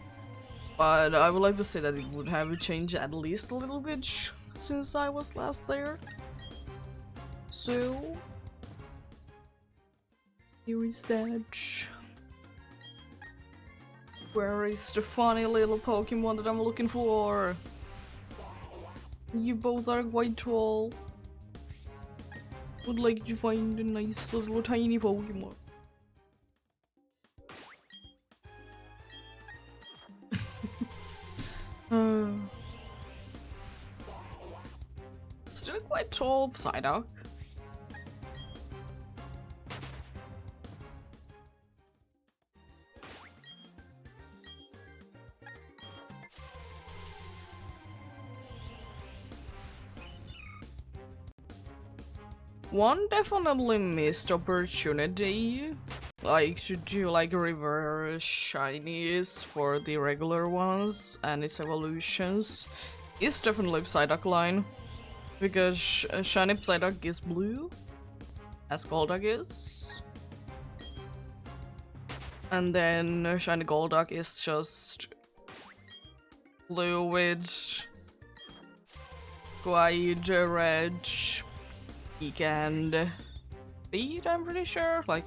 but I would like to say that it would have changed at least a little bit since I was last there. So here is that. Where is the funny little Pokemon that I'm looking for? You both are quite tall. Would like to find a nice little tiny Pokemon. Still quite tall, Psyduck. One definitely missed opportunity, like to do like reverse shinies for the regular ones and its evolutions, is definitely Psyduck line, because shiny Psyduck is blue, as Golduck is, and then shiny Golduck is just blue with quite red and bead, I'm pretty sure. Like,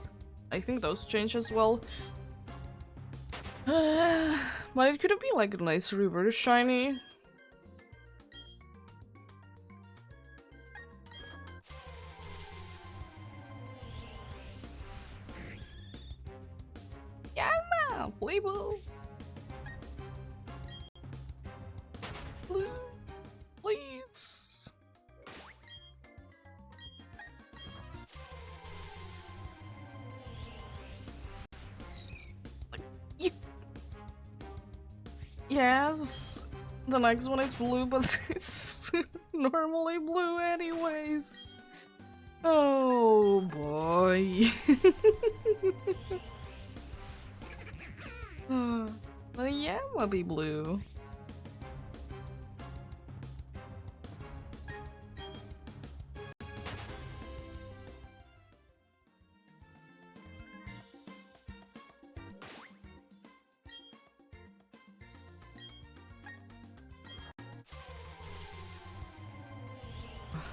I think those change as well. But it could be like a nice reverse shiny. Yeah, Playboy. Blue, please. Yes, the next one is blue, but it's normally blue anyways. Oh boy. But yeah, I'll be blue.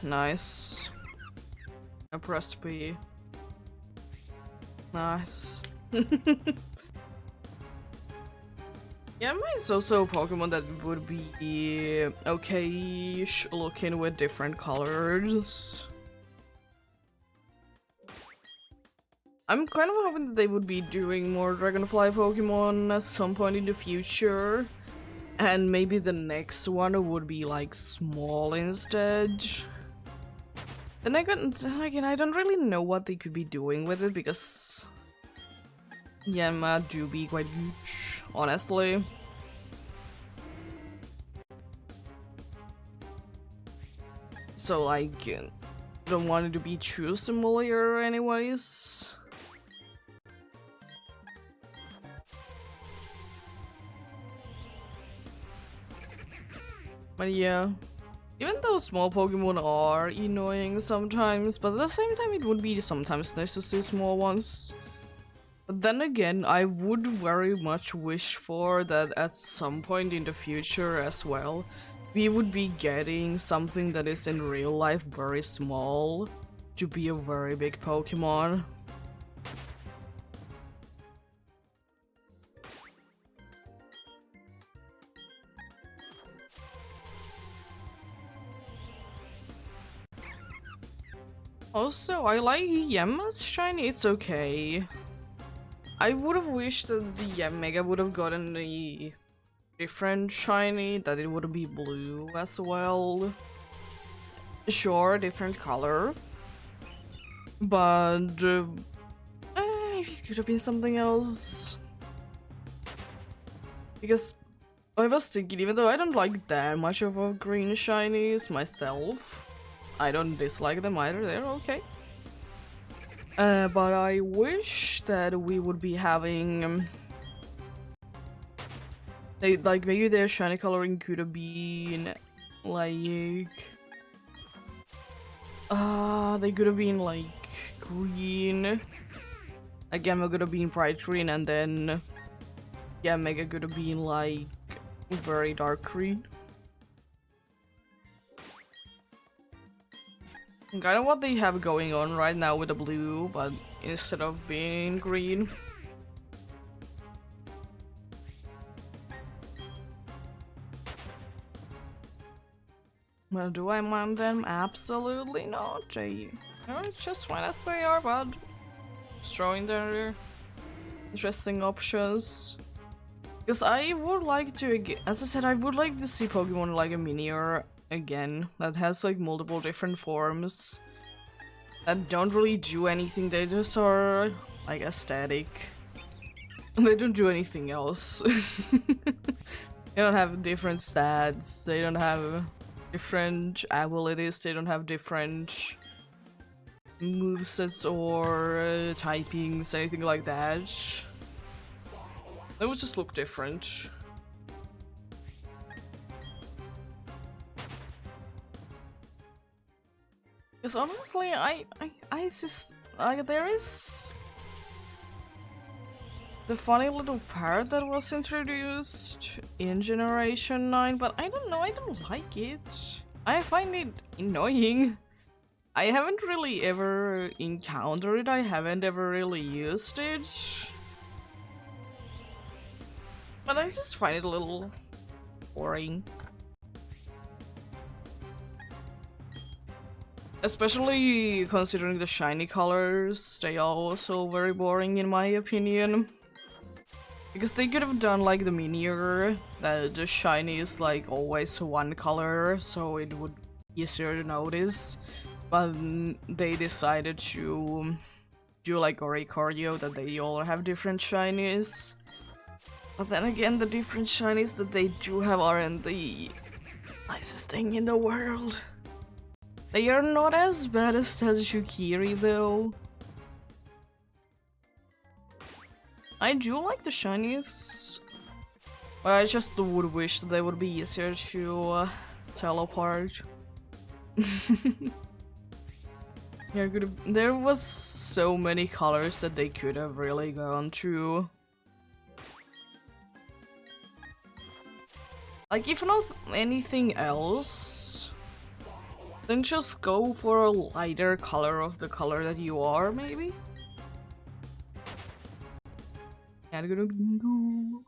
Nice. I pressed B. Nice. Yeah, mine's also a Pokemon that would be okay-ish looking with different colors. I'm kind of hoping that they would be doing more Dragonfly Pokemon at some point in the future. And maybe the next one would be like small instead. Then again, I don't really know what they could be doing with it, because Yanma do be quite huge, honestly. So like, don't want it to be too similar anyways. But yeah, even though small Pokemon are annoying sometimes, but at the same time it would be sometimes nice to see small ones. But then again, I would very much wish for that at some point in the future as well, we would be getting something that is in real life very small to be a very big Pokemon. Also, I like Yama's shiny, it's okay. I would have wished that the Yamega would have gotten a different shiny, that it would be blue as well. Sure, different color. But it could have been something else. Because I was thinking, even though I don't like that much of a green shinies myself, I don't dislike them either, they're okay. But I wish that we would be having like maybe their shiny coloring could have been like they could have been like green. Again, we're gonna be in bright green, and then yeah, Mega could have been like very dark green. Kind of what they have going on right now with the blue, but instead of being green. Well, do I mind them? Absolutely not. They're just fine as they are, but just throwing their interesting options. Because I would like to, as I said, I would like to see Pokemon like a Minior again that has like multiple different forms that don't really do anything. They just are like aesthetic. They don't do anything else. They don't have different stats. They don't have different abilities. They don't have different movesets or typings, anything like that. They would just look different. Because honestly, I just like there is the funny little parrot that was introduced in Generation 9, but I don't know, I don't like it. I find it annoying. I haven't really ever encountered it, I haven't ever really used it. But I just find it a little boring. Especially considering the shiny colors, they are also very boring in my opinion. Because they could have done like the Minior, that the shiny is like always one color, so it would be easier to notice. But they decided to do like Oricorio, that they all have different shinies. But then again, the different shinies that they do have aren't the nicest thing in the world. They are not as bad as Tazukiri though. I do like the shinies, but I just would wish that they would be easier to tell apart. There was so many colors that they could have really gone through. Like, if not anything else, then just go for a lighter color of the color that you are, maybe? Gotta go to bingo.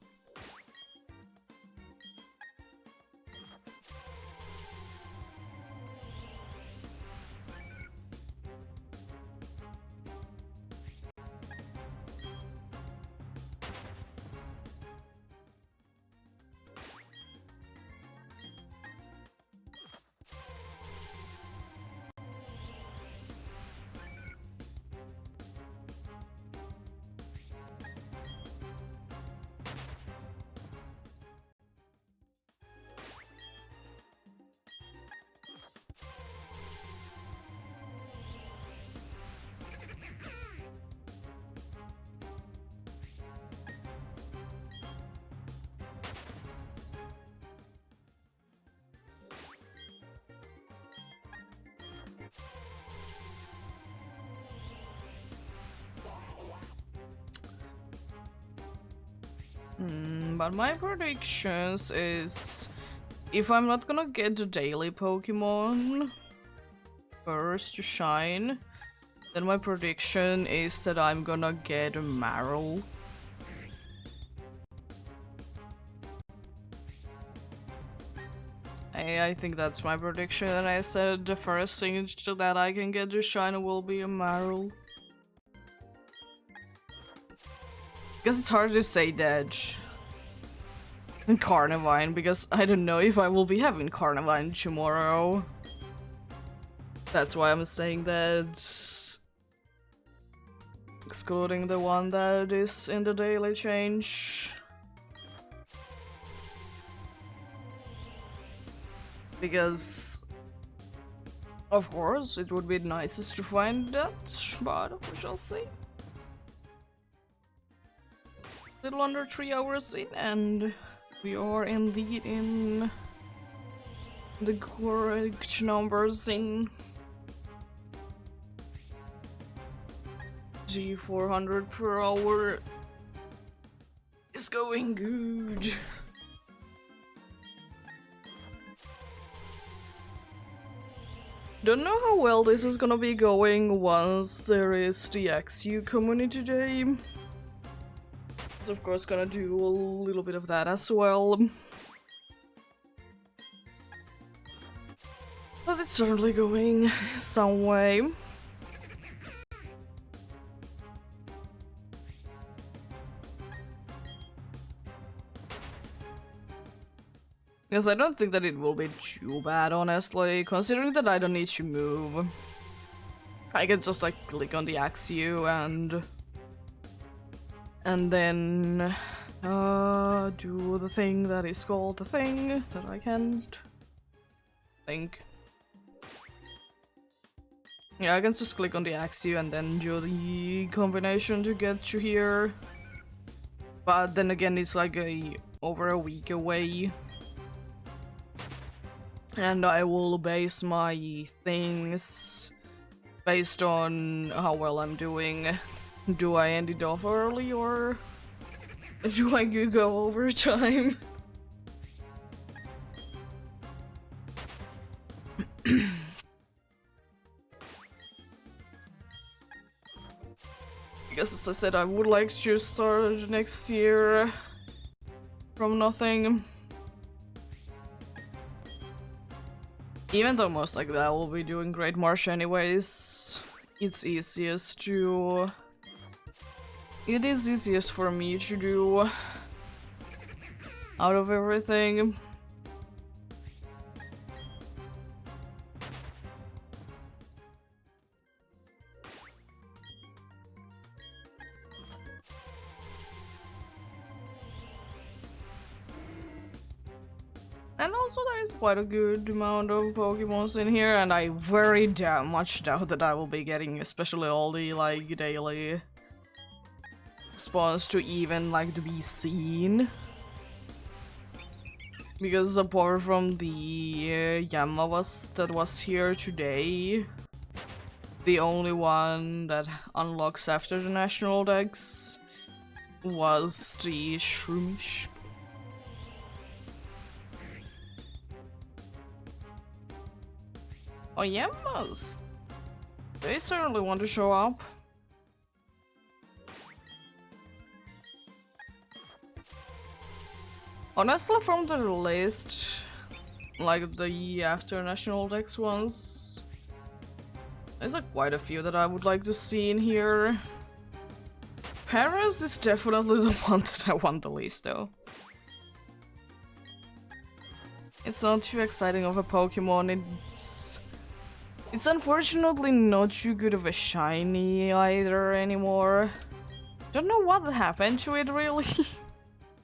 But my predictions is if I'm not gonna get the daily Pokemon first to shine, then my prediction is that I'm gonna get a Marill. I think that's my prediction, and I said the first thing that I can get to shine will be a Marill. Guess it's hard to say that in Carnivine, because I don't know if I will be having Carnivine tomorrow. That's why I'm saying that. Excluding the one that is in the daily change. Because, of course, it would be nicest to find that, but we shall see. Little under 3 hours in, and we are indeed in the correct numbers in G400 per hour is going good. Don't know how well this is gonna be going once there is the XU community day. It's of course gonna do a little bit of that as well. But it's certainly going some way. Because I don't think that it will be too bad, honestly, considering that I don't need to move. I can just like click on the XU and then do the thing that is called the thing that I can't think. Yeah, I can just click on the XU and then do the combination to get to here. But then again, it's like over a week away. And I will base my things based on how well I'm doing. Do I end it off early or do I go overtime? Because as I said, I would like to start next year from nothing. Even though most likely I will be doing Great Marsh anyways, it's easiest to... It is easiest for me to do out of everything. And also there is quite a good amount of Pokemons in here, and I very damn much doubt that I will be getting especially all the like daily spawns to even like to be seen. Because apart from the Yamavas that was here today, the only one that unlocks after the national dex was the Shroomish. Oh, Yamas! They certainly want to show up. Honestly, from the list, like the after National Dex ones, there's like quite a few that I would like to see in here. Paris is definitely the one that I want the least though. It's not too exciting of a Pokemon, it's unfortunately not too good of a shiny either anymore. Don't know what happened to it really.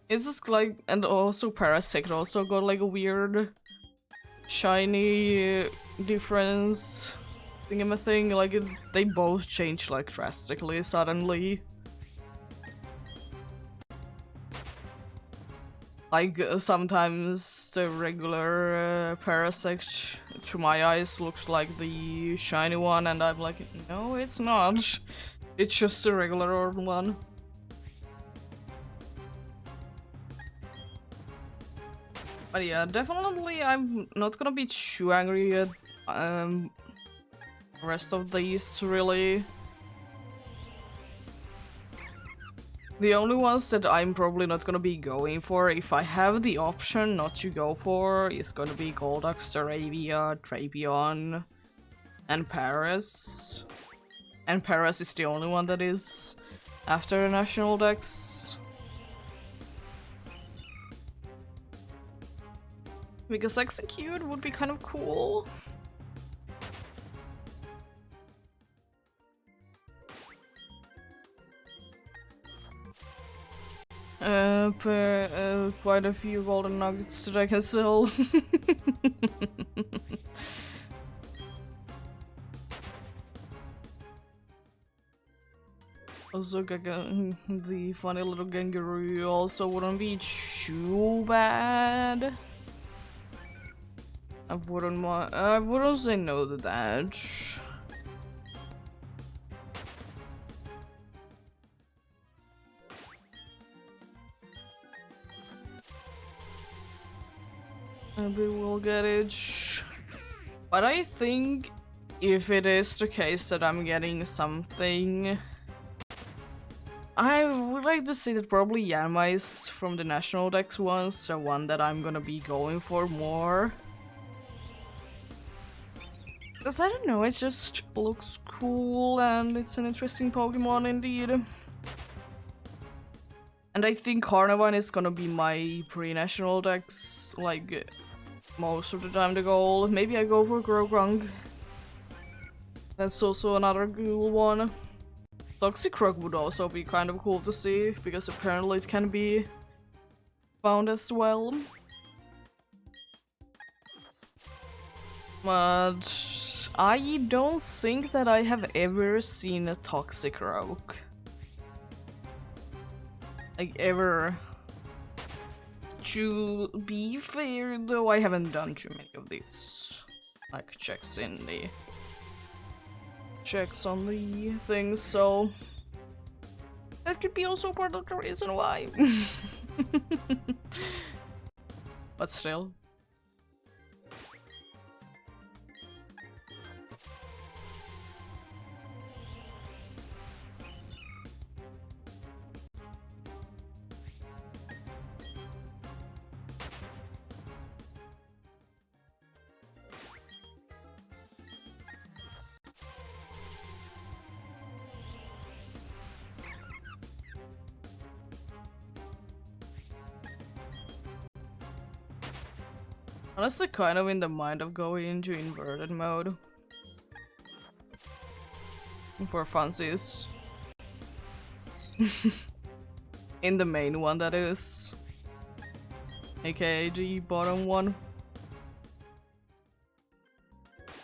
It's just like, and also Parasect also got like a weird shiny difference thingamathing, like they both changed like drastically suddenly. Like sometimes the regular Parasect to my eyes looks like the shiny one and I'm like, no it's not, it's just a regular one. But yeah, definitely I'm not gonna be too angry at rest of these, really. The only ones that I'm probably not gonna be going for, if I have the option not to go for, is gonna be Golduck, Staravia, Trapeon, and Paris. And Paris is the only one that is after the National Dex. Because Execute would be kind of cool. Quite a few golden nuggets that I can sell. Also, the funny little Gangaroo also wouldn't be too bad. I wouldn't say no to that. Maybe we'll get it. But I think if it is the case that I'm getting something, I would like to say that probably Yanma is from the National Dex ones, the one that I'm gonna be going for more. Because I don't know, it just looks cool and it's an interesting Pokemon indeed. And I think Carnivine is gonna be my pre-National Dex, like, most of the time the goal. Maybe I go for Grogrunk. That's also another cool one. Toxicroak would also be kind of cool to see, because apparently it can be found as well. But I don't think that I have ever seen a Toxicroak. Like, ever. To be fair, though, I haven't done too many of these, like, checks on the things, so that could be also part of the reason why. But still. Honestly, kind of in the mind of going into inverted mode. For funsies. In the main one, that is. AKA the bottom one.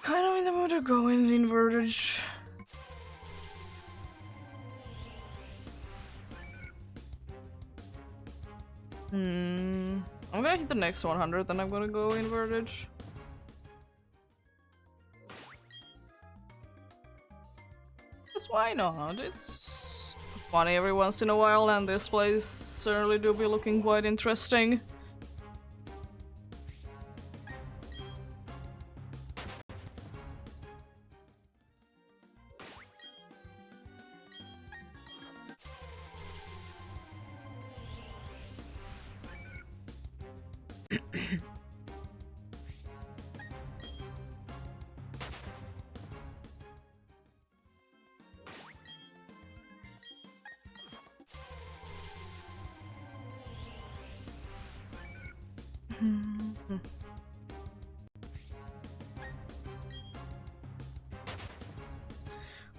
Kind of in the mood of going inverted. I'm gonna hit the next 100, then I'm gonna go inverted. Because why not? It's funny every once in a while, and this place certainly do be looking quite interesting.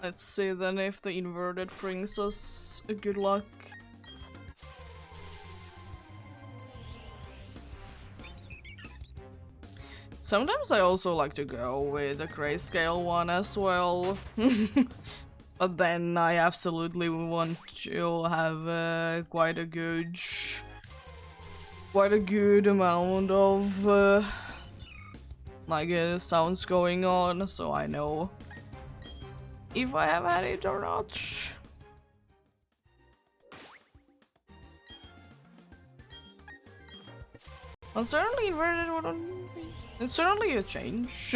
Let's see then if the inverted brings us a good luck. Sometimes I also like to go with a grayscale one as well. But then I absolutely want to have quite a good amount of like sounds going on, so I know if I have had it or not. Well, certainly inverted wouldn't be... It's certainly a change.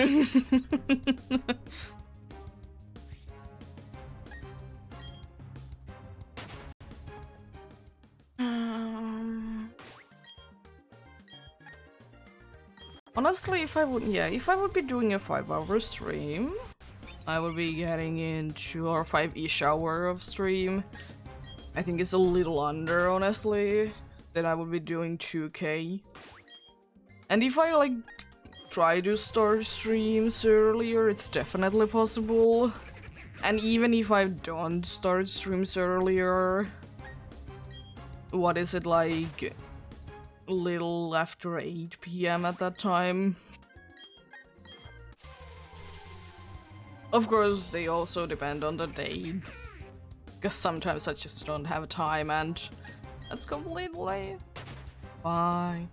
Honestly, if I would be doing a 5-hour stream, I would be getting in 2 or 5-ish hour of stream. I think it's a little under, honestly. Then I would be doing 2K. And if I like try to start streams earlier, it's definitely possible. And even if I don't start streams earlier, what is it, like little after 8 PM at that time? Of course, they also depend on the day, because sometimes I just don't have time, and that's completely fine.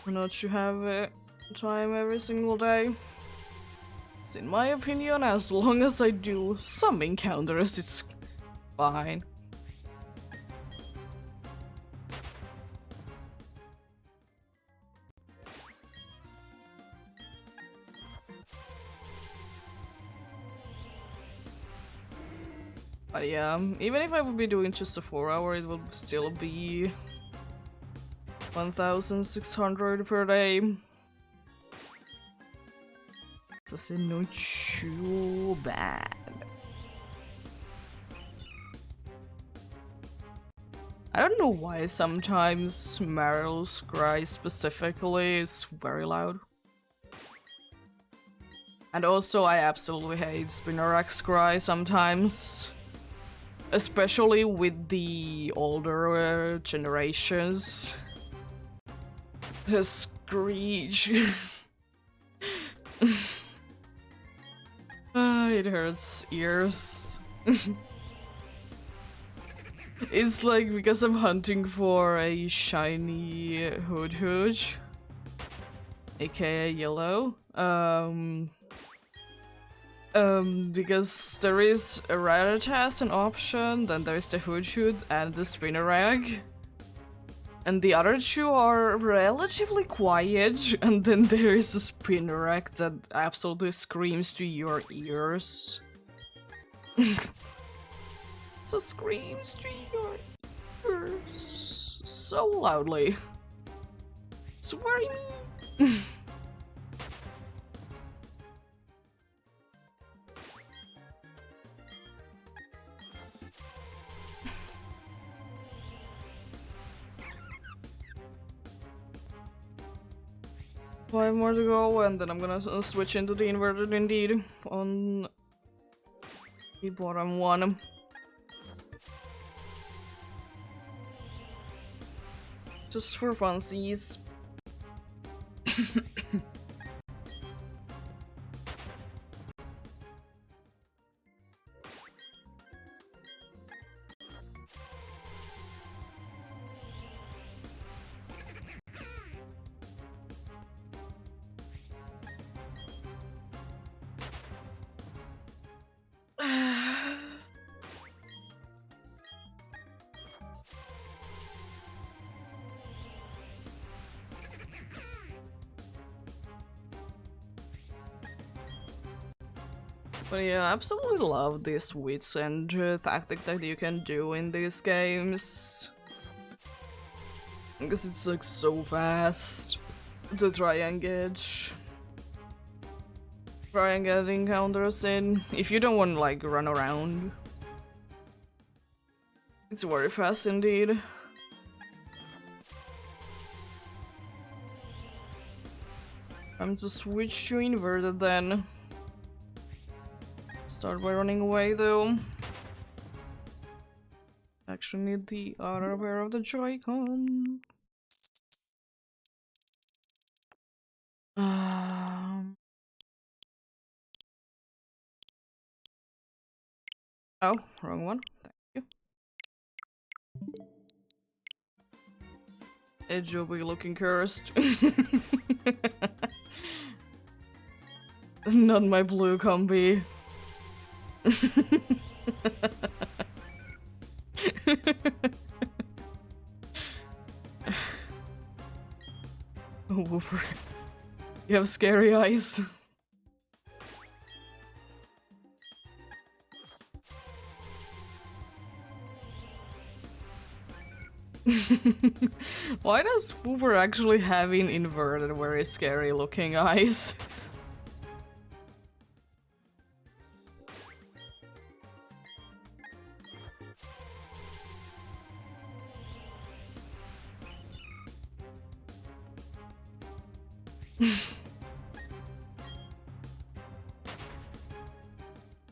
Not to have time every single day. It's in my opinion, as long as I do some encounters, it's fine. But yeah, even if I would be doing just a 4-hour, it would still be 1,600 per day. This is not too bad. I don't know why sometimes Meryl's cry specifically is very loud. And also I absolutely hate Spinnerak's cry sometimes. Especially with the older generations. The screech. It hurts ears. It's like because I'm hunting for a shiny hood, aka yellow. Because there is a Rattata as an option, then there's the hood and the Spinnerag. And the other two are relatively quiet, and then there is a Spinnerag that absolutely screams to your ears. So screams to your ears so loudly. It's very mean. Five more to go, and then I'm gonna switch into the inverted indeed on the bottom one. Just for funsies. But yeah, I absolutely love this wits and tactic that you can do in these games. Because it's like so fast to try and get encounters in. If you don't want to like run around, it's very fast indeed. I'm to switch to inverted then. Start by running away though. Actually need the other pair of the Joy-Con. Oh, wrong one. Thank you. Edge will be looking cursed. Not my blue combi. Wooper. You have scary eyes. Why does Wooper actually have inverted, very scary looking eyes?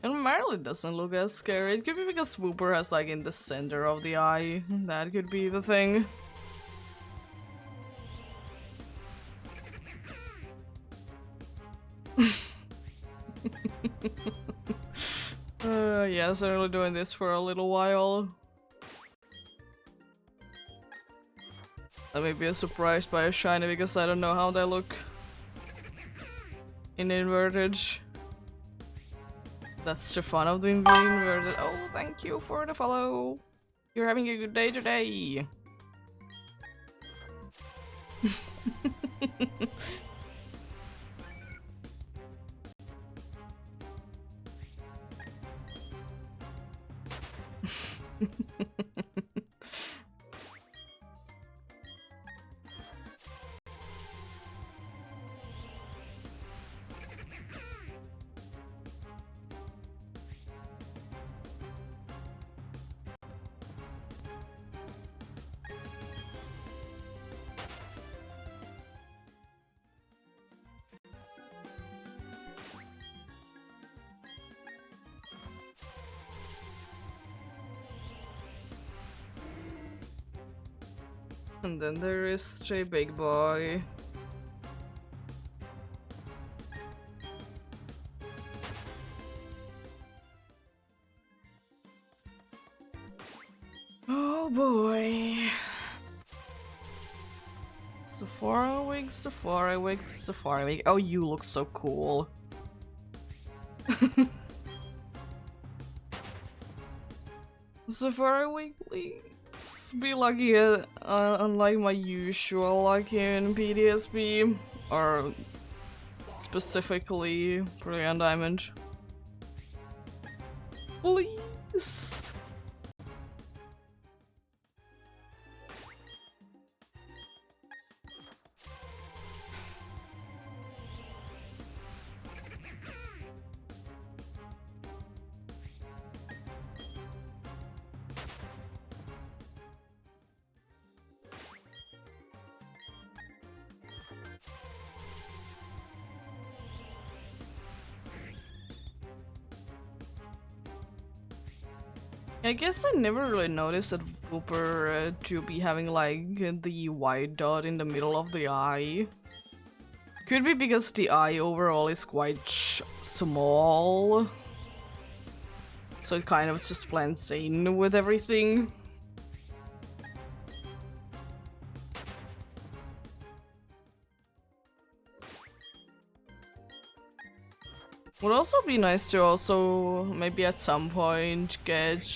And Marilyn doesn't look as scary. It could be because Swooper has like in the center of the eye. That could be the thing. Yeah, certainly doing this for a little while. I may be surprised by a shiny because I don't know how they look in inverted. That's the fun of the inverted. Oh, thank you for the follow. You're having a good day today. And then there is J Big Boy. Oh boy. Safari Week, Safari Week, Safari Week. Oh, you look so cool. Safari Week, please be lucky, unlike my usual lucky in PDSB, or specifically Brilliant Diamond. Please! I guess I never really noticed that Wooper to be having like the white dot in the middle of the eye. Could be because the eye overall is quite small, so it kind of just blends in with everything. Would also be nice to also maybe at some point get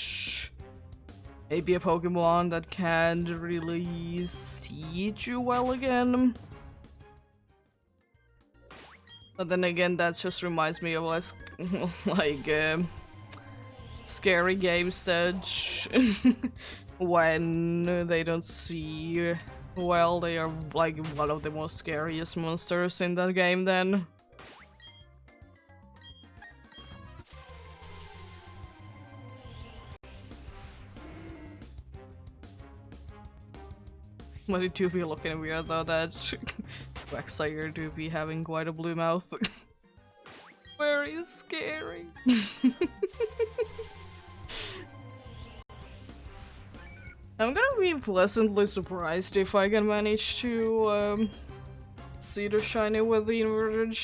maybe a Pokemon that can really see you well again. But then again, that just reminds me of less like scary games that when they don't see well, they are like one of the most scariest monsters in that game then. But it do be looking weird though that Quagsire do be having quite a blue mouth. Very scary. I'm gonna be pleasantly surprised if I can manage to see the shiny with the inverted.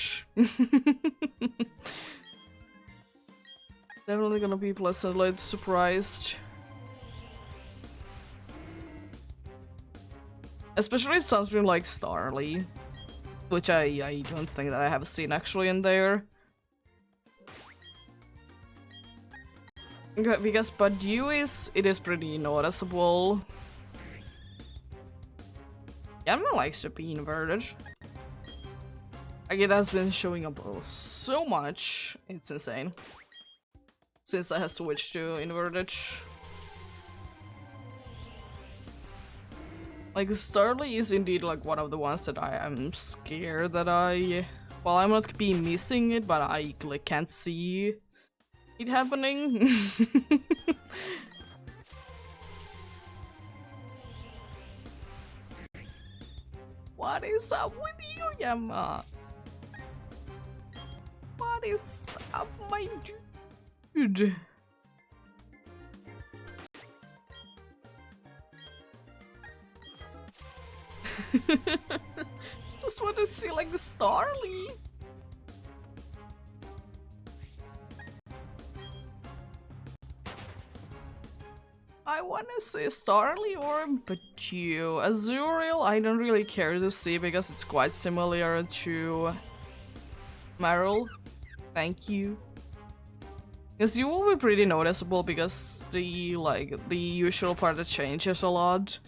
Definitely gonna be pleasantly surprised. Especially something like Starly, which I don't think that I have seen actually in there. Because Badu it is pretty noticeable. Yanma likes to be inverted. Like, it has been showing up so much. It's insane. Since I have switched to inverted. Like, Starly is indeed like one of the ones that I am scared that well, I'm not be missing it, but I like can't see it happening. What is up with you, Yama? What is up, my dude? Just want to see like the Starly. I want to see Starly or Bajou. Azuriel I don't really care to see because it's quite similar to Meryl. Thank you. Because you will be pretty noticeable because the usual part that changes a lot,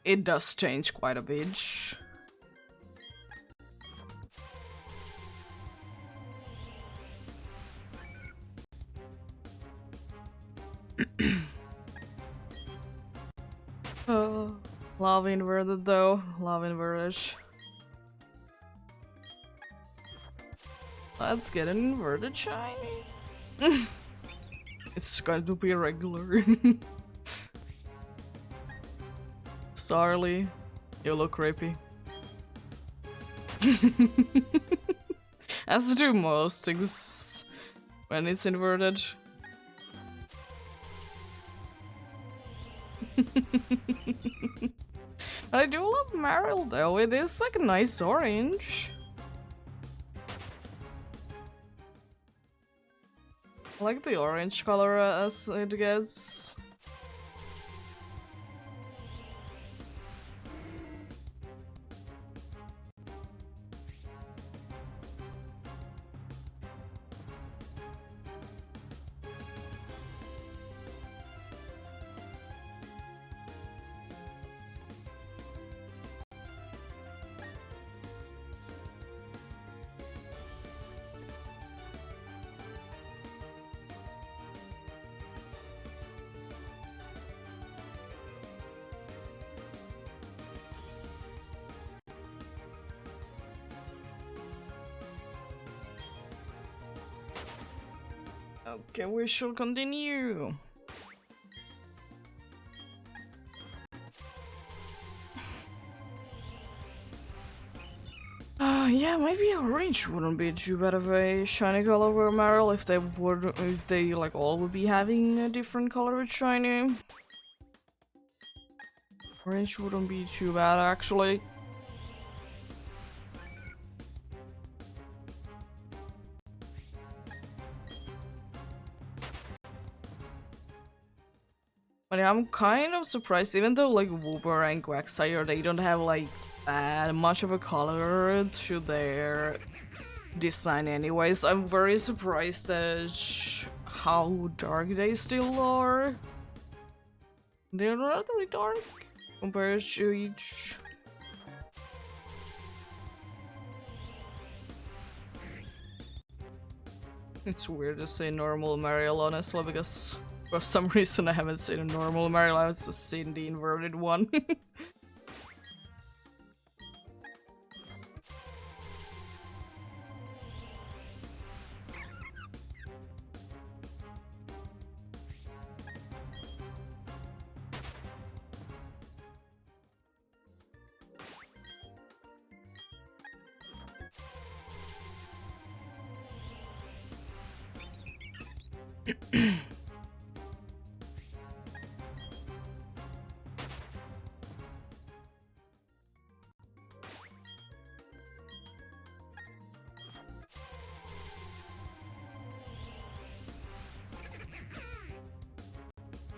it does change quite a bit. Oh, love inverted though. Love inverted. Let's get an inverted shiny. It's going to be regular. Starly, you look creepy. As do most things when it's inverted. I do love Meryl though, it is like a nice orange. I like the orange color as it gets. Okay, we should continue. Yeah, maybe orange wouldn't be too bad of a shiny color for Meryl if they like all would be having a different color with shiny. Orange wouldn't be too bad actually. But yeah, I'm kind of surprised, even though like Wooper and Quagsire, they don't have like that much of a color to their design anyways. I'm very surprised at how dark they still are. They're relatively dark compared to each. It's weird to say normal Mariel honestly, because for some reason I haven't seen a normal Mariel, I've just seen the inverted one.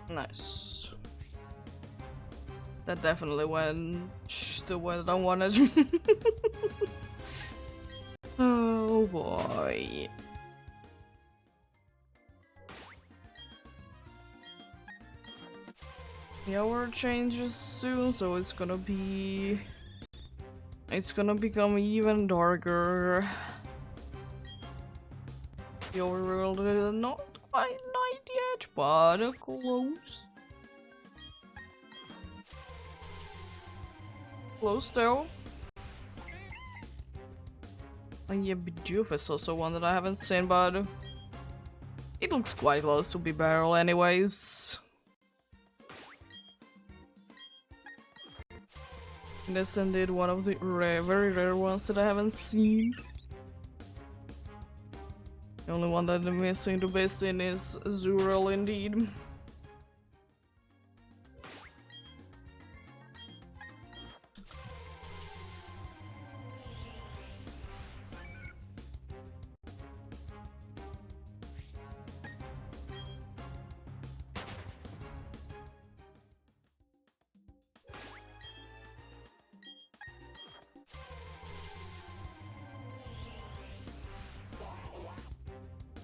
Nice. That definitely went the way that I wanted. Oh boy. The hour changes soon, so it's gonna be It's gonna become even darker. The overworld is not quite night yet, but close. Close though. And yeah, Bidoof is also one that I haven't seen, but it looks quite close to Barrel anyways. That's indeed one of the very rare ones that I haven't seen. The only one that I'm missing the best in is Zurel indeed.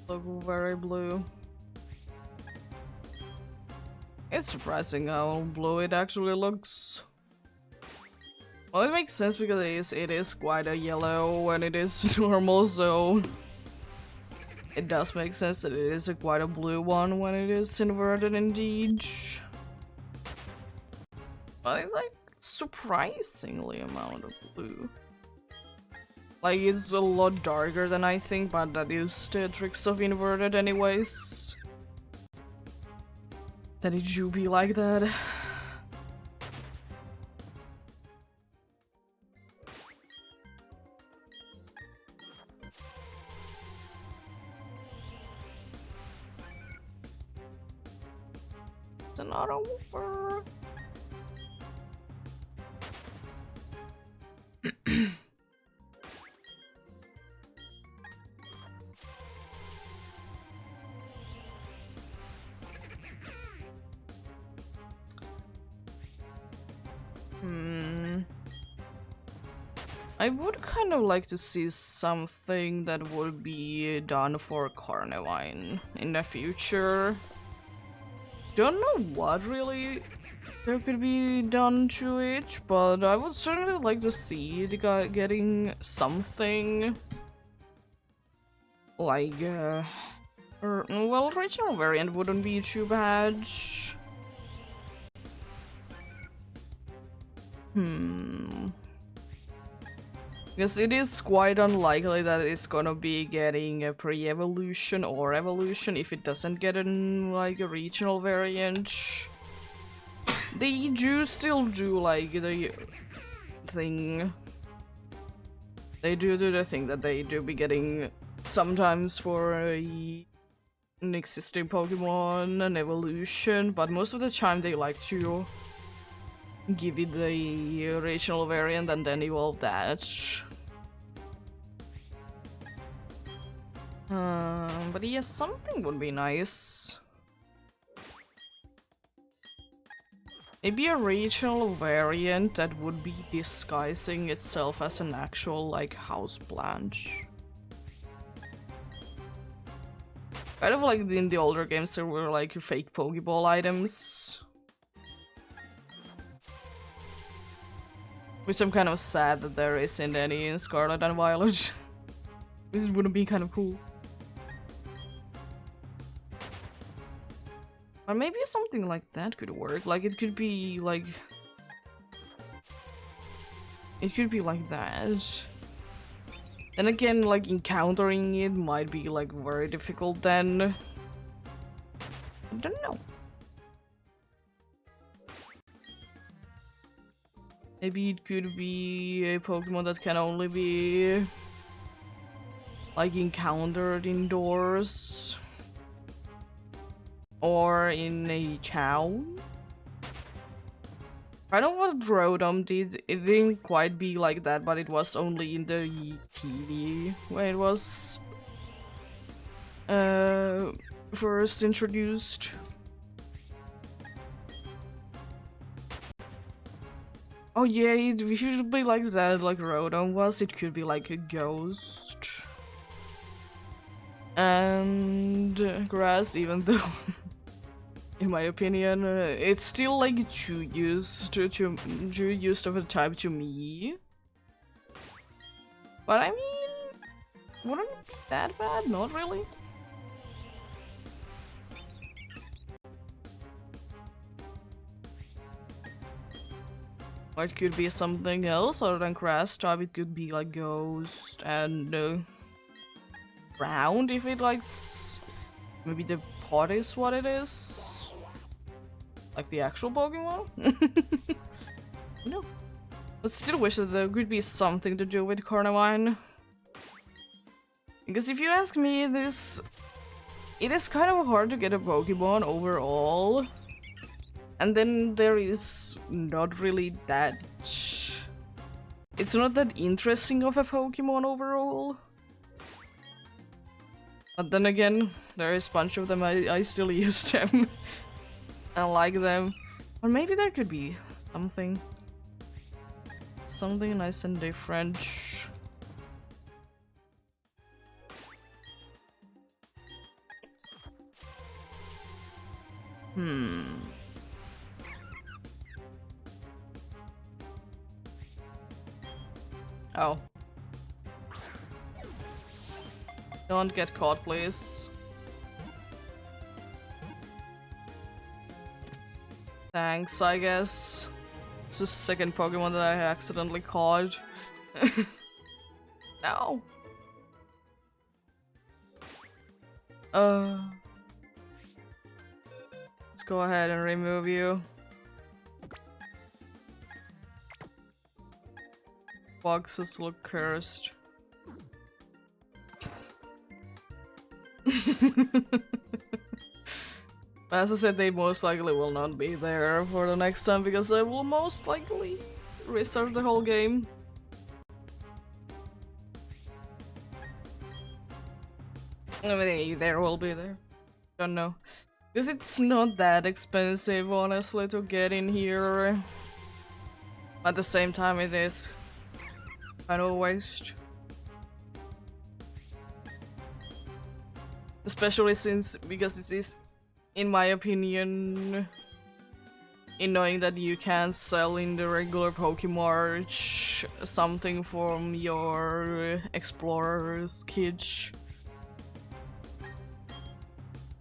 Look very blue. It's surprising how blue it actually looks. Well, it makes sense because it is quite a yellow when it is normal, so it does make sense that it is quite a blue one when it is inverted indeed. But it's like surprisingly amount of blue. Like, it's a lot darker than I think, but that is the tricks of inverted anyways. That it should be like that. It's not over. I would kind of like to see something that would be done for Carnivine in the future. Don't know what really there could be done to it, but I would certainly like to see it getting something like, well, regional variant wouldn't be too bad. Because it is quite unlikely that it's gonna be getting a pre-evolution or evolution if it doesn't get like a regional variant. They do still do like the thing. They do the thing that they do be getting sometimes for an existing Pokemon, an evolution, but most of the time they like to give it the regional variant and then evolve that. But yeah, something would be nice. Maybe a regional variant that would be disguising itself as an actual, like, house plant. Kind of like in the older games there were, like, fake Pokeball items. Which I'm kind of sad that there isn't any in Scarlet and Violet. This wouldn't be kind of cool. Or maybe something like that could work. Like, it could be like... It could be like that. Then again, like, encountering it might be, like, very difficult then. I don't know. Maybe it could be a Pokemon that can only be, like, encountered indoors. Or in a town. I don't know what Rotom did. It didn't quite be like that, but it was only in the TV when it was first introduced. Oh yeah, it should be like that, like Rotom was. It could be like a ghost. And grass, even though, in my opinion, it's still like too used of a type to me. But I mean, wouldn't it be that bad? Not really. Or it could be something else other than grass type. It could be like ghost and ground if it likes. Maybe the pot is what it is. Like the actual Pokemon? No. But still wish that there could be something to do with Carnivine. Because if you ask me, it is kind of hard to get a Pokemon overall. And then there is not really that... It's not that interesting of a Pokemon overall. But then again, there is a bunch of them, I still use them. I like them. Or maybe there could be something. Something nice and different. Oh. Don't get caught, please. Thanks, I guess. It's the second Pokemon that I accidentally caught. No. Let's go ahead and remove you. Boxes look cursed. As I said, they most likely will not be there for the next time because I will most likely restart the whole game. Maybe there will be there. Don't know. Because it's not that expensive, honestly, to get in here. At the same time, it is kind of a waste. Especially because it is, in my opinion, in knowing that you can sell in the regular Pokemart something from your Explorer's kit.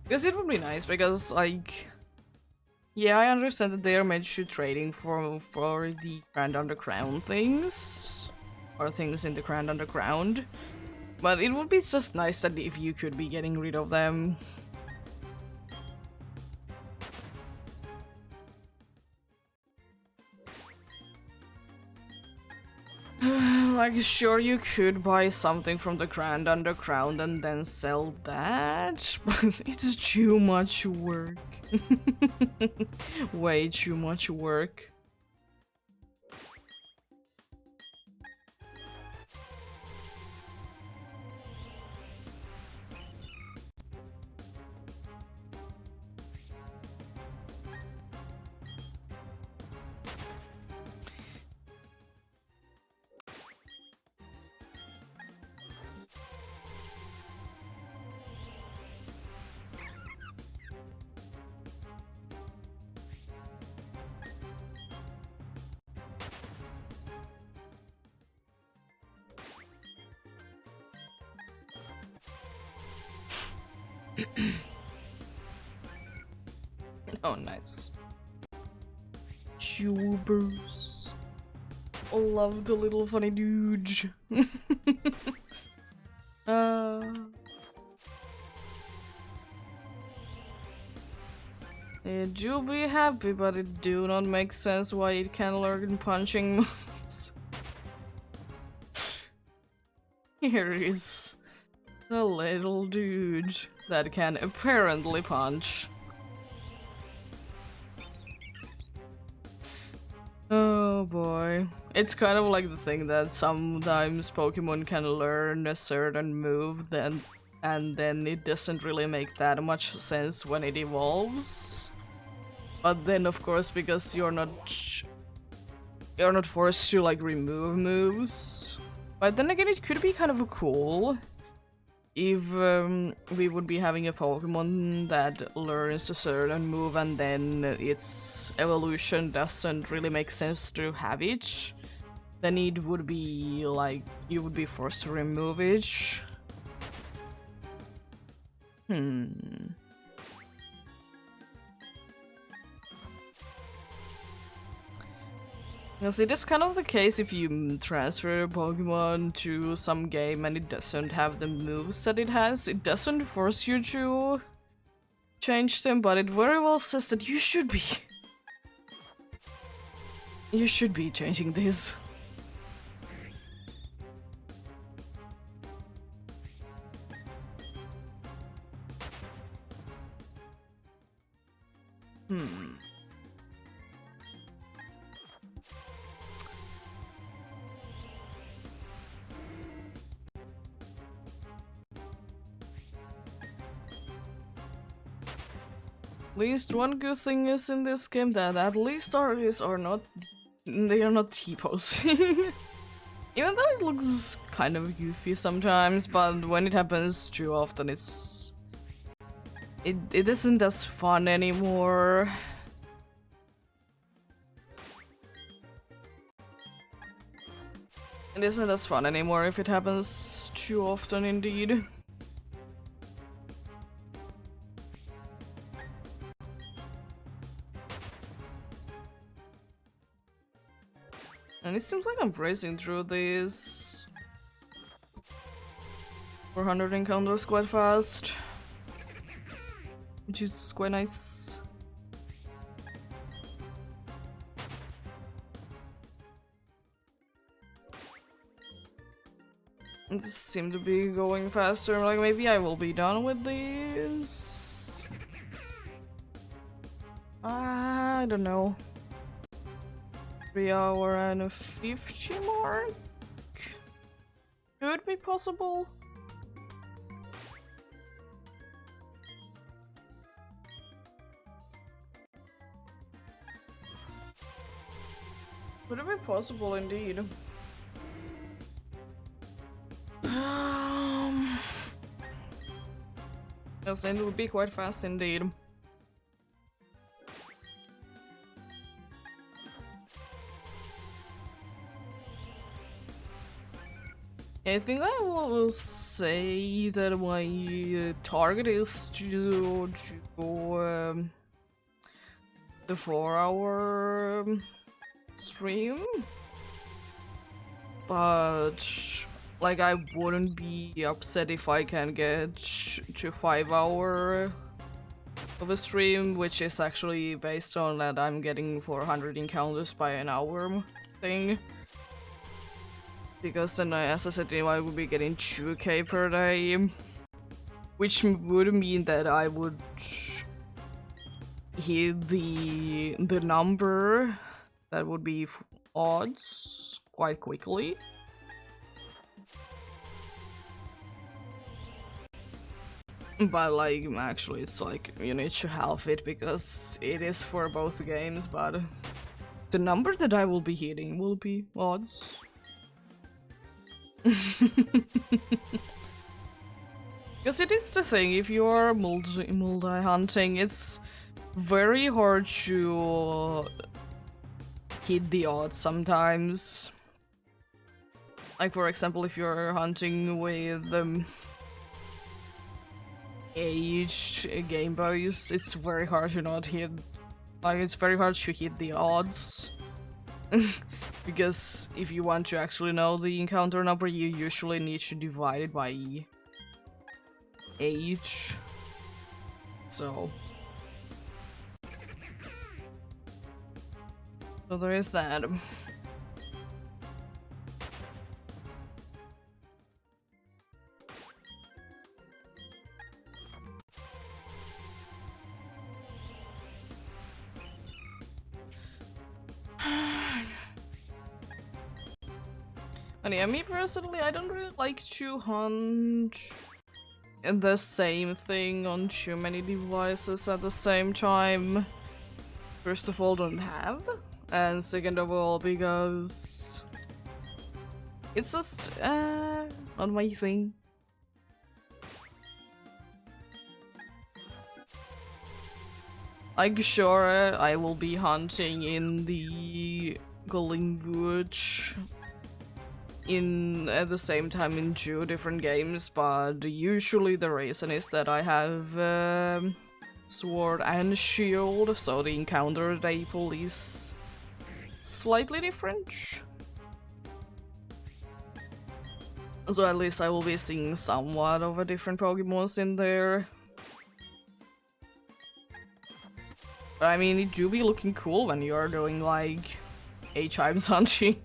Because it would be nice, because, like, yeah, I understand that they are meant to trading for the Grand Underground things, or things in the Grand Underground, but it would be just nice that if you could be getting rid of them. Like, sure, you could buy something from the Grand Underground and then sell that, but it's too much work. Way too much work. Oh, nice. Tubers. I love the little funny dude. It do be happy, but it do not make sense why it can learn punching moves. Here is the little dude that can apparently punch. Oh boy. It's kind of like the thing that sometimes Pokemon can learn a certain move and then it doesn't really make that much sense when it evolves. But then of course, because you're not forced to like remove moves. But then again, it could be kind of cool if we would be having a Pokemon that learns a certain move and then its evolution doesn't really make sense to have it. then it would be like you would be forced to remove it. Yes, it is kind of the case if you transfer a Pokemon to some game and it doesn't have the moves that it has. It doesn't force you to change them, but it very well says that you should be. You should be changing this. At least one good thing is in this game that at least artists are not, they are not T-posing. Even though it looks kind of goofy sometimes, but when it happens too often it isn't as fun anymore. It isn't as fun anymore if it happens too often indeed. And it seems like I'm racing through these 400 encounters quite fast, which is quite nice. And this seems to be going faster, like maybe I will be done with these. I don't know. 3 hour and a 50 mark? Could be possible. Could it be possible indeed? Yes, and it would be quite fast indeed. I think I will say that my target is to go the 4-hour stream, but like I wouldn't be upset if I can get to 5-hour of a stream, which is actually based on that I'm getting 400 encounters by an hour thing. Because then, as I said, I would be getting 2k per day, which would mean that I would hit the number that would be odds quite quickly. But like, actually, it's like you need to halve it because it is for both games. But the number that I will be hitting will be odds. Because it is the thing, if you are multi-hunting, it's very hard to hit the odds sometimes. Like for example, if you're hunting with age Game Boys, it's very hard to not hit, like it's very hard to hit the odds. Because if you want to actually know the encounter number, you usually need to divide it by age. So there is that. And yeah, me personally, I don't really like to hunt the same thing on too many devices at the same time. First of all, don't have, and second of all, because it's just not my thing. Like, sure, I will be hunting in the Glingwood in at the same time in 2 different games, but usually the reason is that I have sword and shield, so the encounter they pull is slightly different. So at least I will be seeing somewhat of a different Pokemons in there. But I mean, it do be looking cool when you're doing like 8 times hunting.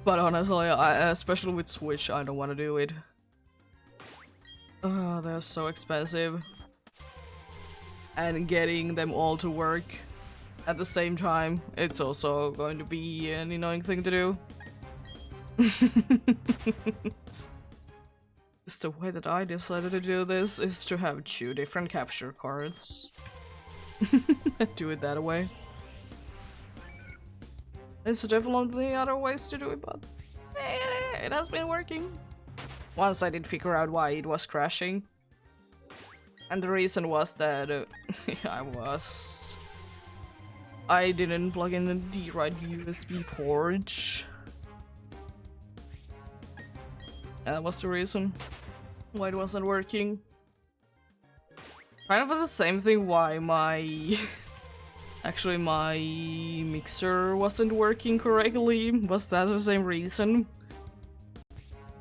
But honestly, especially with Switch, I don't want to do it. They're so expensive. And getting them all to work at the same time, it's also going to be an annoying thing to do. It's the way that I decided to do this is to have 2 different capture cards. Do it that way. There's definitely other ways to do it, but it has been working. Once I did figure out why it was crashing. And the reason was that I didn't plug in the right USB port. And that was the reason why it wasn't working. Kind of was the same thing why my actually my mixer wasn't working correctly. Was that the same reason?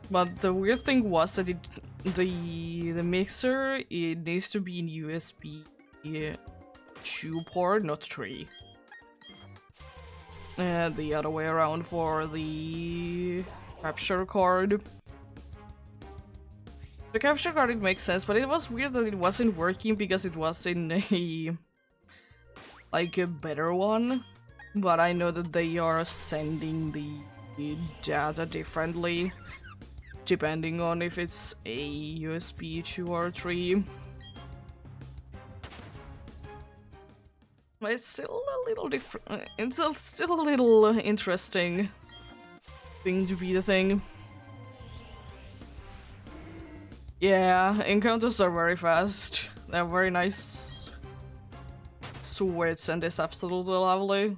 But the weird thing was that the mixer, it needs to be in USB 2 port, not 3. And the other way around for the capture card. The capture card, it makes sense, but it was weird that it wasn't working because it was in a like a better one. But I know that they are sending the data differently depending on if it's a USB 2 or 3. But it's still a little different. It's still a little interesting thing to be the thing. Yeah, encounters are very fast. They're very nice swords and it's absolutely lovely.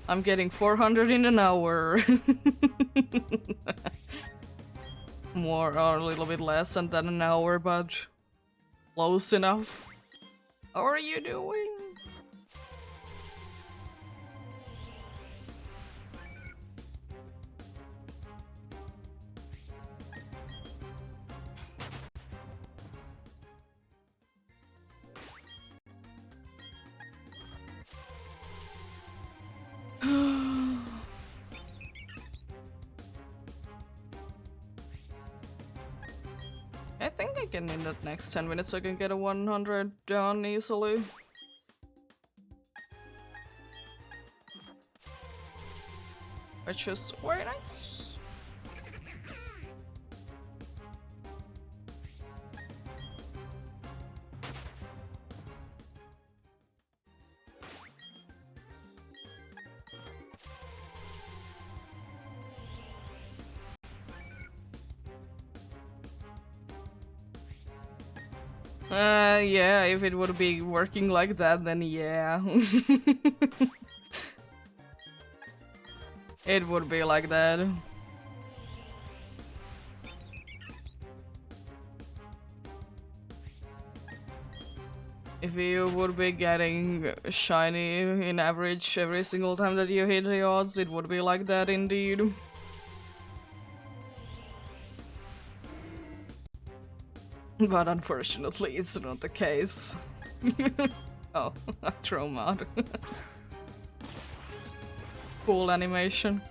I'm getting 400 in an hour. More or a little bit less than an hour, but close enough. How are you doing? I think I can in the next 10 minutes I can get a 100 done easily. Which is very nice. Yeah, if it would be working like that, then yeah. It would be like that. If you would be getting shiny in average every single time that you hit the odds, it would be like that indeed. But unfortunately, it's not the case. Oh, a throw mod. Cool animation.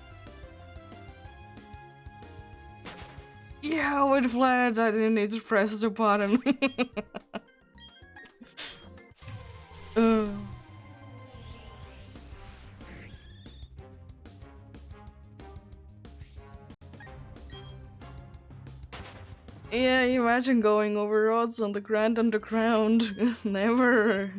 Yeah, with Flash, I didn't need to press the button. Yeah, imagine going over roads on the Grand Underground. Never.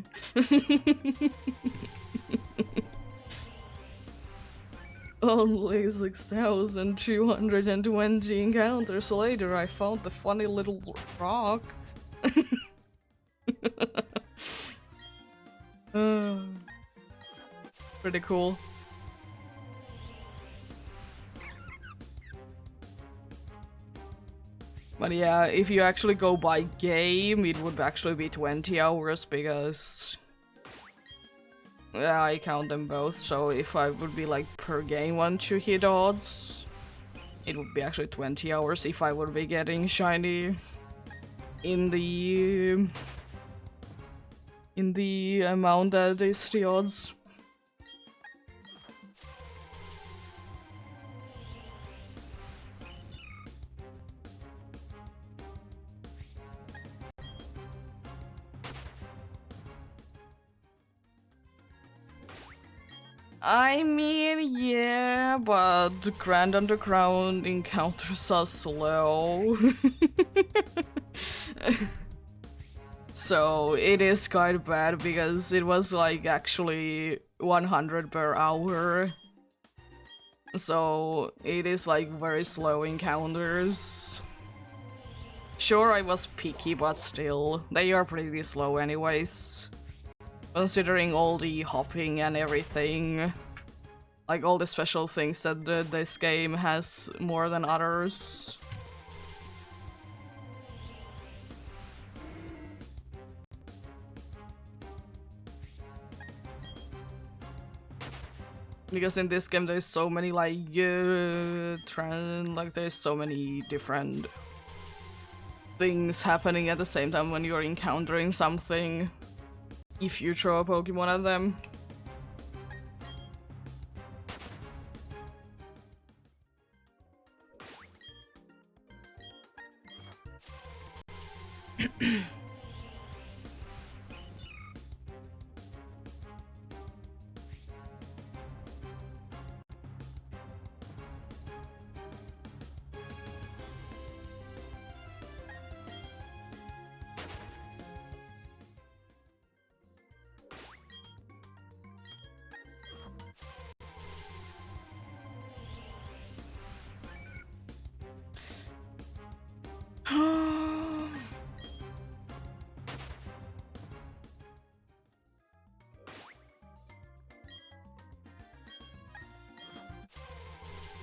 Only 6,220 encounters later, I found the funny little rock. Pretty cool. But yeah, if you actually go by game, it would actually be 20 hours because yeah, I count them both. So if I would be like per game once you hit odds, it would be actually 20 hours if I would be getting shiny in the amount that is the odds. I mean, yeah, but the Grand Underground encounters are slow. So it is kind of bad because it was like actually 100 per hour. So it is like very slow encounters. Sure, I was picky, but still, they are pretty slow anyways. Considering all the hopping and everything. Like all the special things that this game has more than others. Because in this game there's so many like there's so many different things happening at the same time when you're encountering something. If you throw a Pokemon at them.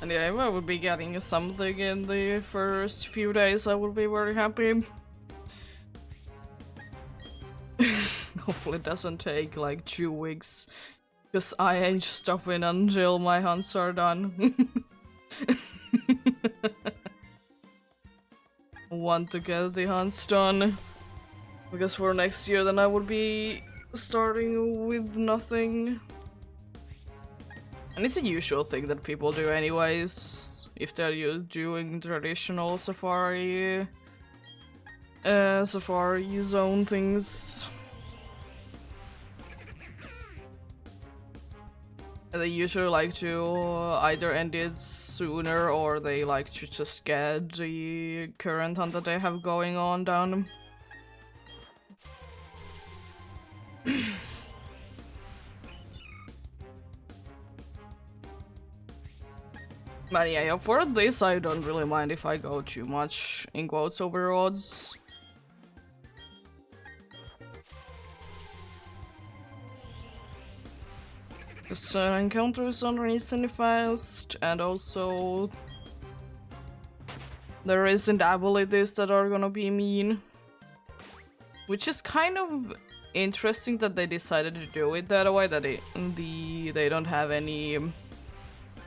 And yeah, if I would be getting something in the first few days, I would be very happy. Hopefully it doesn't take like 2 weeks, because I ain't stopping until my hunts are done. Want to get the hunts done, because for next year then I would be starting with nothing. And it's a usual thing that people do anyways, if they're doing traditional safari zone things. They usually like to either end it sooner or they like to just get the current hunt that they have going on done. But yeah, for this I don't really mind if I go too much in quotes over odds. Because encounters are recently fast, and also there isn't abilities that are gonna be mean. Which is kind of interesting that they decided to do it that way, that they don't have any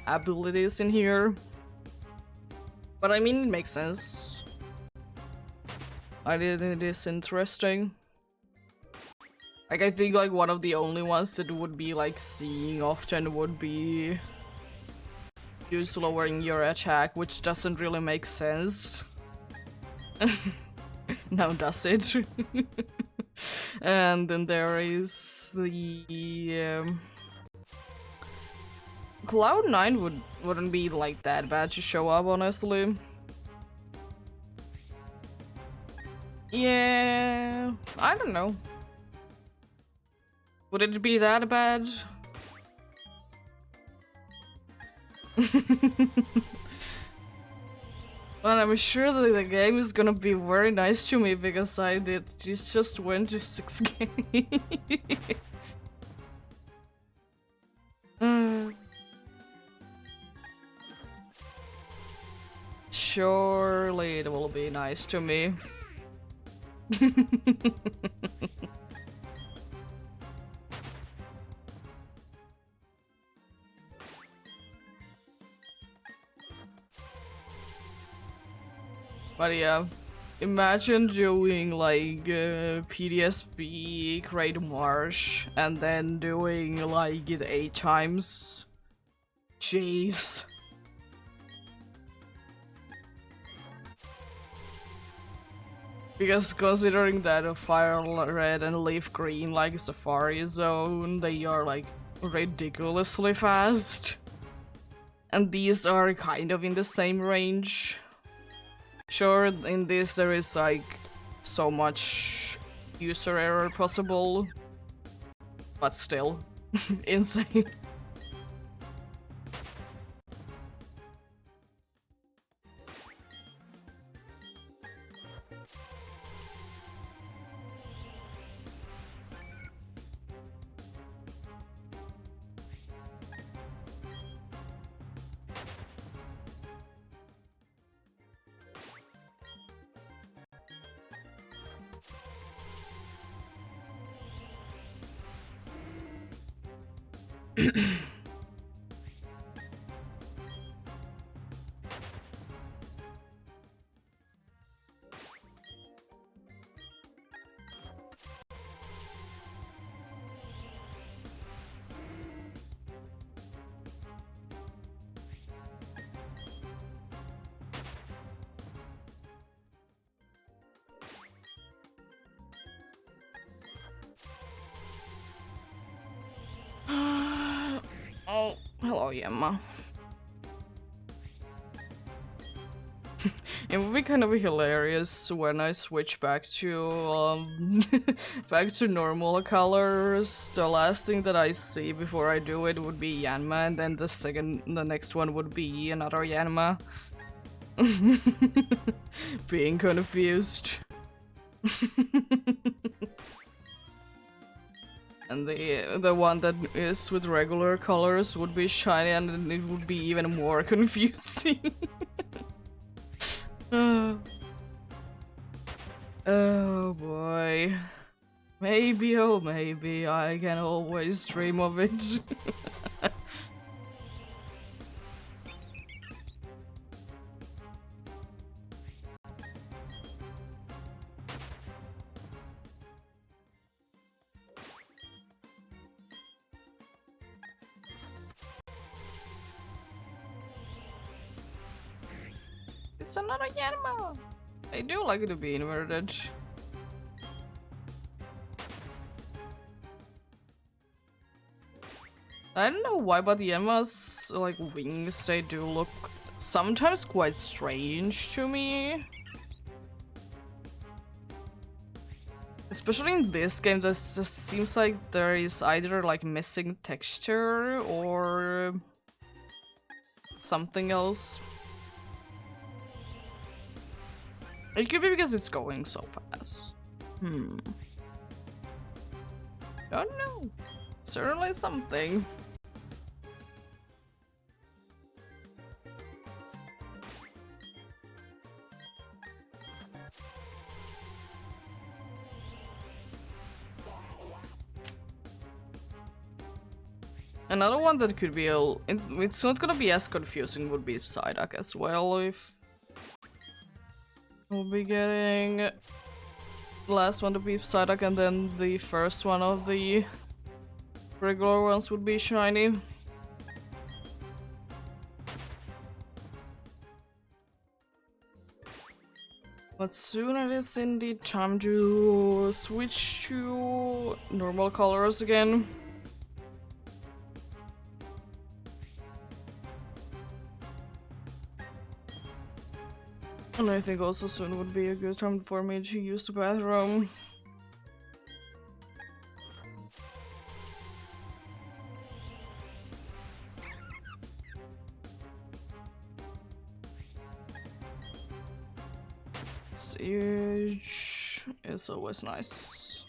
abilities in here. But I mean, it makes sense. It is interesting. Like, I think like one of the only ones that would be like seeing often would be just lowering your attack, which doesn't really make sense. Now does it? And then there is the Cloud9 wouldn't be like that bad to show up, honestly. Yeah, I don't know. Would it be that bad? But I'm sure that the game is gonna be very nice to me because I did just went to 6K. Surely it will be nice to me. But yeah, imagine doing like PDSB, Great Marsh, and then doing like it 8 times. Jeez. Because considering that a Fire Red and Leaf Green like Safari Zone, they are like ridiculously fast. And these are kind of in the same range. Sure, in this there is like so much user error possible, but still insane. Oh, hello, Yemma. It would be kind of hilarious when I switch back to back to normal colors. The last thing that I see before I do it would be Yanma, and then the next one would be another Yanma. Being confused. And the one that is with regular colors would be shiny, and then it would be even more confusing. Oh boy. Maybe, oh maybe, I can always dream of it. It's another Yanma! I do like it to be inverted. I don't know why, but the Yanma's like wings, they do look sometimes quite strange to me. Especially in this game, this just seems like there is either like missing texture or something else. It could be because it's going so fast. Don't know. Certainly something. Another one that could be it's not gonna be as confusing would be Psyduck as well, if we'll be getting the last one to be Psyduck and then the first one of the regular ones would be shiny. But soon it is indeed time to switch to normal colors again. And I think also soon would be a good time for me to use the bathroom. Siege is always nice.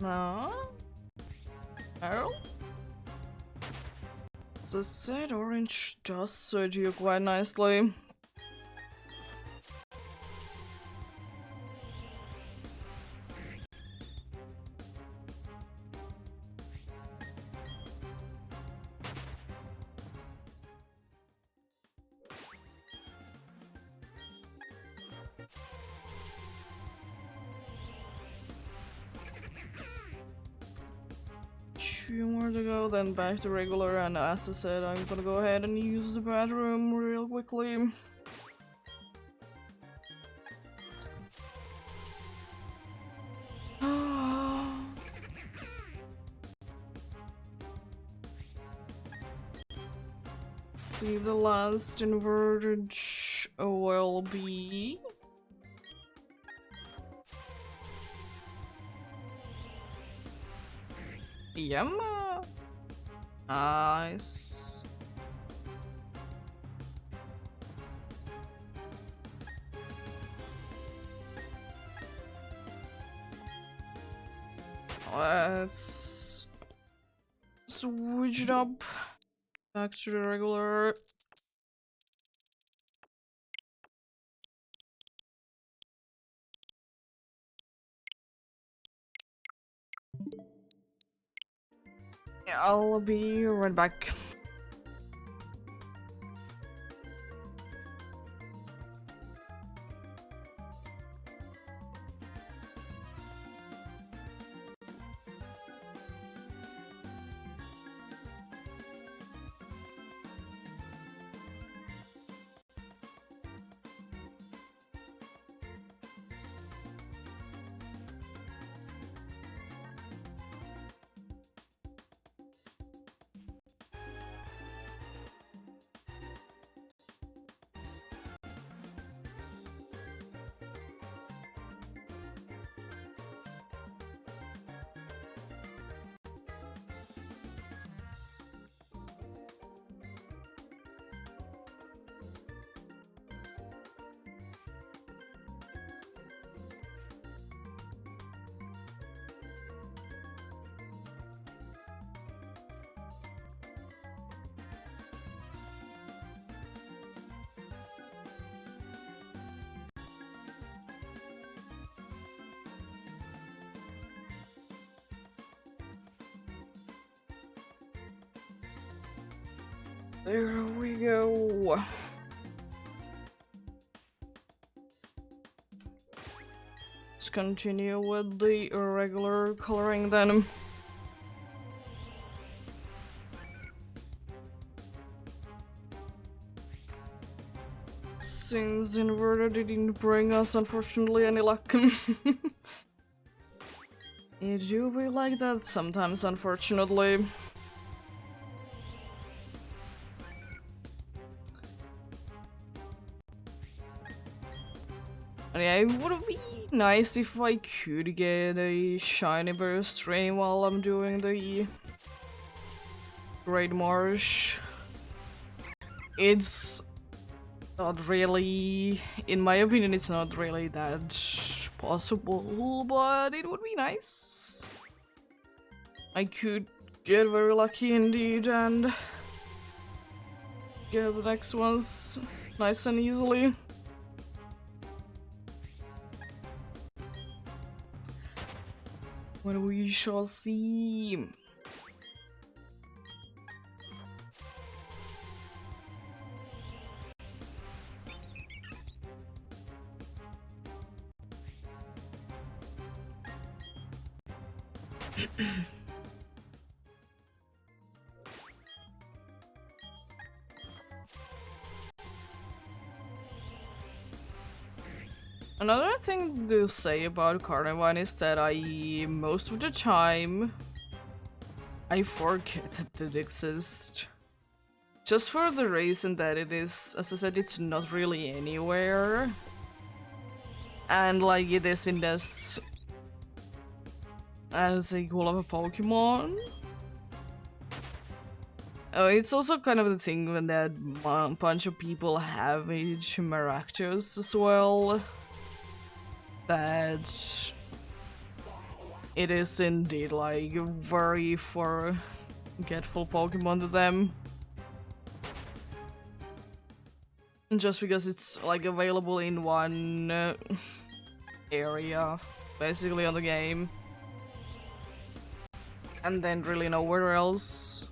No. Arrow? The set orange does suit you quite nicely. Two more to go, then back to regular, and as I said, I'm gonna go ahead and use the bathroom real quickly. See, the last inverted will be... Yumma! Nice. Let's switch it up back to the regular. Yeah, I'll be right back. There we go. Let's continue with the irregular coloring then. Since inverted didn't bring us, unfortunately, any luck. It do be like that sometimes, unfortunately. Yeah, it would be nice if I could get a shiny burst stream while I'm doing the Great Marsh. It's not really, in my opinion, it's not really that possible, but it would be nice. I could get very lucky indeed and get the next ones nice and easily. When we shall see. Another thing to say about Carnivine is that most of the time, I forget that it exists. Just for the reason that it is, as I said, it's not really anywhere. And like it is in this as a cool of a Pokemon. It's also kind of the thing when that bunch of people have a Maractus as well. That it is indeed like very forgetful Pokemon to them. Just because it's like available in one area, basically on the game. And then really nowhere else.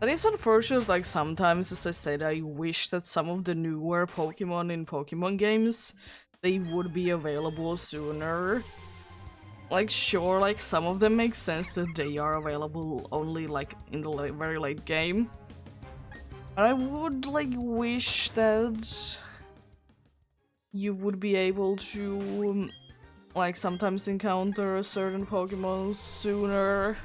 That is unfortunate, like sometimes, as I said, I wish that some of the newer Pokemon in Pokemon games, they would be available sooner. Like sure, like some of them make sense that they are available only like in the very late game. But I would like wish that you would be able to like sometimes encounter certain Pokemon sooner.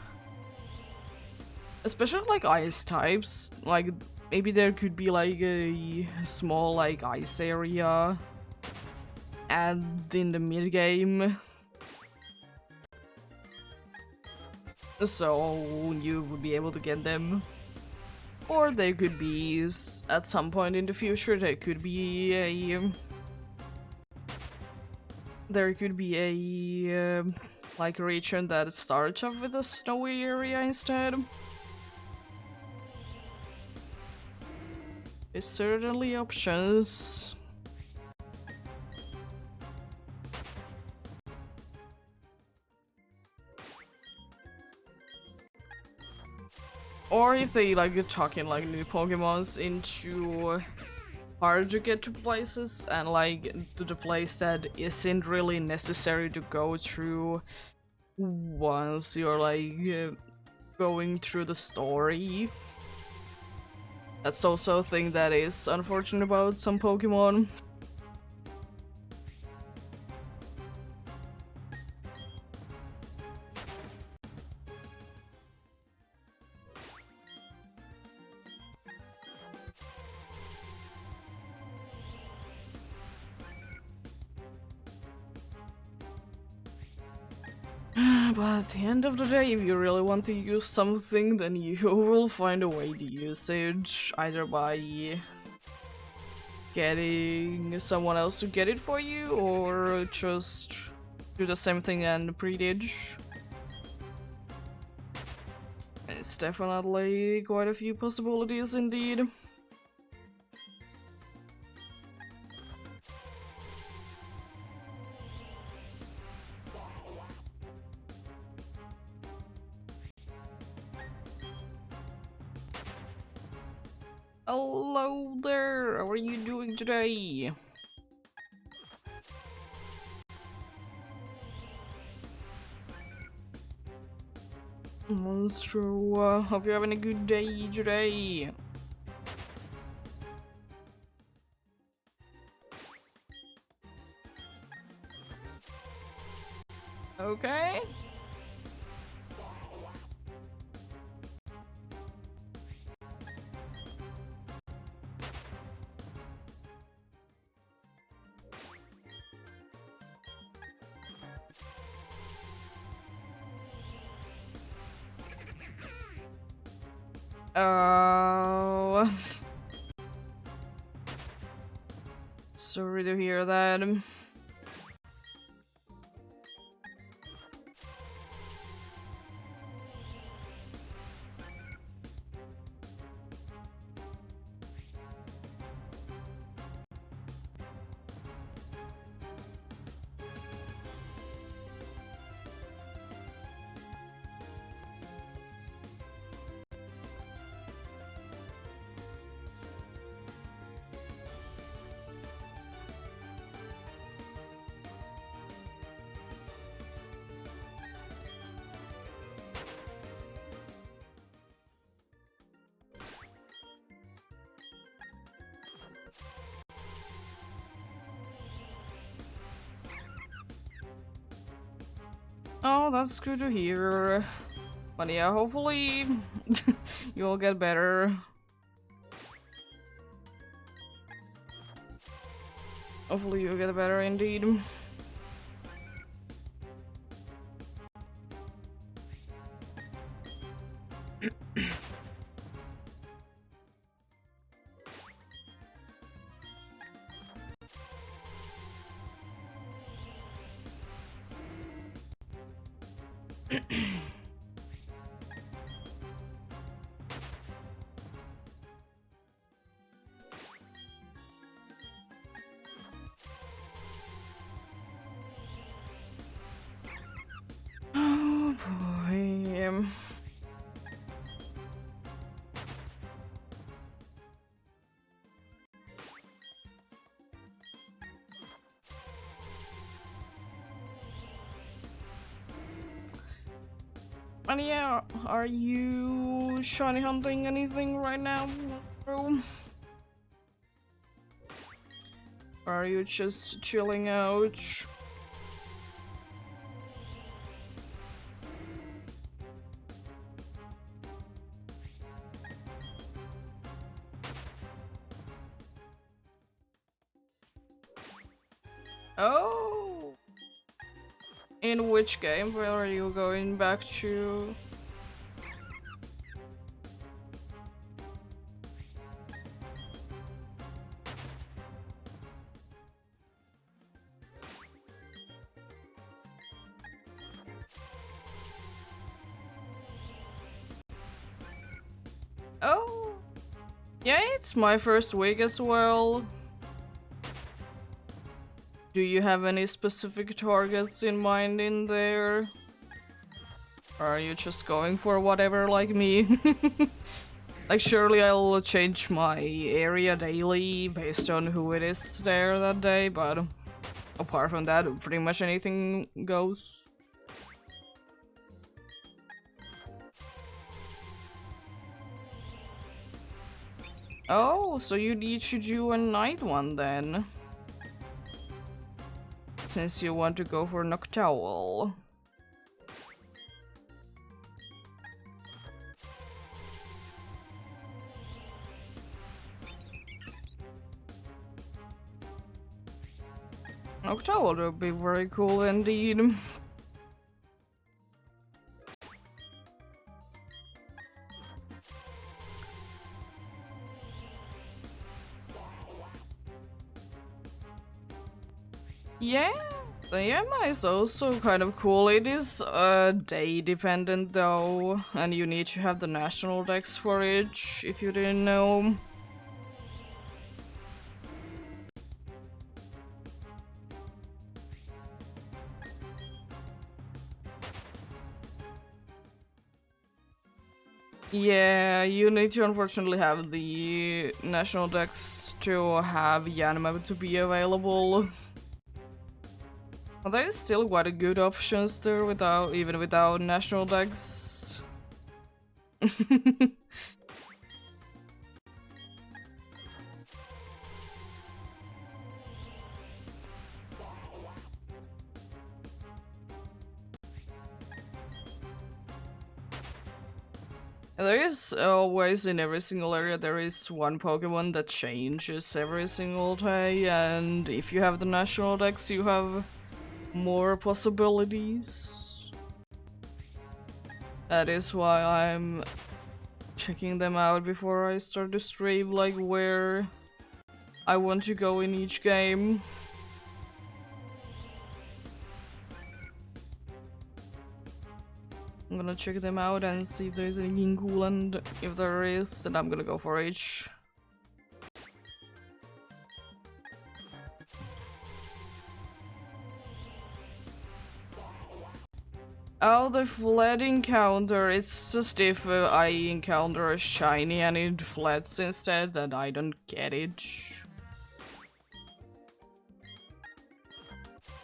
Especially like ice types, like maybe there could be like a small like ice area and in the mid game, so you would be able to get them. Or there could be at some point in the future there could be a like region that starts off with a snowy area instead. There's certainly options. Or if they like talking like new Pokemons into hard to get to places and like to the place that isn't really necessary to go through once you're like going through the story. That's also a thing that is unfortunate about some Pokemon. But at the end of the day, if you really want to use something, then you will find a way to use it, either by getting someone else to get it for you, or just do the same thing and pre-ditch. It's definitely quite a few possibilities indeed. Hello there, how are you doing today? Monstro, hope you're having a good day today. Okay. Oh. Sorry to hear that. Oh, that's good to hear. But yeah, hopefully you'll get better. Hopefully you'll get better indeed. Oh boy. And yeah, are you shiny hunting anything right now, bro? Or are you just chilling out? Oh! In which game? Where are you going back to? Oh! Yeah, it's my first week as well. Do you have any specific targets in mind in there? Or are you just going for whatever like me? Like surely I'll change my area daily based on who it is there that day, but apart from that, pretty much anything goes. Oh, so you need to do a night one then. Since you want to go for Noctowl. Noctowl would be very cool indeed. Yeah, the EMI is also kind of cool. It is day dependent though, and you need to have the national dex for it, if you didn't know. Yeah, you need to unfortunately have the national dex to have Yanma to be available. There is still quite a good options there even without national dex. There is always in every single area there is one Pokemon that changes every single day, and if you have the national dex you have more possibilities. That is why I'm checking them out before I start the stream, like where I want to go in each game. I'm gonna check them out and see if there's anything cool, and if there is, then I'm gonna go for H. Oh, the fled encounter. It's just if I encounter a shiny and it fleds instead, then I don't get it.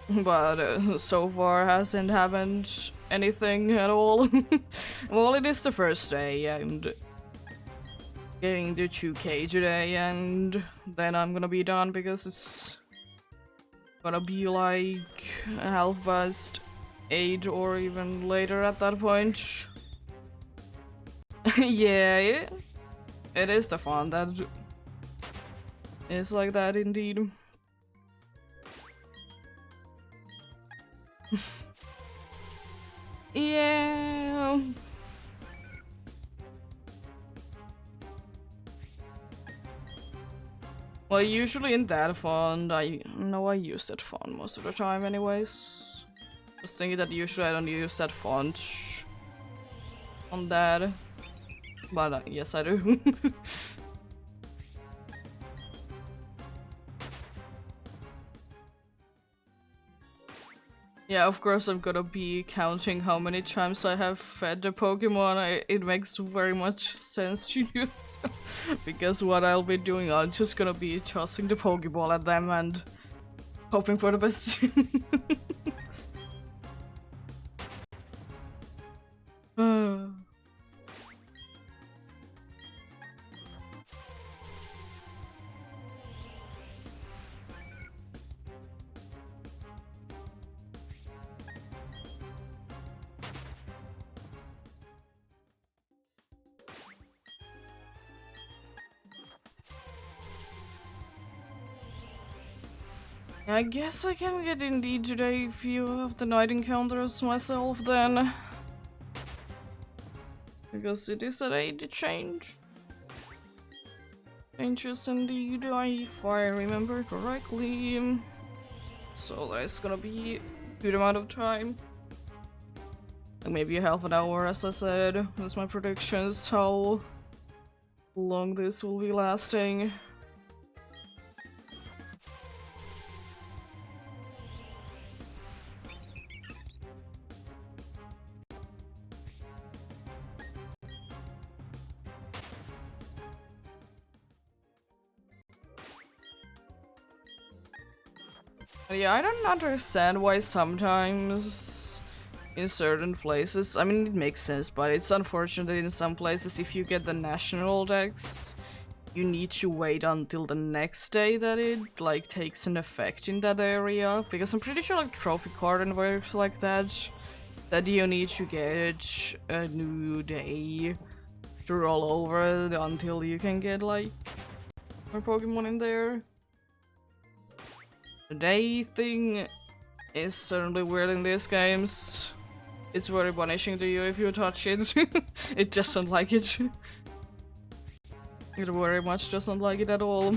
But so far hasn't happened anything at all. Well, it is the first day and getting the 2k today, and then I'm gonna be done because it's gonna be like half past 8 or even later at that point. Yeah, it is the font that is like that indeed. Yeah. Well, usually in that font, I know I use that font most of the time anyways. Just thinking that usually I don't use that font on that. But yes, I do. Yeah, of course I'm gonna be counting how many times I have fed the Pokemon. It makes very much sense to use. Because what I'll be doing, I'm just gonna be tossing the Pokeball at them and hoping for the best. I guess I can get indeed today a few of the night encounters myself then. Because it is a day to change. Changes indeed, if I remember correctly. So there's gonna be a good amount of time. Like maybe a half an hour, as I said. That's my predictions, how long this will be lasting. Yeah, I don't understand why sometimes in certain places, I mean it makes sense, but it's unfortunate that in some places if you get the national dex, you need to wait until the next day that it like takes an effect in that area, because I'm pretty sure like trophy card and works like that, that you need to get a new day to roll over until you can get like more Pokemon in there. The day thing is certainly weird in these games. It's very punishing to you if you touch it. It doesn't like it. It very much doesn't like it at all.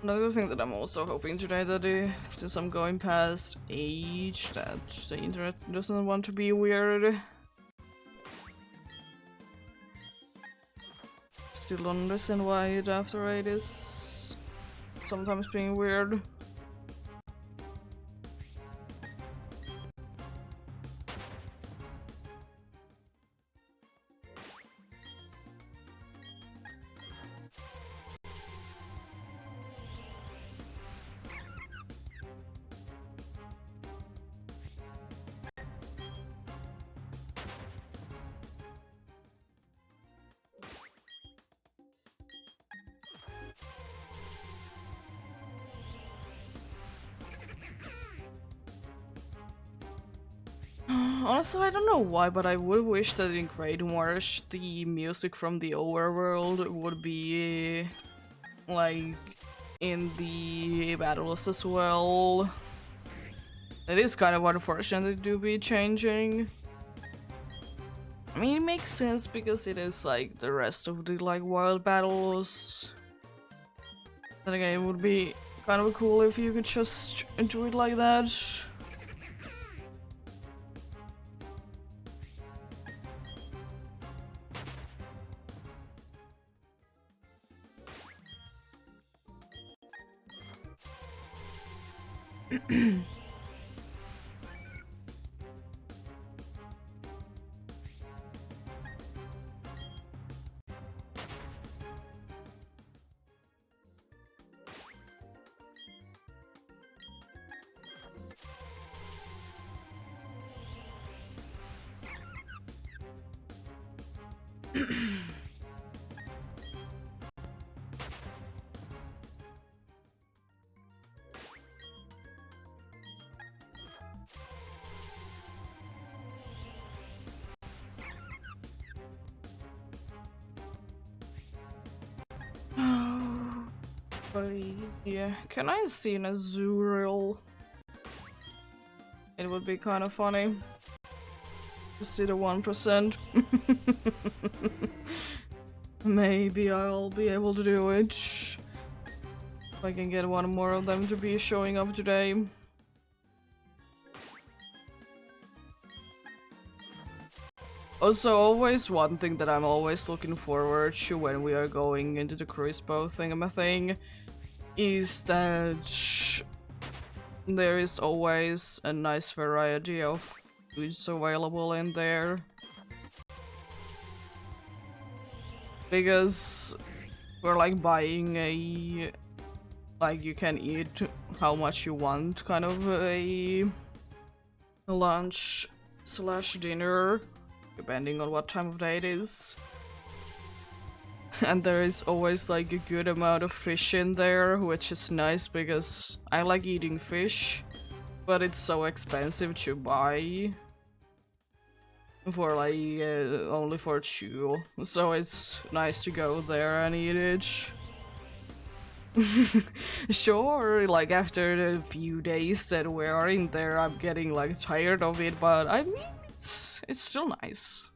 Another thing that I'm also hoping today that since I'm going past age, that the internet doesn't want to be weird. Still don't understand why it after 8 is sometimes being weird. Honestly, I don't know why, but I would wish that in Great March the music from the overworld would be like in the battles as well. It is kind of unfortunate to be changing. I mean, it makes sense because it is like the rest of the like wild battles. Then again, it would be kind of cool if you could just do it like that. But yeah, can I see an Azurill? It would be kind of funny to see the 1%. Maybe I'll be able to do it. If I can get one more of them to be showing up today. Also, always one thing that I'm always looking forward to when we are going into the cruise boat thing is that there is always a nice variety of foods available in there. Because we're like buying a, like, you can eat how much you want kind of a lunch slash dinner, depending on what time of day it is. And there is always like a good amount of fish in there, which is nice because I like eating fish, but it's so expensive to buy for like only for two, so it's nice to go there and eat it. Sure, like after the few days that we are in there, I'm getting like tired of it, but I mean, it's still nice.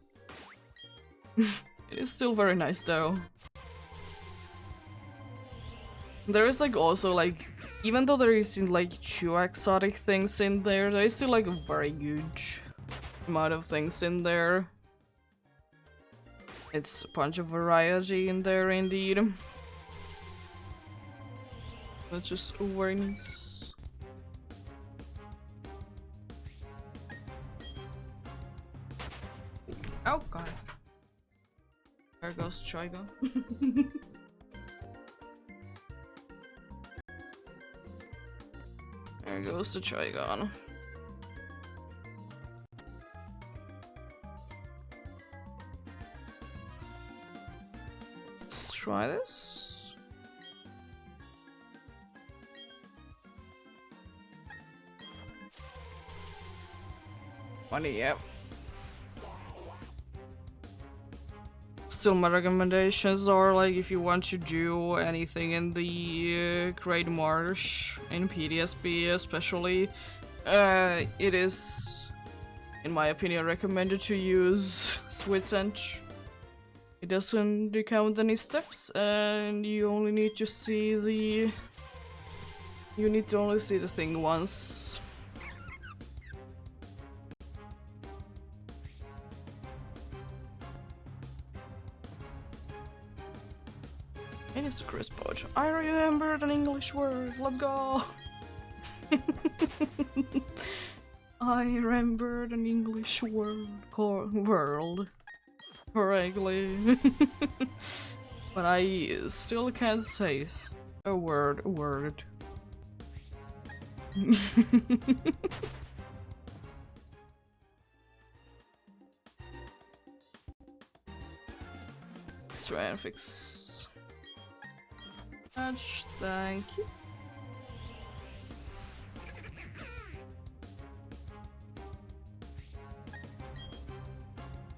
It is still very nice though. There is like also like, even though there isn't like two exotic things in there, there is still like a very huge amount of things in there. It's a bunch of variety in there indeed. Which is awareness. Oh god. There goes Chiga. There goes the Trigon. Let's try this. Funny, yep. Still, my recommendations are like, if you want to do anything in the Great Marsh in PTSB especially, it is, in my opinion, recommended to use Switch. It doesn't count any steps, and you only need to see the... You need to only see the thing once. It is a crisp boat. I remembered an English word. Let's go! I remembered an English word world correctly. But I still can't say a word. Let's try and fix. Thank you.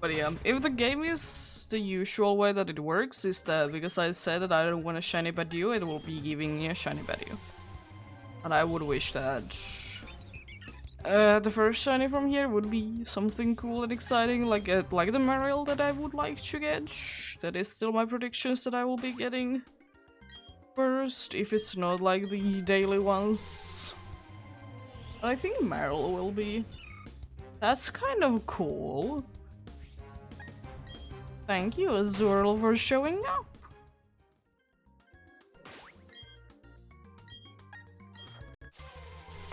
But yeah, if the game is the usual way that it works, is that because I said that I don't want a shiny Badu, it will be giving me a shiny Badu. And I would wish that the first shiny from here would be something cool and exciting, like the Marill that I would like to get. That is still my predictions that I will be getting first, if it's not like the daily ones. But I think Marill will be. That's kind of cool. Thank you, Azurill, for showing up.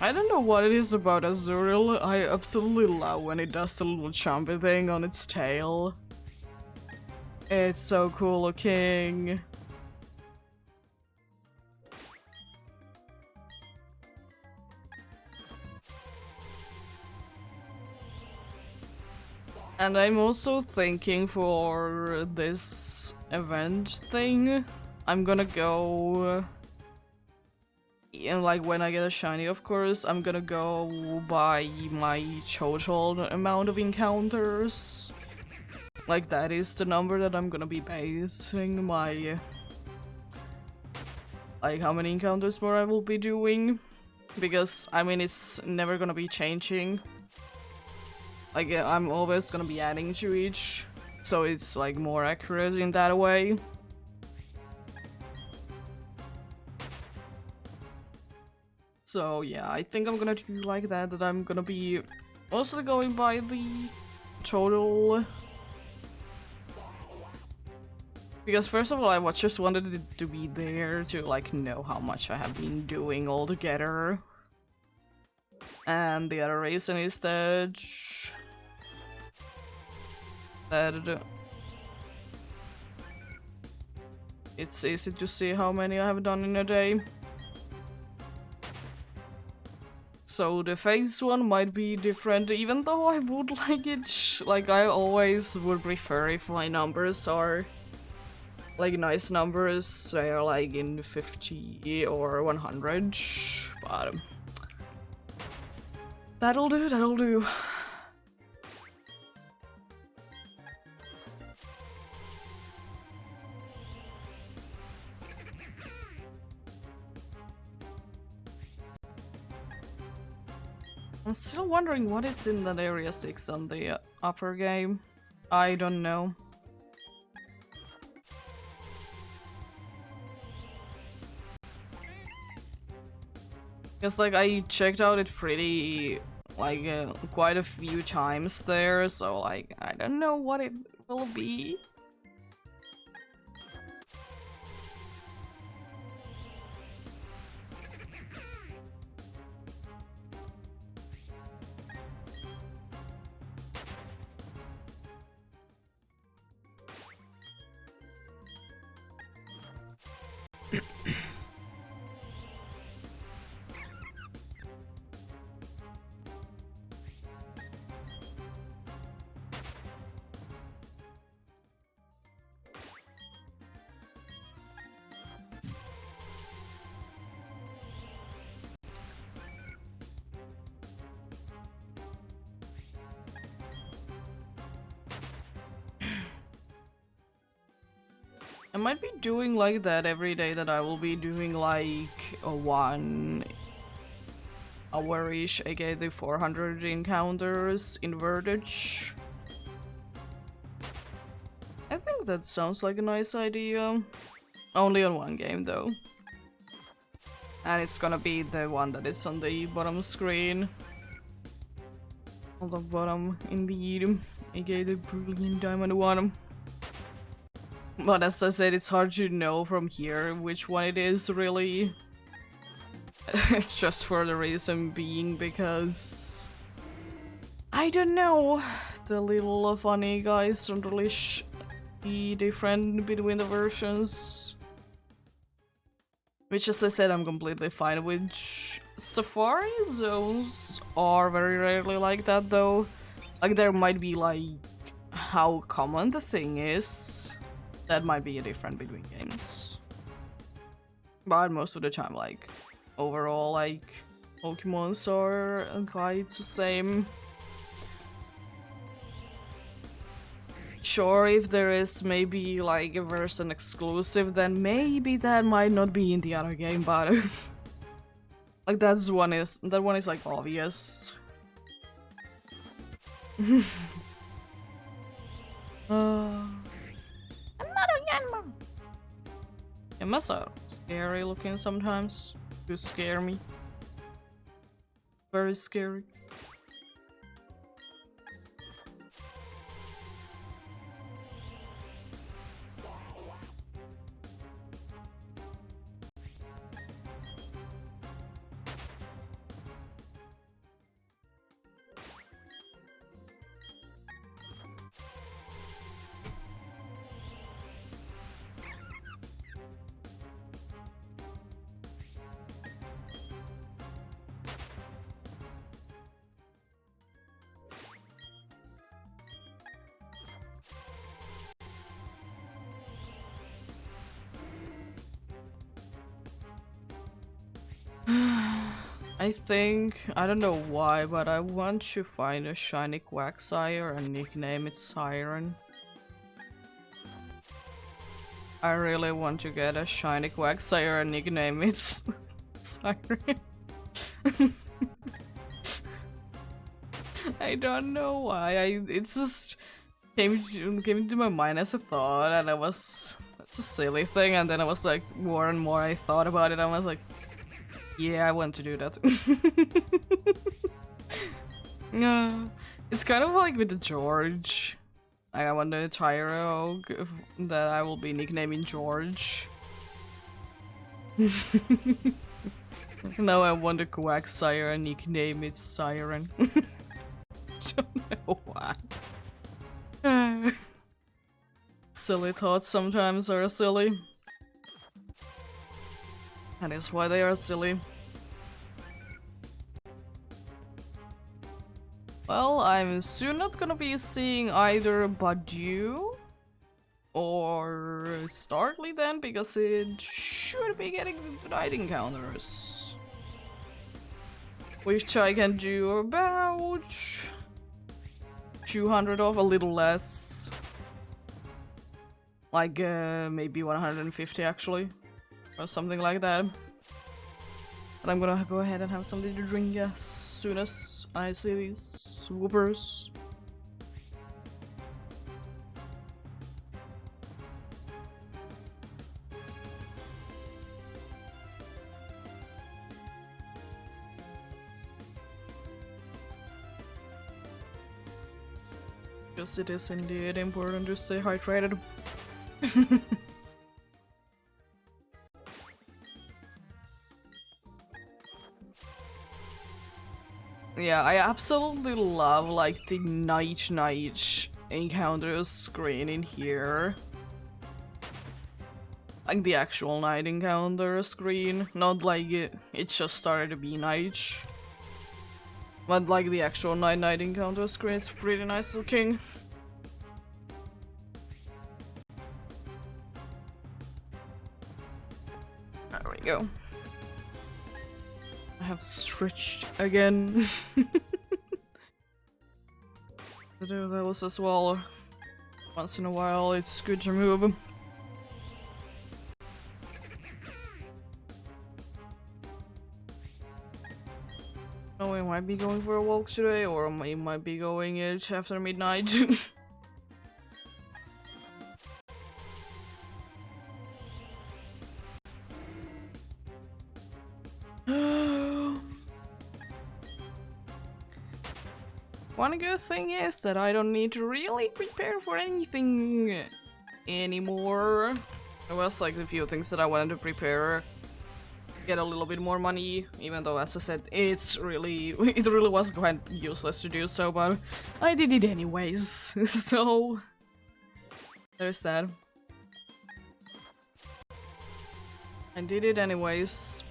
I don't know what it is about Azurill. I absolutely love when it does the little chompy thing on its tail. It's so cool looking. And I'm also thinking for this event thing, I'm gonna go, and like when I get a shiny, of course, I'm gonna go by my total amount of encounters. Like that is the number that I'm gonna be basing my, like how many encounters more I will be doing. Because, I mean, it's never gonna be changing. Like, I'm always gonna be adding to each, so it's like more accurate in that way. So yeah, I think I'm gonna do like that I'm gonna be mostly going by the total. Because first of all, I just wanted it to be there to like know how much I have been doing altogether. And the other reason is that it's easy to see how many I have done in a day. So the phase one might be different, even though I would like it. Like, I always would prefer if my numbers are like nice numbers, they are like in 50 or 100, but that'll do, that'll do. I'm still wondering what is in that area 6 on the upper game. I don't know. Because like I checked out it pretty like quite a few times there, so like I don't know what it will be. I might be doing like that every day, that I will be doing like a 1 hour-ish, aka the 400 encounters inverted. I think that sounds like a nice idea. Only on one game though. And it's gonna be the one that is on the bottom screen. On the bottom, indeed. Aka the brilliant diamond one. But as I said, it's hard to know from here which one it is, really. It's just for the reason being because I don't know. The little funny guys don't really be different between the versions. Which, as I said, I'm completely fine with. Safari zones are very rarely like that, though. Like, there might be, like, how common the thing is. That might be a difference between games. But most of the time, like, overall, like, Pokemons are quite the same. Sure, if there is maybe, like, a version exclusive, then maybe that might not be in the other game, but... like, that one is, like, obvious. Another Yanma! Yanmas are scary looking sometimes. To scare me. Very scary. I think, I don't know why, but I want to find a shiny Quagsire and nickname it Siren. I really want to get a shiny Quagsire and nickname it Siren. I don't know why, it just came to my mind as a thought, and I was, that's a silly thing, and then I was like, more and more I thought about it, I was like, yeah, I want to do that. It's kind of like with the George. I want a Tyro that I will be nicknaming George. Now I want a Quagsire and nickname it Siren. Don't know why. Silly thoughts sometimes are silly. That is why they are silly. Well, I'm soon not gonna be seeing either Badu or Startly then, because it should be getting the night encounters. Which I can do about 200 of, a little less. Like, maybe 150 actually. Or something like that. But I'm gonna go ahead and have something to drink as soon as I see these swoopers. Because it is indeed important to stay hydrated. Yeah, I absolutely love like the night encounter screen in here. Like the actual night encounter screen, not like it just started to be night. But like the actual night encounter screen is pretty nice looking. There we go. I have stretched again. I do those as well. Once in a while, it's good to move. Oh, we might be going for a walk today, or we might be going it after midnight. One good thing is that I don't need to really prepare for anything anymore. There was like a few things that I wanted to prepare, get a little bit more money, even though as I said it really was quite useless to do so, but I did it anyways. So there's that. I did it anyways.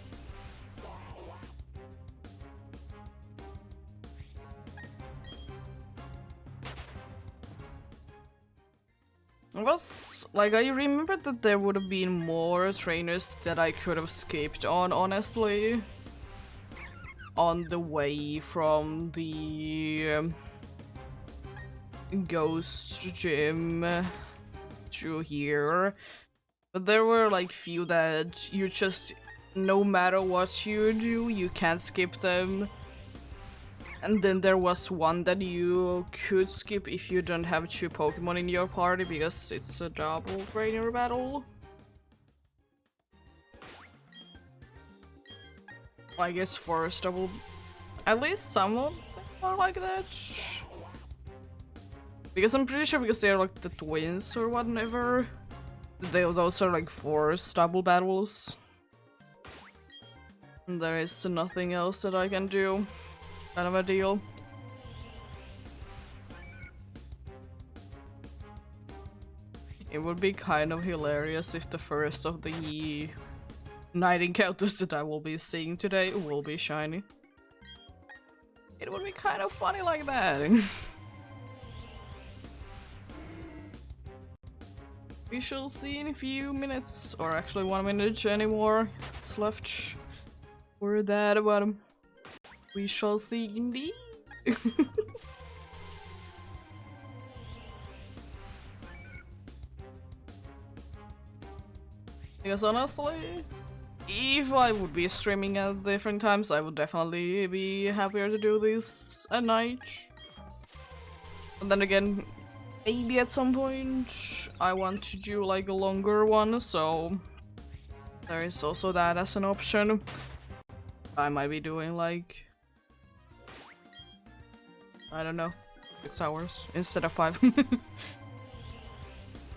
It was like, I remember that there would have been more trainers that I could have skipped on, honestly, on the way from the Ghost Gym to here. But there were like few that you just, no matter what you do, you can't skip them. And then there was one that you could skip if you don't have 2 Pokemon in your party, because it's a double trainer battle. Like it's forced double. At least some of them are like that. Because I'm pretty sure, because they're like the twins or whatever, those are like forced double battles. And there is nothing else that I can do. Kind of a deal. It would be kind of hilarious if the first of the night encounters that I will be seeing today will be shiny. It would be kind of funny like that. We shall see in a few minutes, or actually 1 minute anymore. It's left for that, but We shall see indeed. Because honestly, if I would be streaming at different times, I would definitely be happier to do this at night. And then again, maybe at some point I want to do like a longer one, so there is also that as an option. I might be doing like, I don't know, 6 hours instead of 5.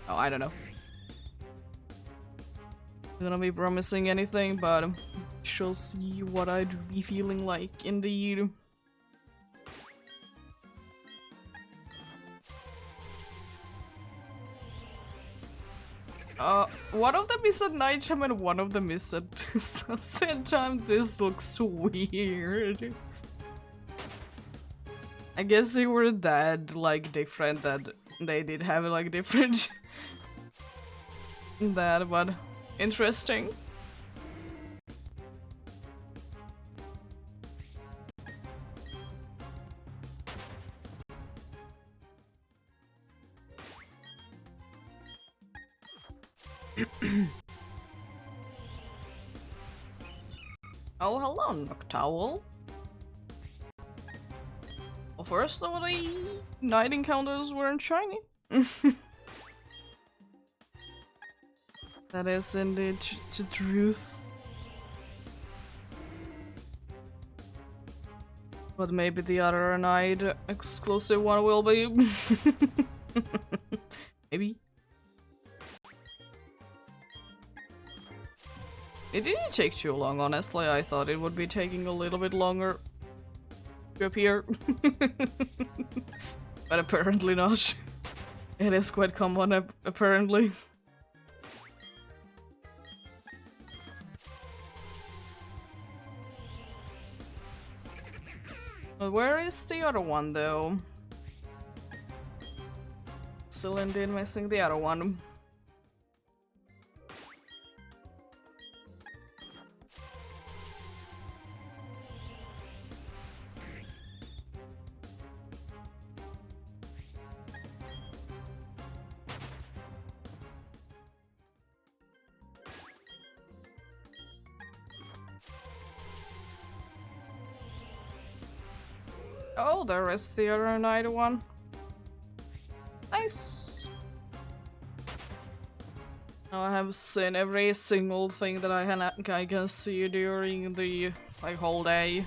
Oh, I don't know. I'm gonna be promising anything, but she'll see what I'd be feeling like indeed. One of them is at nighttime and one of them is at sunset time. This looks weird. I guess they were that, like, different that they did have, like, different that, but interesting. Oh, hello, Noctowl. Well, first of all, the night encounters weren't shiny. That is indeed the truth. But maybe the other night exclusive one will be. Maybe. It didn't take too long, honestly. I thought it would be taking a little bit longer to appear. But apparently not. It is quite common, apparently. But where is the other one, though? Still indeed missing the other one. Oh, there is the other night one. Nice. Now I have seen every single thing that I can see during the like whole day.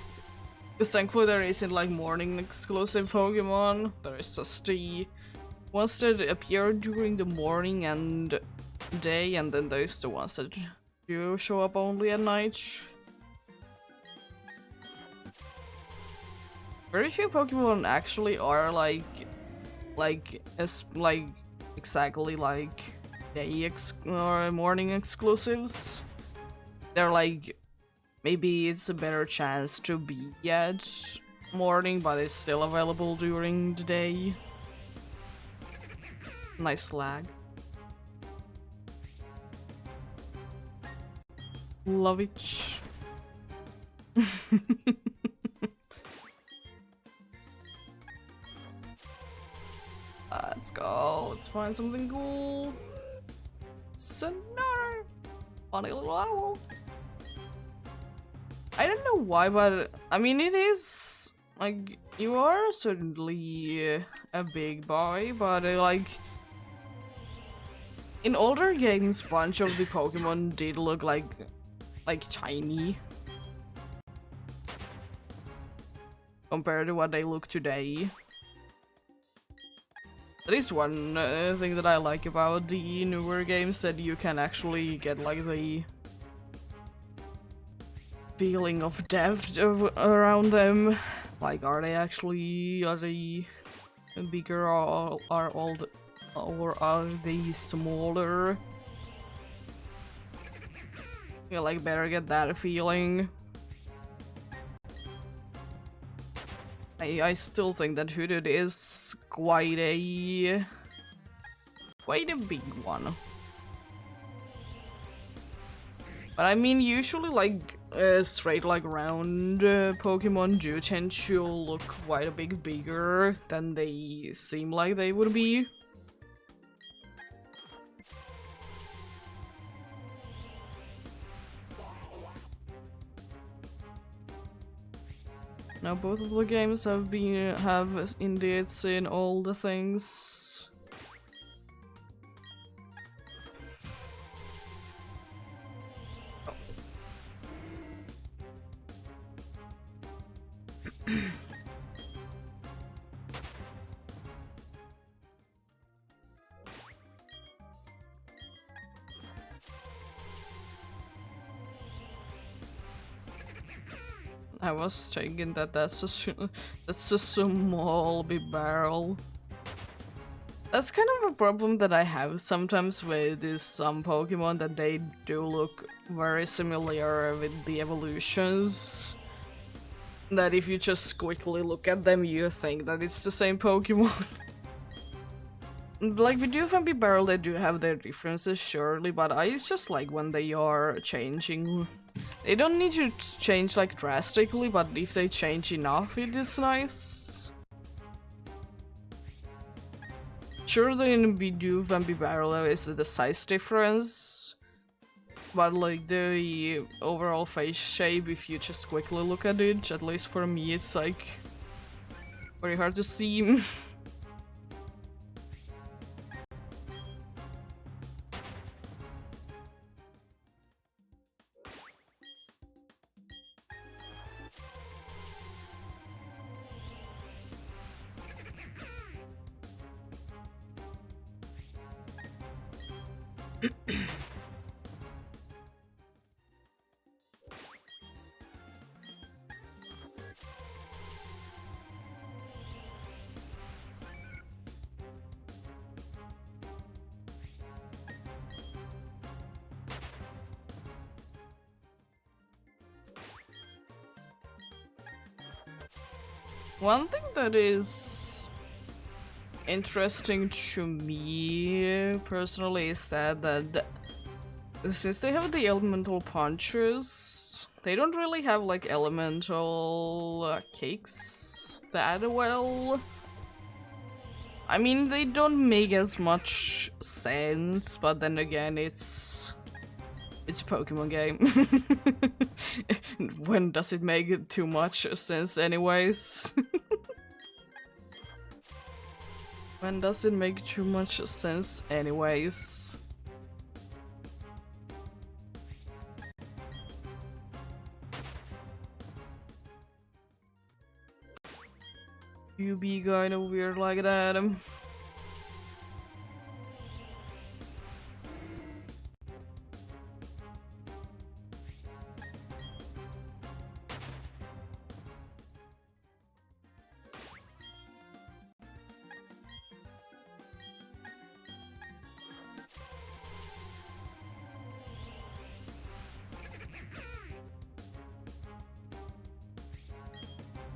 Because thankfully there isn't like morning exclusive Pokemon. There is just the ones that appear during the morning and day, and then there's the ones that do show up only at night. Very few Pokemon actually are like exactly like day or morning exclusives. They're like, maybe it's a better chance to be at morning, but it's still available during the day. Nice lag. Love it. Let's go. Let's find something cool. It's another funny little owl. I don't know why, but I mean, it is like, you are certainly a big boy, but like in older games, bunch of the Pokemon did look like tiny compared to what they look today. That is one thing that I like about the newer games, that you can actually get like the feeling of depth around them. Like, are they bigger, or are they smaller? You like better get that feeling. I still think that Hooded is quite a big one. But I mean, usually like straight like round Pokemon do tend to look quite a bit bigger than they seem like they would be. Now both of the games have indeed seen all the things. I was thinking that that's a small big barrel. That's kind of a problem that I have sometimes with some Pokemon, that they do look very similar with the evolutions. That if you just quickly look at them, you think that it's the same Pokemon. Like with Doof and Barrel, they do have their differences, surely, but I just like when they are changing. They don't need to change like drastically, but if they change enough, it is nice. Sure, in Bidoof and Barrel is the size difference, but like the overall face shape, if you just quickly look at it, at least for me, it's like very hard to see. One thing that is interesting to me personally is that since they have the elemental punches, they don't really have like elemental kicks that well. I mean, they don't make as much sense, but then again, it's a Pokemon game. When does it make too much sense anyways? When does it make too much sense anyways? You be kinda weird like that.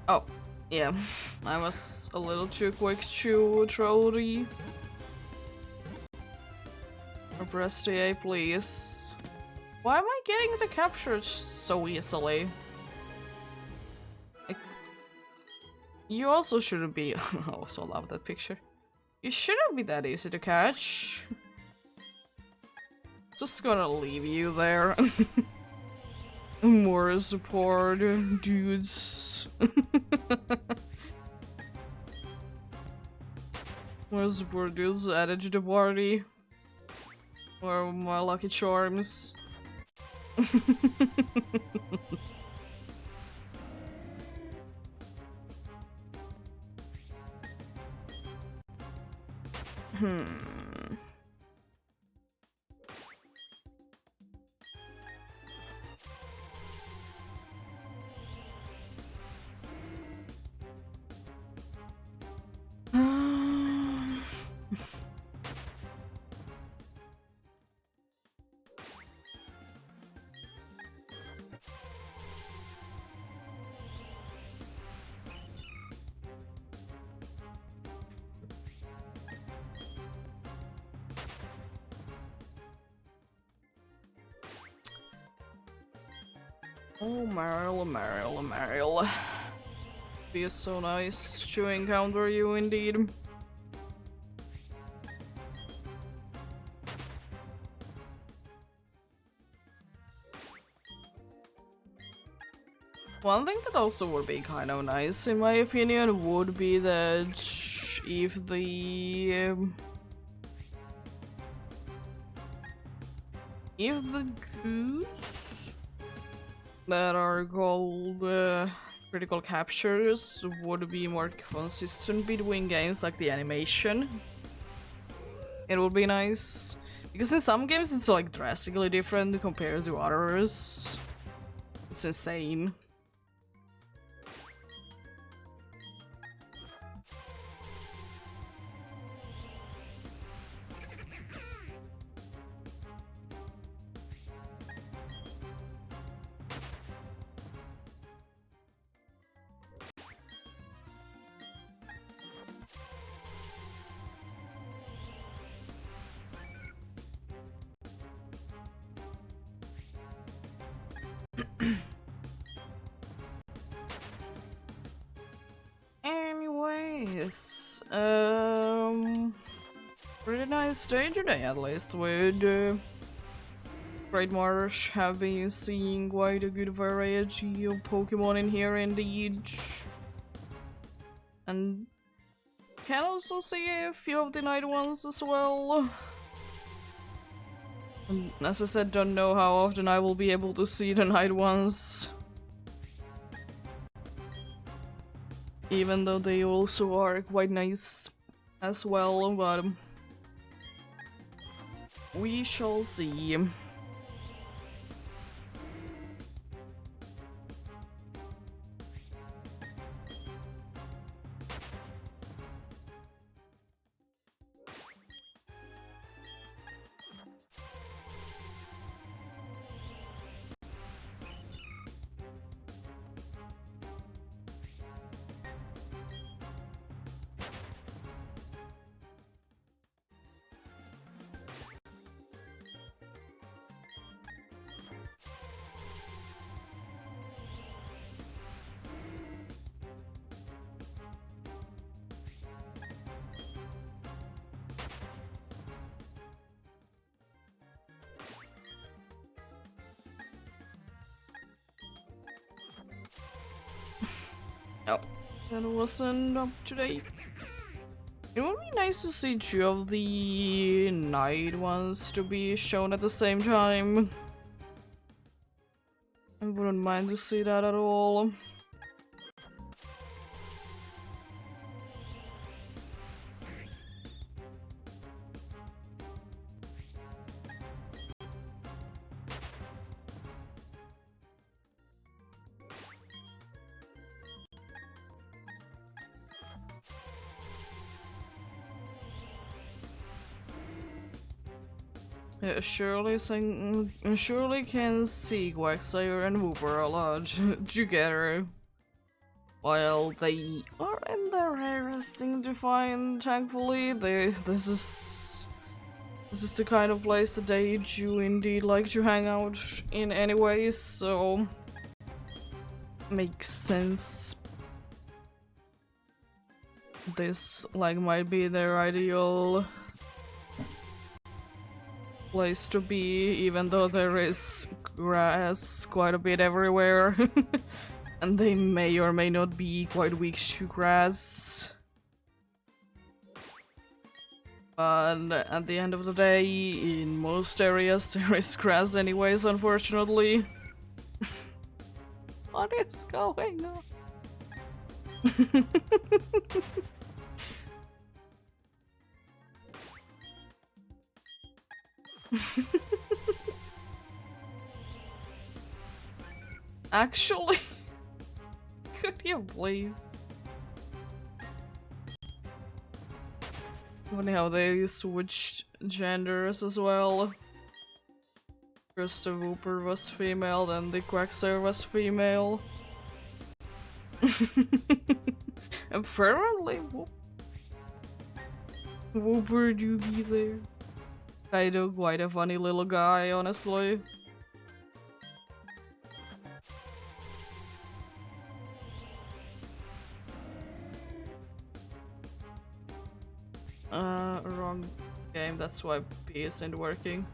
Oh, yeah, I was a little too quick to throw the... Press the A, please. Why am I getting the capture so easily? You also shouldn't be... I also love that picture. You shouldn't be that easy to catch. Just gonna leave you there. More support, dudes. More support dudes added to the party. Where are my lucky charms? Oh, Meryl. Feels so nice to encounter you indeed. One thing that also would be kind of nice, in my opinion, would be that if the goose that are called critical captures would be more consistent between games, like the animation. It would be nice. Because in some games it's like drastically different compared to others. It's insane. Anyways, pretty nice day today, at least, with Great Marsh have been seeing quite a good variety of Pokemon in here indeed. And can also see a few of the night ones as well. And as I said, don't know how often I will be able to see the night ones. Even though they also are quite nice as well, but we shall see. Oh, that wasn't up to date. It would be nice to see two of the night ones to be shown at the same time. I wouldn't mind to see that at all. Yeah, surely can see Quagsire and Wooper a lot together. While they aren't the rarest thing to find, thankfully. This is the kind of place that they do indeed like to hang out in anyways, so makes sense. This like might be their ideal place to be, even though there is grass quite a bit everywhere. And they may or may not be quite weak to grass. But at the end of the day, in most areas there is grass anyways, unfortunately. What is going on? Actually, could you please? Funny how they switched genders as well. First the Wooper was female, then the Quagsire was female. Apparently, Wooper do be there. Kind of quite a funny little guy, honestly. Wrong game, that's why P isn't working.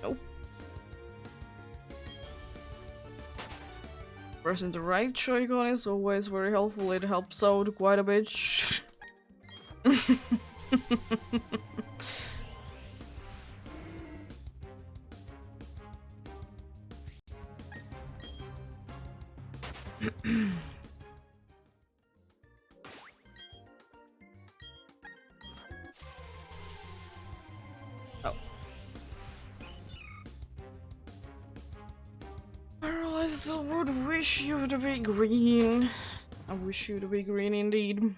Nope. Pressing the right Joy-Con is always very helpful, it helps out quite a bit. Oh. Pearl, I still would wish you to be green. I wish you to be green indeed.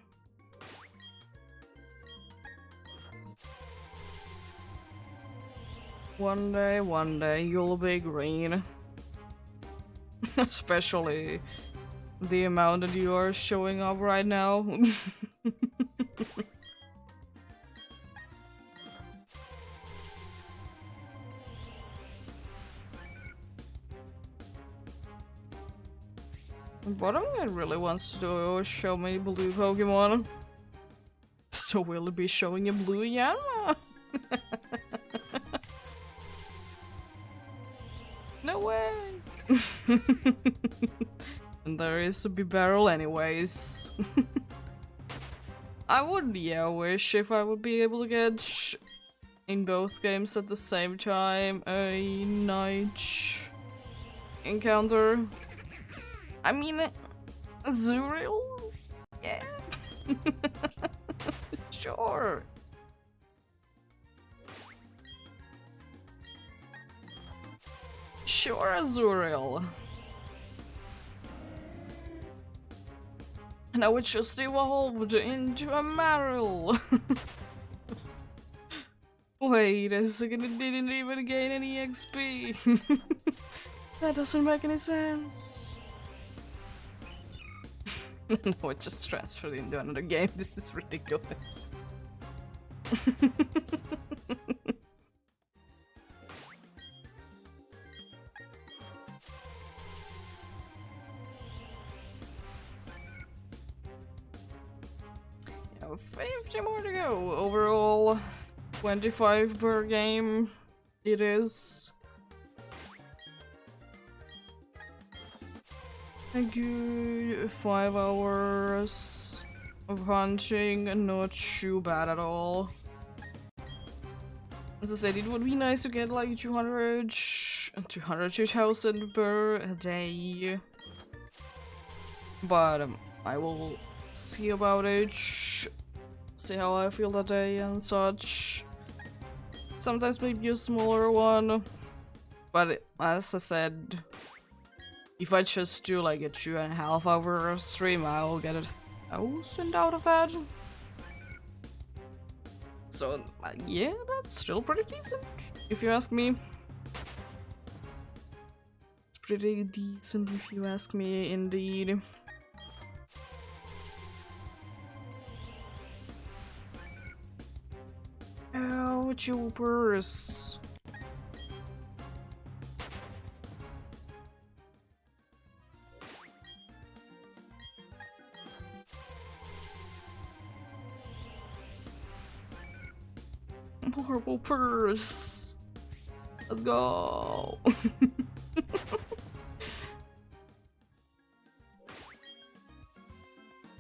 One day, you'll be green. Especially the amount that you are showing up right now. Bottomgate really wants to show me blue Pokemon. So will it be showing you blue Yanma? No way! And there is a Bibarel anyways. I would, yeah, wish if I would be able to get in both games at the same time a night encounter. I mean, Zuriel? Yeah. Sure. Sure, Azuriel. Now it just evolved into a Marill. Wait a second, it didn't even gain any XP. That doesn't make any sense. No, it just transferred into another game. This is ridiculous. Yeah, 50 more to go. Overall, 25 per game. It is. A good 5 hours of hunting, not too bad at all. As I said, it would be nice to get like 200,000 per day. But I will see about it, see how I feel that day and such. Sometimes maybe a smaller one, but as I said, if I just do like a 2.5 hour stream, I'll get 1,000 out of that. So yeah, that's still pretty decent, if you ask me. It's pretty decent if you ask me, indeed. Oh, Jupers. Horrible purse. Let's go.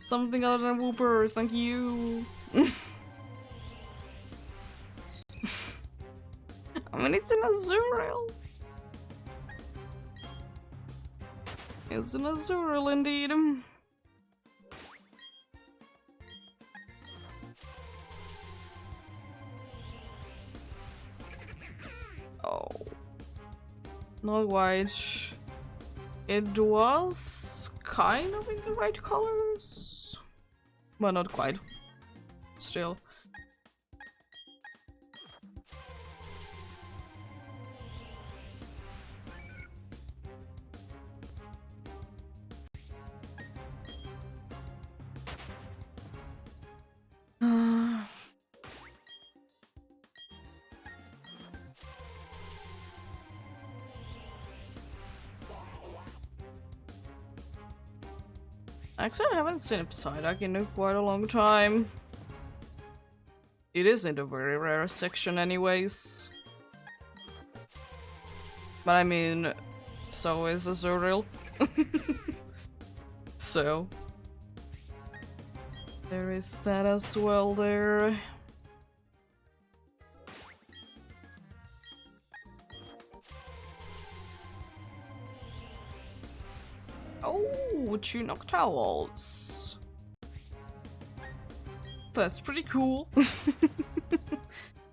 Something other than whoopers, thank you. I mean, it's an Azuriel. It's an Azuriel indeed. Oh. Not quite. It was kind of in the right colors. But not quite. Still. Actually, I haven't seen a Psyduck in quite a long time. It is in the very rare section anyways. But I mean, so is Azurill. So there is that as well there. Oh, 2 Noctowls. That's pretty cool.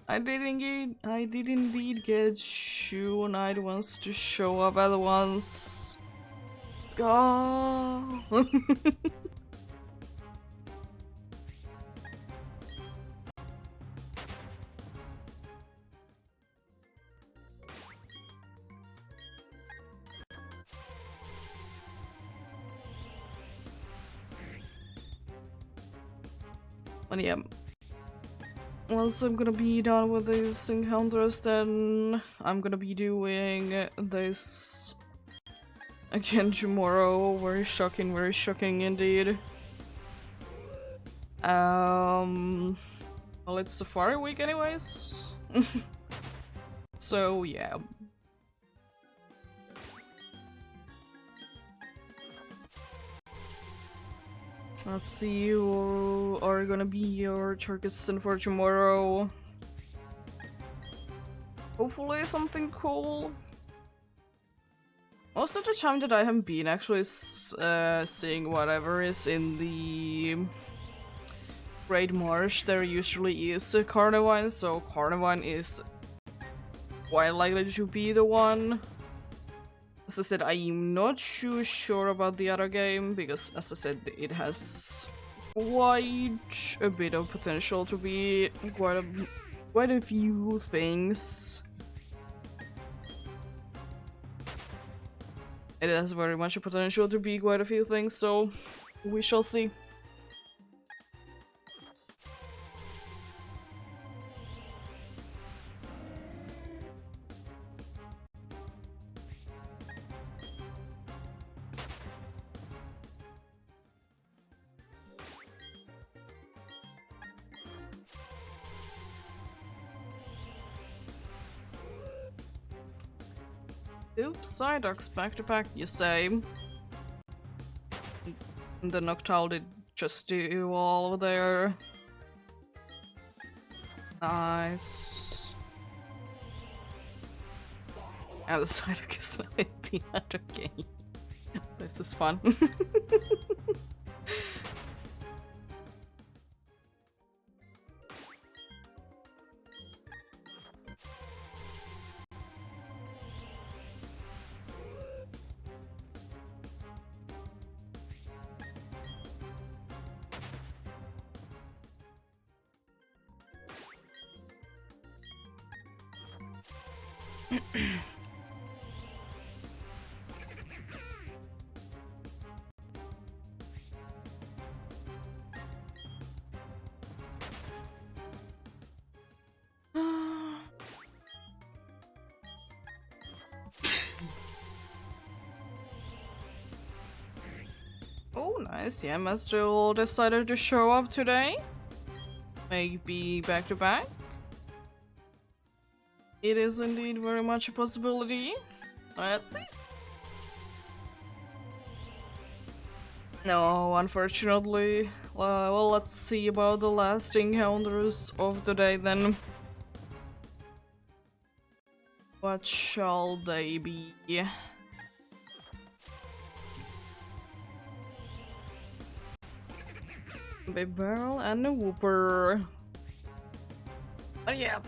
I did indeed get Shoe Knight wants to show up at once. Let's go. But yeah, once I'm gonna be done with these encounters, then I'm gonna be doing this again tomorrow. Very shocking indeed. Well, it's Safari Week anyways. So yeah. Let's see who are gonna be your targets then for tomorrow. Hopefully something cool. Most of the time that I haven't been actually seeing whatever is in the Great Marsh, there usually is a Carnivine, so Carnivine is quite likely to be the one. As I said, I'm not too sure about the other game, because as I said, it has quite a bit of potential to be quite a few things. It has very much a potential to be quite a few things, so we shall see. Oops, Psyducks back to back, you say? The Noctowl did just do all over there. Nice. And the Psyduck is not in the other game. This is fun. Oh, nice. Yeah, Master decided to show up today. Maybe back to back. It is indeed very much a possibility. Let's see. No, unfortunately. Well, let's see about the last encounters of the day then. What shall they be? Big Barrel and a Whooper. But yeah,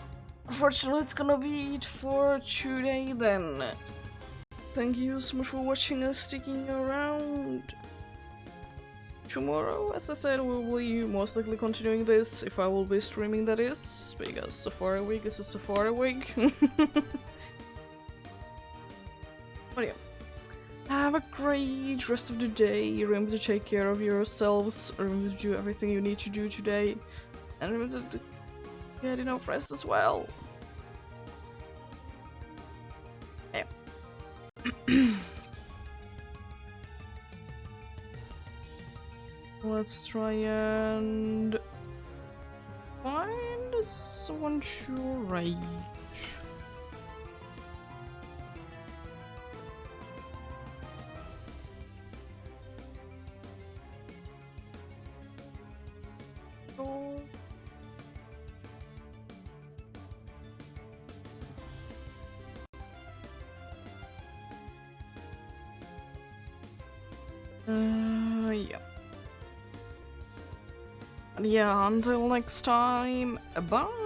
unfortunately it's gonna be it for today then. Thank you so much for watching and sticking around. Tomorrow, as I said, we will be most likely continuing this, if I will be streaming that is, because Safari Week is a Safari Week. But yeah. Have a great rest of the day. Remember to take care of yourselves. Remember to do everything you need to do today. And remember to get enough rest as well. Yeah. let's try and find someone your rage. Oh. Yeah. And yeah, until next time, bye!